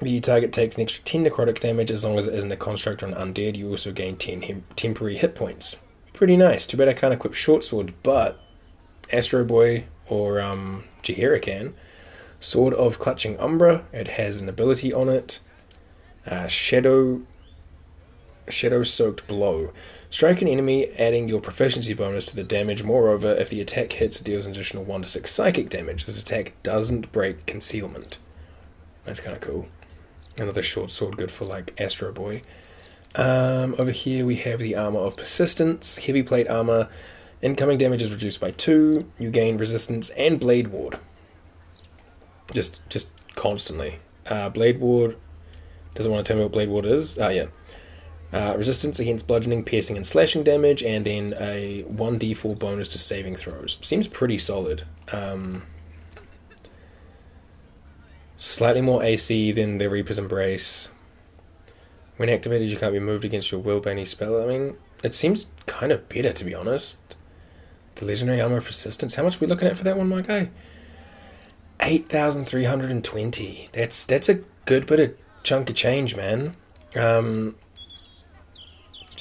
the target takes an extra 10 necrotic damage as long as it isn't a construct or an undead. You also gain 10 temporary hit points. Pretty nice. Too bad I can't equip short sword, but Astro Boy or Jaheira can. Sword of Clutching Umbra. It has an ability on it. Shadow Soaked Blow. Strike an enemy, adding your proficiency bonus to the damage. Moreover, if the attack hits, it deals an additional 1 to 6 psychic damage. This attack doesn't break concealment. That's kind of cool. Another short sword, good for like Astro Boy. Over here we have the Armor of Persistence. Heavy plate armor. Incoming damage is reduced by 2. You gain resistance and Blade Ward. Just constantly. Blade Ward. Doesn't want to tell me what Blade Ward is. Yeah. Resistance against bludgeoning, piercing, and slashing damage, and then a 1d4 bonus to saving throws. Seems pretty solid. Slightly more AC than the Reaper's Embrace. When activated, you can't be moved against your will by any spell. I mean, it seems kind of better, to be honest. The Legendary Armor of Persistence. How much are we looking at for that one, my guy? 8,320. That's a good bit of chunk of change, man.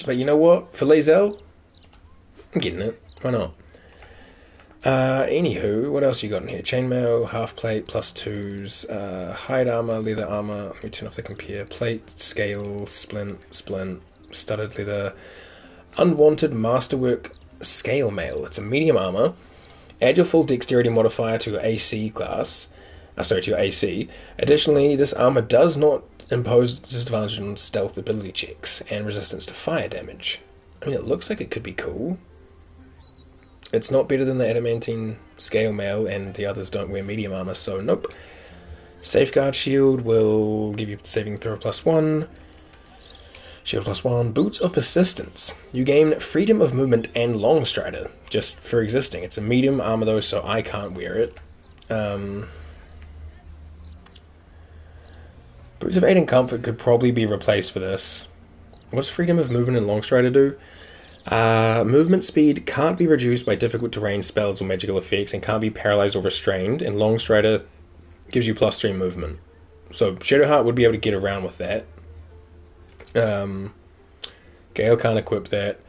But you know what? For Lae'zel, I'm getting it. Why not? Anywho, what else you got in here? Chainmail, half plate, +2s, hide armor, leather armor. Let me turn off the compare. Plate, scale, splint, studded leather, unwanted masterwork, scale mail. It's a medium armor. Add your full dexterity modifier to your AC class. To your AC. Additionally, this armor does not impose disadvantage on stealth ability checks and resistance to fire damage. I mean, it looks like it could be cool. It's not better than the adamantine scale mail, and the others don't wear medium armor, so nope. Safeguard shield will give you saving throw +1. Shield +1. Boots of Persistence. You gain freedom of movement and long strider, just for existing. It's a medium armor though, so I can't wear it. Boots of Aid and Comfort could probably be replaced for this. What's freedom of movement and long strider do? Movement speed can't be reduced by difficult terrain spells or magical effects, and can't be paralyzed or restrained, and long strider gives you +3 movement. So Shadowheart would be able to get around with that. Gale can't equip that.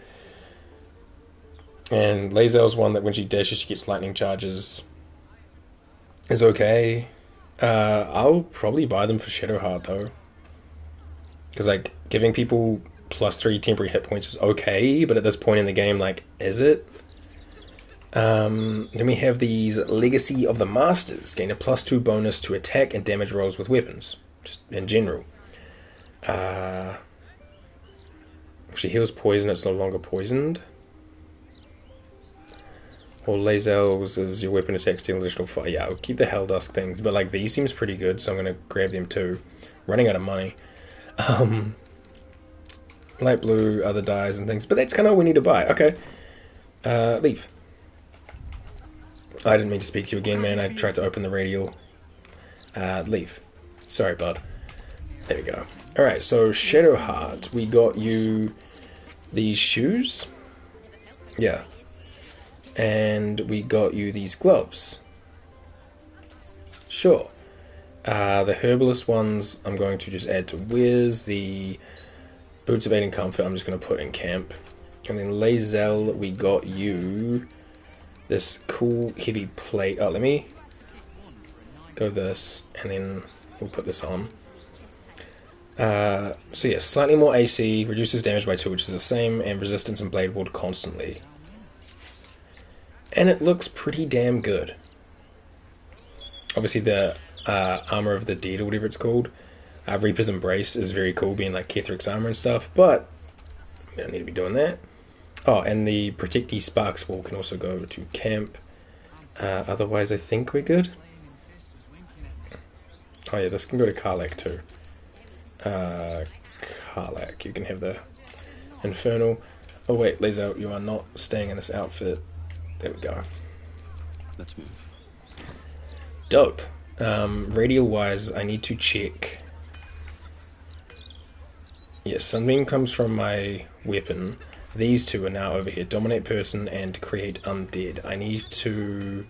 And Lae'zel's one that when she dashes she gets lightning charges is okay. I'll probably buy them for Shadowheart though. Because like giving people +3 temporary hit points is okay, but at this point in the game, like, is it? Then we have these Legacy of the Masters. Gain a +2 bonus to attack and damage rolls with weapons. Just in general. She heals poison, it's no longer poisoned. Or Lae'zel's is your weapon attack steal additional fire. Yeah, I'll keep the Helldusk things, but like these seems pretty good, so I'm gonna grab them too. Running out of money. Light blue, other dyes and things, but that's kind of what we need to buy. Okay. Leave. I didn't mean to speak to you again, man. I tried to open the radial. Leave. Sorry, bud. There we go. Alright, so Shadowheart, we got you these shoes. Yeah. And we got you these gloves. Sure. The herbalist ones I'm going to just add to Wiz. The boots of aid and comfort I'm just going to put in camp. And then Lae'zel, we got you this cool heavy plate. Oh, let me go this, and then we'll put this on. So yeah, slightly more AC, reduces damage by 2, which is the same, and resistance and blade ward constantly. And it looks pretty damn good. Obviously the armor of the dead, or whatever it's called, Reaper's Embrace, is very cool, being like Kethric's armor and stuff, but we don't need to be doing that. Oh, and the Protectee Sparks Wall can also go to camp. Otherwise I think we're good. Oh yeah, this can go to Karlach too. Karlach, you can have the Infernal. Oh wait, Lae'zel, you are not staying in this outfit. There we go. Let's move. Dope. Radial wise, I need to check. Yes, Sunbeam comes from my weapon. These two are now over here. Dominate Person and Create Undead. I need to...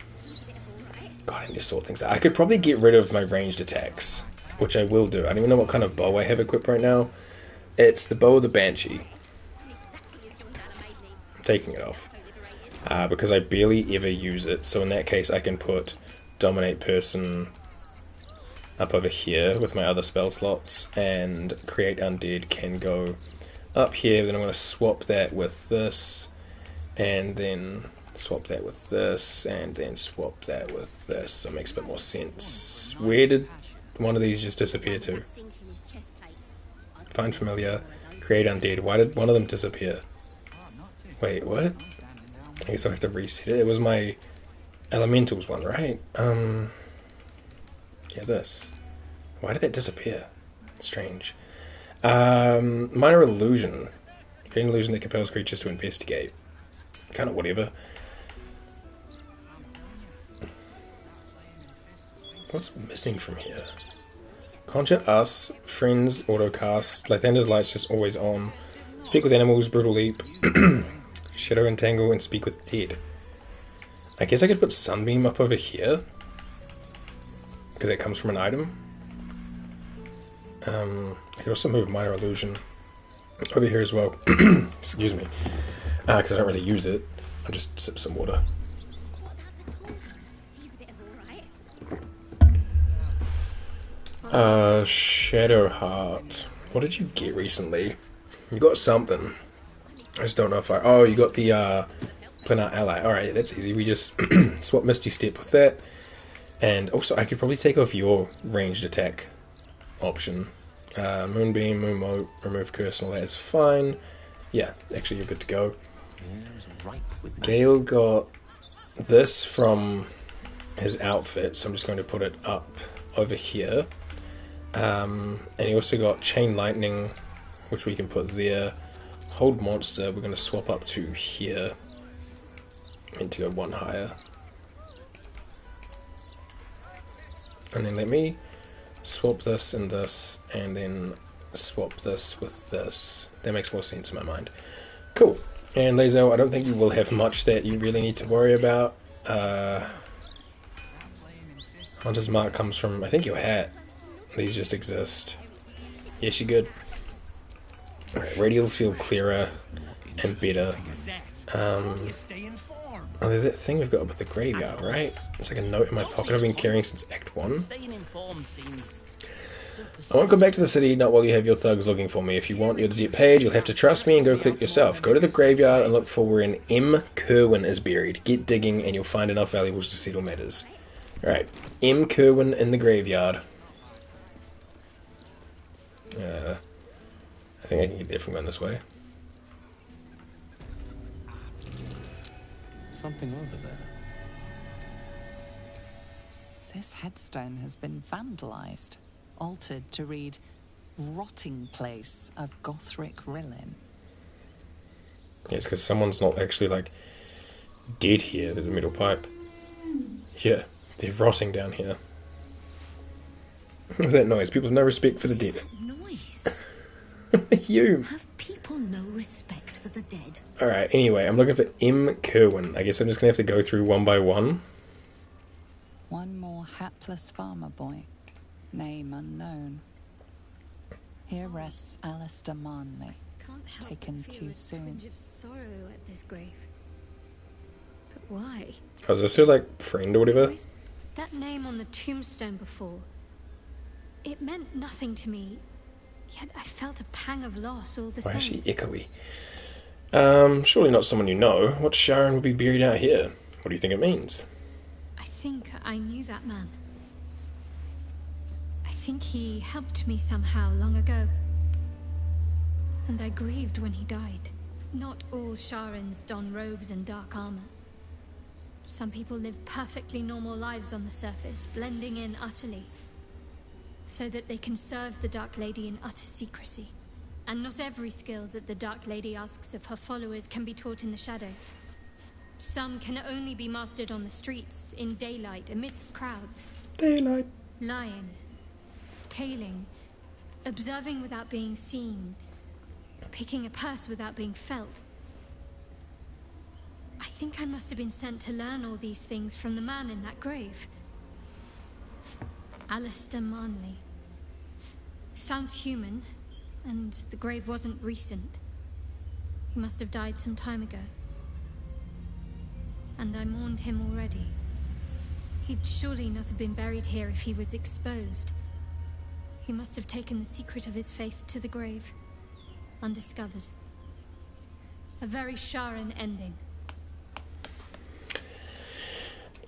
God, I need to sort things out. I could probably get rid of my ranged attacks, which I will do. I don't even know what kind of bow I have equipped right now. It's the Bow of the Banshee. taking it off. Because I barely ever use it, so in that case I can put Dominate Person up over here with my other spell slots, and Create Undead can go up here. Then I'm going to swap that with this, and then swap that with this, and then swap that with this, so it makes a bit more sense. Where did one of these just disappear to? Find Familiar, Create Undead. Why did one of them disappear? Wait, what? I guess I have to reset it. It was my Elementals one, right? Yeah, this. Why did that disappear? Strange. Minor Illusion. Create an illusion that compels creatures to investigate. Kind of whatever. What's missing from here? Conjure Us, Friends, Autocast, Lathander's Light's just always on. Speak with Animals, Brutal Leap, Shadow Entangle, and Speak with Dead. I guess I could put Sunbeam up over here, because it comes from an item. I could also move Minor Illusion over here as well. Excuse me. Because I don't really use it. I'll just sip some water. Shadowheart. What did you get recently? You got something. I just don't know if I... Oh, you got the Planar Ally. Alright, that's easy. We just swap Misty Step with that. And also, I could probably take off your ranged attack option. Moonbeam, Moonmote, remove curse and all that is fine. Yeah, actually you're good to go. Gale got this from his outfit, so I'm just going to put it up over here. And he also got Chain Lightning, which we can put there. Hold Monster, we're going to swap up to here. And to go one higher. And then let me swap this and this, and then swap this with this. That makes more sense in my mind. Cool. And Lae'zel, I don't think you will have much that you really need to worry about. Hunter's Mark comes from, I think, your hat. These just exist. Yes, you're good. Alright, radials feel clearer and better. Oh, there's that thing we've got up at the graveyard, right? It's like a note in my pocket I've been carrying since Act 1. I won't come back to the city, not while you have your thugs looking for me. If you want your legit page, you'll have to trust me and go click yourself. Go to the graveyard and look for where an M. Kerwin is buried. Get digging and you'll find enough valuables to settle matters. Alright, M. Kerwin in the graveyard. I think I can get there from going this way. Something over there. This headstone has been vandalized, altered to read Rotting Place of Gothric Rillin. Yeah, it's because someone's not actually, like, dead here. There's a metal pipe. Yeah, they're rotting down here. What's that noise? People have no respect for the dead. Noise. You. Have people no respect for the dead? Alright, anyway, I'm looking for M. Kerwin. I guess I'm just going to have to go through one by one. One more hapless farmer boy, name unknown. Here rests Alistair Marnley, taken too soon. Of sorrow at this grave. But why? Oh, is this her, like, friend or whatever? That name on the tombstone before, it meant nothing to me, yet I felt a pang of loss all the same. Why is she echoey? Surely not someone you know. What Sharon would be buried out here? What do you think it means? I think I knew that man. I think he helped me somehow long ago. And I grieved when he died. Not all Sharans don robes and dark armor. Some people live perfectly normal lives on the surface, blending in utterly, so that they can serve the Dark Lady in utter secrecy. And not every skill that the Dark Lady asks of her followers can be taught in the shadows. Some can only be mastered on the streets, in daylight, amidst crowds. Daylight. Lying, tailing, observing without being seen, picking a purse without being felt. I think I must have been sent to learn all these things from the man in that grave. Alistair Marnley. Sounds human, and the grave wasn't recent. He must have died some time ago. and I mourned him already. He'd surely not have been buried here if he was exposed. He must have taken the secret of his faith to the grave, undiscovered. A very Sharon ending.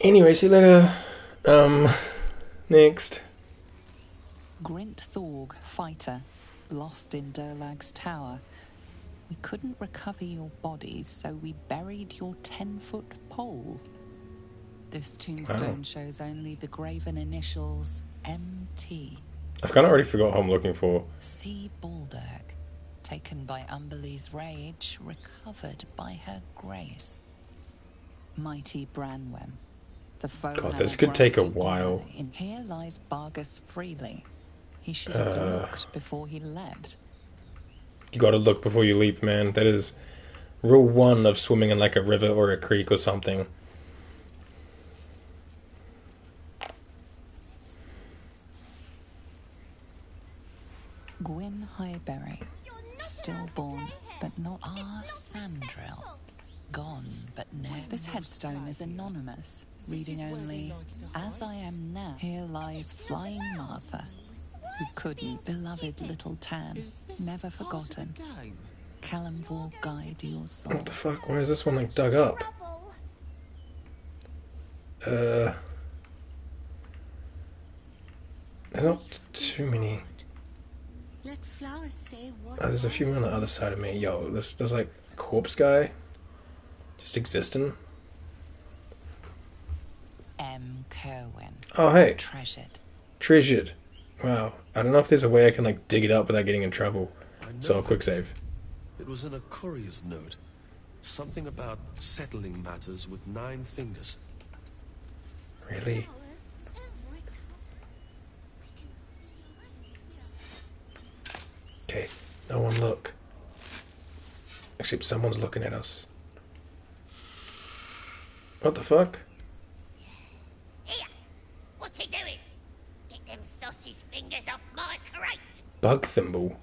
Anyway, see you later. Next. Grint Thorg, fighter, lost in Durlag's tower. We couldn't recover your bodies, so we buried your 10-foot pole. This tombstone shows only the graven initials MT. I've kind of already forgot who I'm looking for. See Baldur, taken by Umberlee's rage, recovered by her grace. Mighty Branwen, the foe. God, this could take a while. In here lies Bargus freely. He should have looked before he leapt. You gotta look before you leap, man. That is rule 1 of swimming in like a river or a creek or something. Gwyn Highberry, stillborn but not Sandrill. Gone but no. This headstone is anonymous, reading only, "As I am now, here lies Flying Martha, who couldn't, beloved little Tan, never forgotten. Callum will guide your soul." What the fuck? Why is this one like dug up? There's not too many. There's a few on the other side of me. Yo, there's like a corpse guy just existing. M. Kerwin. Oh, hey. Treasured. Wow. I don't know if there's a way I can like dig it up without getting in trouble. So I'll quick save. It was in a courier's note. Something about settling matters with 9 fingers. Really? Okay, no one look. Except someone's looking at us. What the fuck? Here! What's he doing? Get them sausage fingers off my crate! Bug thimble.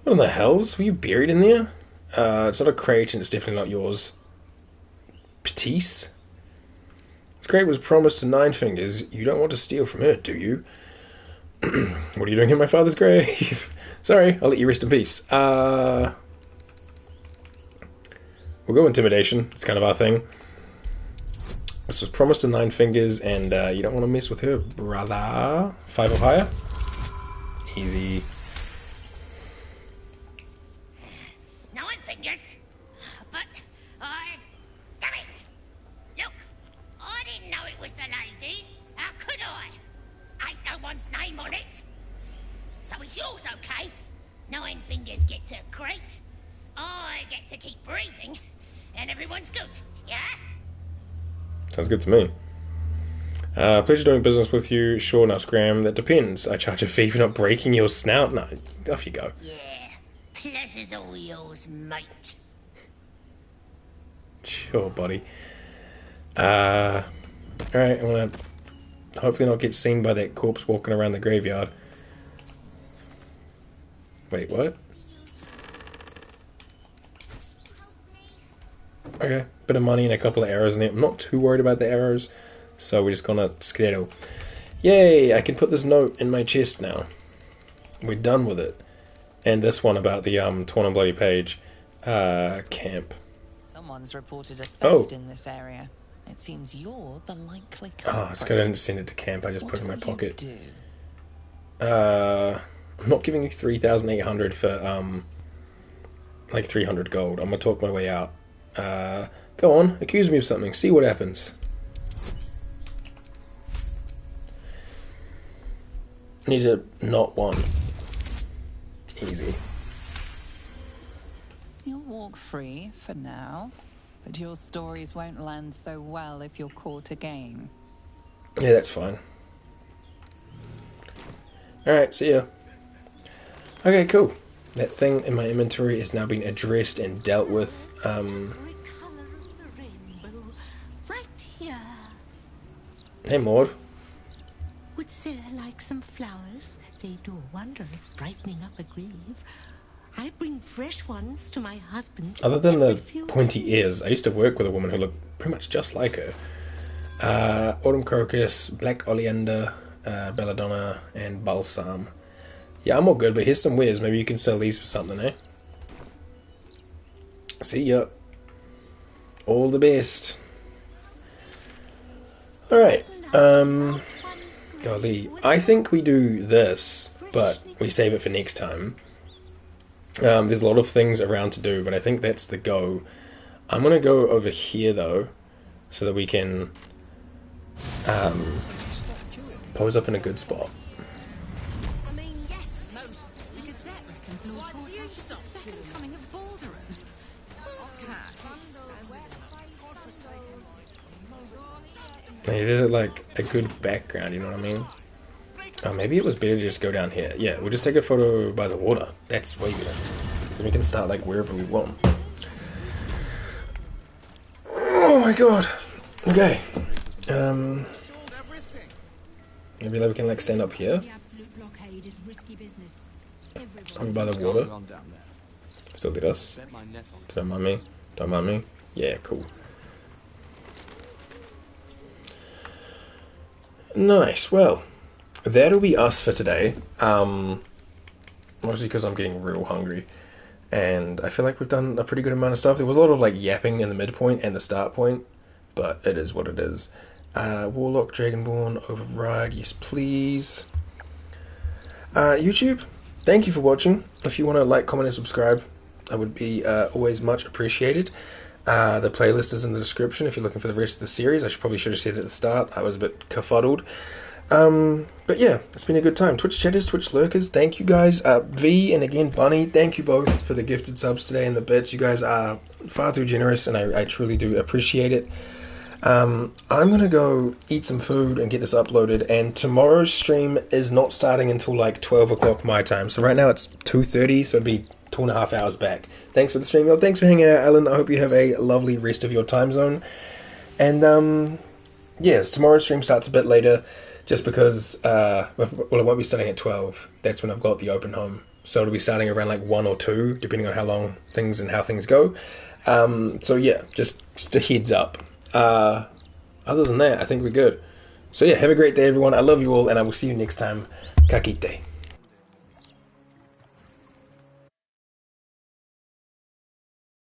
What in the hells? Were you buried in there? It's not a crate and it's definitely not yours. Petisse? This crate was promised to 9 fingers. You don't want to steal from her, do you? What are you doing in my father's grave? Sorry, I'll let you rest in peace. We'll go intimidation. It's kind of our thing. This was promised to 9 fingers, and you don't want to mess with her, brother. 5 or higher. Easy. 9 fingers? But damn it! Look, I didn't know it was the ladies. How could I? Ain't no one's name on it. So it's yours, okay? 9 fingers gets a crate. I get to keep breathing, and everyone's good, yeah? Sounds good to me. Pleasure doing business with you. Sure, now Scram. That depends. I charge a fee for not breaking your snout. No, off you go. Yeah, pleasure's all yours, mate. Sure, buddy. Alright, I'm gonna hopefully not get seen by that corpse walking around the graveyard. Wait, what? Okay, bit of money and a couple of arrows in there. I'm not too worried about the arrows, so we're just gonna skedaddle. Yay, I can put this note in my chest now. We're done with it. And this one about the torn and bloody page. Camp. Someone's reported a theft in this area. It seems you're the likely culprit. Oh, I just gotta send it to camp. I just put it in my pocket. Do? I'm not giving you 3,800 for like 300 gold. I'm gonna talk my way out. Go on, accuse me of something. See what happens. Need a not one. Easy. You'll walk free for now, but your stories won't land so well if you're caught again. Yeah, that's fine. Alright, see ya. Okay, cool. That thing in my inventory is now being addressed and dealt with. Right here. Hey, Maud. Would Sarah like some flowers? They do a wonder at brightening up a grave. I bring fresh ones to my husband. Other than the pointy ears, I used to work with a woman who looked pretty much just like her. Autumn Crocus, Black Oleander, Belladonna, and Balsam. Yeah, I'm all good, but here's some wares. Maybe you can sell these for something, eh? See ya. All the best. Alright, golly. I think we do this, but we save it for next time. There's a lot of things around to do, but I think that's the go. I'm gonna go over here, though, so that we can pose up in a good spot. I mean, yes, most. The Gazette reckons Lord Portage's the second coming of Baldur. I needed like a good background, you know what I mean? Oh, maybe it was better to just go down here. Yeah, we'll just take a photo by the water. That's way better. So we can start like wherever we want. Oh my god. Okay. Maybe like we can like stand up here. Over by the water. Still did us. Don't mind me. Don't mind me. Yeah, cool. Nice. Well, that'll be us for today. Mostly because I'm getting real hungry. And I feel like we've done a pretty good amount of stuff. There was a lot of like yapping in the midpoint and the start point. But it is what it is. Warlock, Dragonborn, Override, yes please. YouTube, thank you for watching. If you want to like, comment, and subscribe, that would be always much appreciated. The playlist is in the description if you're looking for the rest of the series. I probably should have said it at the start. I was a bit kerfuddled. But yeah, it's been a good time. Twitch chatters, Twitch lurkers, thank you guys. V and again Bunny, thank you both for the gifted subs today and the bits. You guys are far too generous and I truly do appreciate it. I'm gonna go eat some food and get this uploaded, and tomorrow's stream is not starting until like 12 o'clock my time. So right now it's 2:30, so it'd be 2.5 hours back. Thanks for the stream, yo. Thanks for hanging out, Alan. I hope you have a lovely rest of your time zone. And yes, tomorrow's stream starts a bit later, just because well, it won't be starting at 12. That's when I've got the open home. So it'll be starting around like 1 or 2, depending on how long things and how things go. So yeah, just a heads up. Other than that, I think we're good. So yeah, have a great day, everyone. I love you all, and I will see you next time. Kakite.